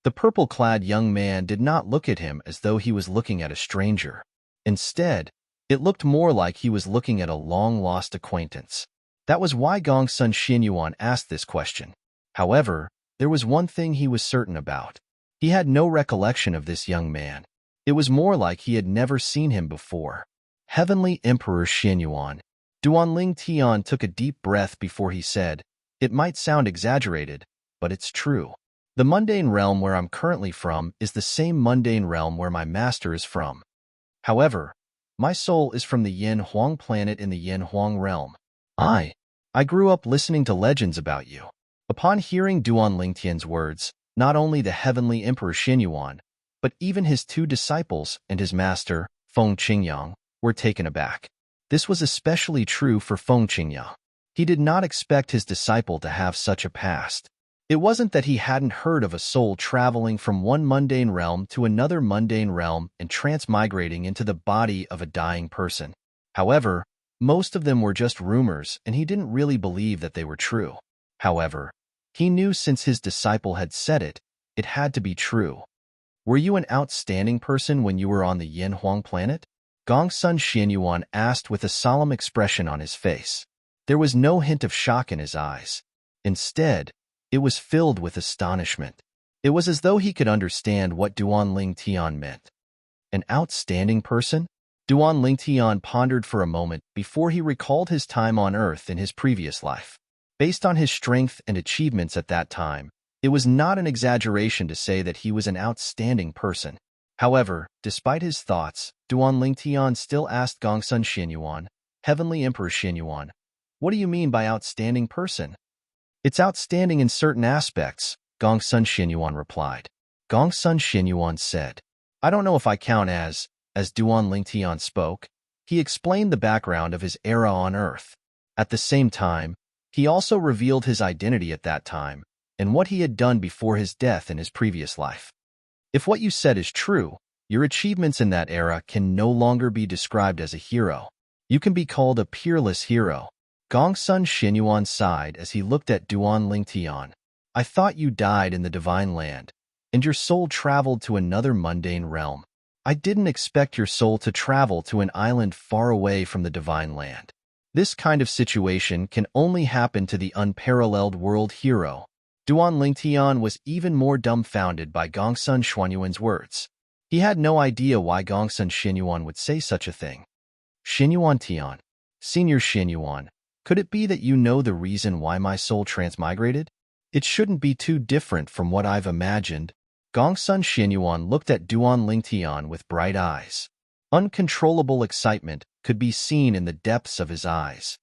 The purple-clad young man did not look at him as though he was looking at a stranger. Instead, it looked more like he was looking at a long-lost acquaintance. That was why Gongsun Xianyuan asked this question. However, there was one thing he was certain about. He had no recollection of this young man. It was more like he had never seen him before. Heavenly Emperor Xianyuan. Duan Lingtian took a deep breath before he said, "It might sound exaggerated, but it's true. The mundane realm where I'm currently from is the same mundane realm where my master is from. However, my soul is from the Yin Huang planet in the Yin Huang realm. I grew up listening to legends about you." Upon hearing Duan Lingtian's words, not only the Heavenly Emperor Xianyuan, but even his 2 disciples and his master, Feng Qingyang, were taken aback. This was especially true for Feng Qingyang. He did not expect his disciple to have such a past. It wasn't that he hadn't heard of a soul traveling from one mundane realm to another mundane realm and transmigrating into the body of a dying person. However, most of them were just rumors, and he didn't really believe that they were true. However, he knew since his disciple had said it, it had to be true. Were you an outstanding person when you were on the Yin Huang planet? Gongsun Xianyuan asked with a solemn expression on his face. There was no hint of shock in his eyes. Instead, it was filled with astonishment. It was as though he could understand what Duan Lingtian meant. An outstanding person? Duan Lingtian pondered for a moment before he recalled his time on Earth in his previous life. Based on his strength and achievements at that time, it was not an exaggeration to say that he was an outstanding person. However, despite his thoughts, Duan Lingtian still asked Gongsun Xianyuan, Heavenly Emperor Xianyuan, "What do you mean by outstanding person?" "It's outstanding in certain aspects," Gongsun Xianyuan replied. Gongsun Xianyuan said, "I don't know if I count as Duan Lingtian spoke. He explained the background of his era on Earth. At the same time, he also revealed his identity at that time and what he had done before his death in his previous life. If what you said is true, your achievements in that era can no longer be described as a hero. You can be called a peerless hero." Gongsun Xianyuan sighed as he looked at Duan Lingtian. "I thought you died in the divine land, and your soul traveled to another mundane realm. I didn't expect your soul to travel to an island far away from the divine land. This kind of situation can only happen to the unparalleled world hero." Duan Lingtian was even more dumbfounded by Gongsun Xianyuan's words. He had no idea why Gongsun Xianyuan would say such a thing. "Xianyuan Tian, Senior Xianyuan, could it be that you know the reason why my soul transmigrated? It shouldn't be too different from what I've imagined." Gongsun Xianyuan looked at Duan Lingtian with bright eyes. Uncontrollable excitement could be seen in the depths of his eyes.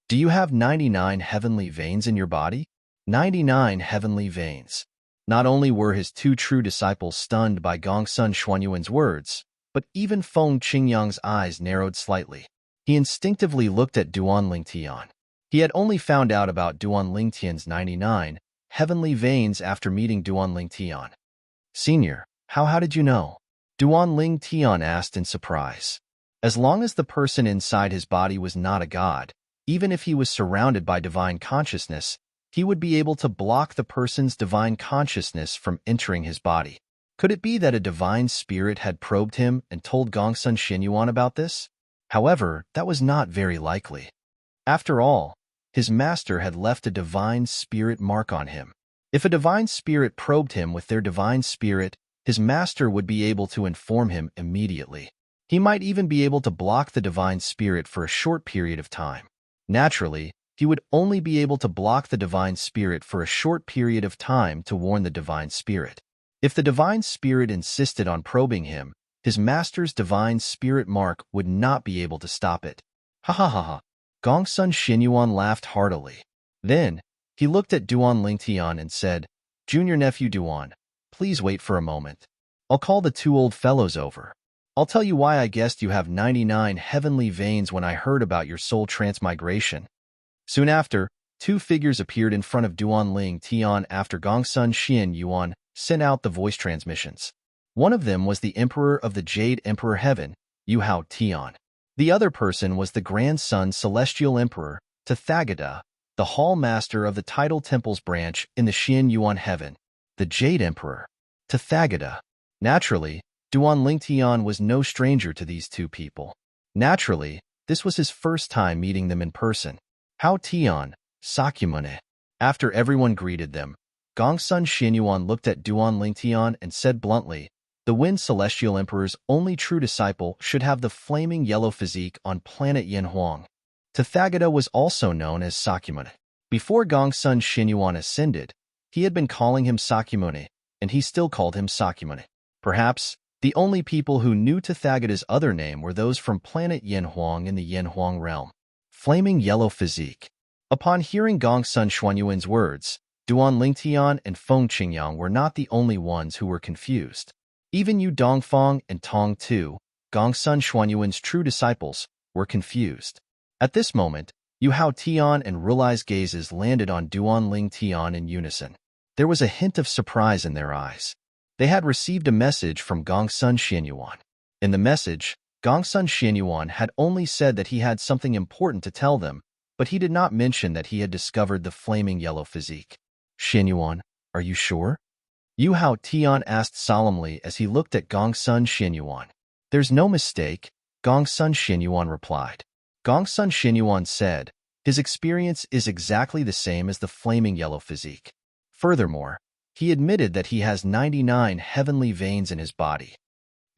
"Do you have 99 heavenly veins in your body?" 99 heavenly veins. Not only were his 2 true disciples stunned by Gongsun Xianyuan's words, but even Feng Qingyang's eyes narrowed slightly. He instinctively looked at Duan Lingtian. He had only found out about Duan Lingtian's 99 heavenly veins after meeting Duan Lingtian. "Senior, how did you know?" Duan Lingtian asked in surprise. As long as the person inside his body was not a god, even if he was surrounded by divine consciousness, he would be able to block the person's divine consciousness from entering his body. Could it be that a divine spirit had probed him and told Gongsun Xianyuan about this? However, that was not very likely. After all, his master had left a divine spirit mark on him. If a divine spirit probed him with their divine spirit, his master would be able to inform him immediately. He might even be able to block the divine spirit for a short period of time. Naturally, he would only be able to block the divine spirit for a short period of time to warn the divine spirit. If the divine spirit insisted on probing him, his master's divine spirit mark would not be able to stop it. Ha ha ha ha. Gongsun Xinyuan laughed heartily. Then, he looked at Duan Lingtian and said, "Junior nephew Duan, please wait for a moment. I'll call the two old fellows over. I'll tell you why I guessed you have 99 heavenly veins when I heard about your soul transmigration." Soon after, two figures appeared in front of Duan Lingtian after Gongsun Xinyuan sent out the voice transmissions. One of them was the Emperor of the Jade Emperor Heaven, Yu Hao Tian. The other person was the grandson Celestial Emperor, Tathagata, the Hall Master of the Tidal Temples branch in the Xian Yuan Heaven, the Jade Emperor, Tathagata. Naturally, Duan Lingtian was no stranger to these two people. Naturally, this was his first time meeting them in person. Hao Tian, Sakyamune. After everyone greeted them, Gongsun Xinyuan looked at Duan Lingtian and said bluntly, "The Wind Celestial Emperor's only true disciple should have the flaming yellow physique on planet Yanhuang." Tathagata was also known as Sakyamune. Before Gongsun Xinyuan ascended, he had been calling him Sakyamune, and he still called him Sakyamune. Perhaps, the only people who knew Tathagata's other name were those from planet Yanhuang in the Yanhuang realm. Flaming yellow physique. Upon hearing Gongsun Xinyuan's words, Duan Lingtian and Feng Qingyang were not the only ones who were confused. Even Yu Dongfang and Tong Tu, Gongsun Xinyuan's true disciples, were confused. At this moment, Yu Hao Tian and Rulai's gazes landed on Duan Lingtian in unison. There was a hint of surprise in their eyes. They had received a message from Gongsun Xinyuan. In the message, Gongsun Xinyuan had only said that he had something important to tell them, but he did not mention that he had discovered the flaming yellow physique. "Xinyuan, are you sure?" Yu Hao Tian asked solemnly as he looked at Gongsun Xinyuan. "There's no mistake," Gongsun Xinyuan replied. Gongsun Xinyuan said, "His experience is exactly the same as the flaming yellow physique." Furthermore, he admitted that he has 99 heavenly veins in his body.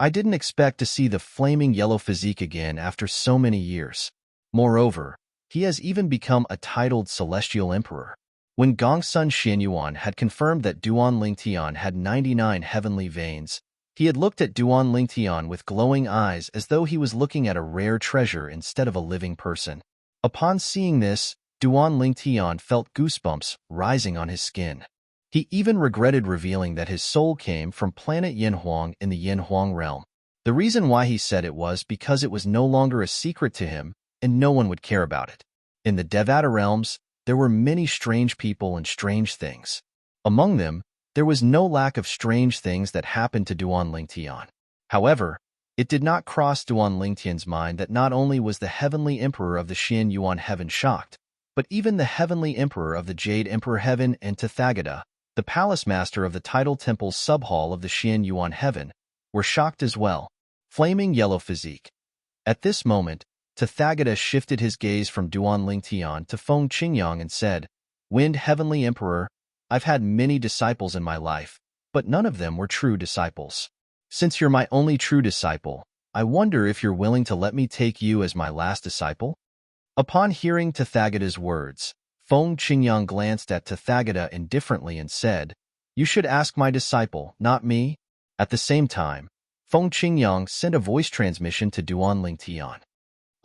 "I didn't expect to see the flaming yellow physique again after so many years. Moreover, he has even become a titled Celestial Emperor." When Gongsun Xinyuan had confirmed that Duan Lingtian had 99 heavenly veins, he had looked at Duan Lingtian with glowing eyes as though he was looking at a rare treasure instead of a living person. Upon seeing this, Duan Lingtian felt goosebumps rising on his skin. He even regretted revealing that his soul came from planet Yanhuang in the Yanhuang realm. The reason why he said it was because it was no longer a secret to him and no one would care about it. In the Devata realms, there were many strange people and strange things. Among them, there was no lack of strange things that happened to Duan Lingtian. However, it did not cross Duan Lingtian's mind that not only was the heavenly emperor of the Xian Yuan heaven shocked, but even the heavenly emperor of the Jade Emperor heaven and Tathagata, the palace master of the Tidal Temple's subhall of the Xian Yuan heaven, were shocked as well. Flaming yellow physique. At this moment, Tathagata shifted his gaze from Duan Lingtian to Feng Qingyang and said, "Wind Heavenly Emperor, I've had many disciples in my life, but none of them were true disciples. Since you're my only true disciple, I wonder if you're willing to let me take you as my last disciple?" Upon hearing Tathagata's words, Feng Qingyang glanced at Tathagata indifferently and said, "You should ask my disciple, not me." At the same time, Feng Qingyang sent a voice transmission to Duan Lingtian.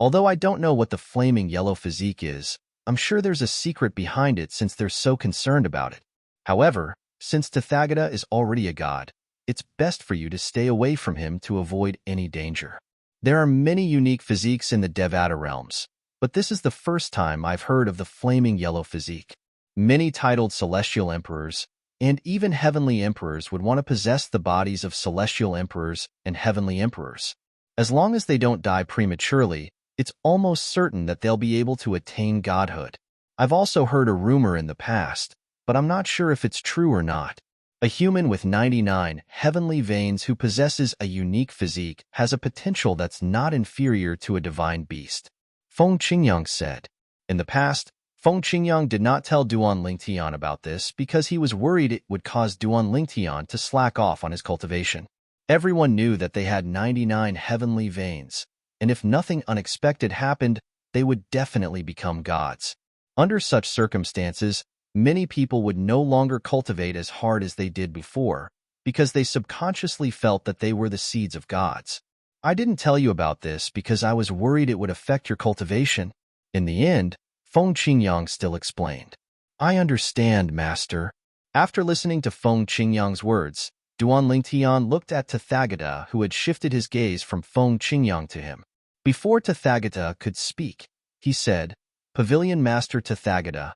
"Although I don't know what the flaming yellow physique is, I'm sure there's a secret behind it since they're so concerned about it. However, since Tathagata is already a god, it's best for you to stay away from him to avoid any danger. There are many unique physiques in the Devata realms, but this is the first time I've heard of the flaming yellow physique. Many titled celestial emperors, and even heavenly emperors would want to possess the bodies of celestial emperors and heavenly emperors. As long as they don't die prematurely, it's almost certain that they'll be able to attain godhood. I've also heard a rumor in the past, but I'm not sure if it's true or not. A human with 99 heavenly veins who possesses a unique physique has a potential that's not inferior to a divine beast," Feng Qingyang said. In the past, Feng Qingyang did not tell Duan Lingtian about this because he was worried it would cause Duan Lingtian to slack off on his cultivation. Everyone knew that they had 99 heavenly veins, and if nothing unexpected happened, they would definitely become gods. Under such circumstances, many people would no longer cultivate as hard as they did before, because they subconsciously felt that they were the seeds of gods. I didn't tell you about this because I was worried it would affect your cultivation. In the end, Feng Qingyang still explained. I understand, master. After listening to Feng Qingyang's words, Duan Lingtian looked at Tathagata, who had shifted his gaze from Feng Qingyang to him. Before Tathagata could speak, he said, Pavilion Master Tathagata,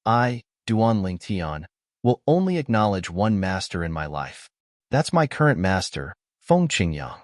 I, Duan Lingtian, will only acknowledge one master in my life. That's my current master, Feng Qingyang.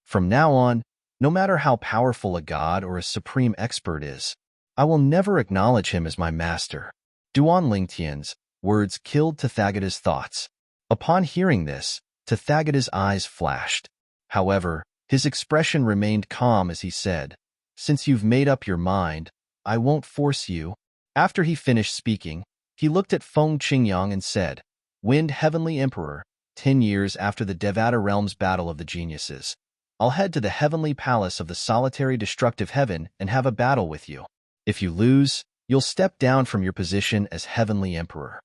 From now on, no matter how powerful a god or a supreme expert is, I will never acknowledge him as my master. Duan Lingtian's words killed Tathagata's thoughts. Upon hearing this, Tathagata's eyes flashed. However, his expression remained calm as he said, Since you've made up your mind, I won't force you. After he finished speaking, he looked at Feng Qingyang and said, Wind Heavenly Emperor, 10 years after the Devata Realm's Battle of the Geniuses, I'll head to the Heavenly Palace of the Solitary Destructive Heaven and have a battle with you. If you lose, you'll step down from your position as Heavenly Emperor.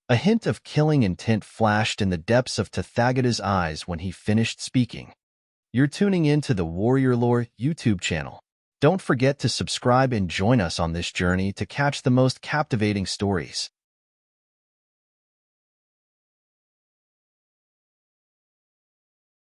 A hint of killing intent flashed in the depths of Tathagata's eyes when he finished speaking. You're tuning in to the Warrior Lore YouTube channel. Don't forget to subscribe and join us on this journey to catch the most captivating stories.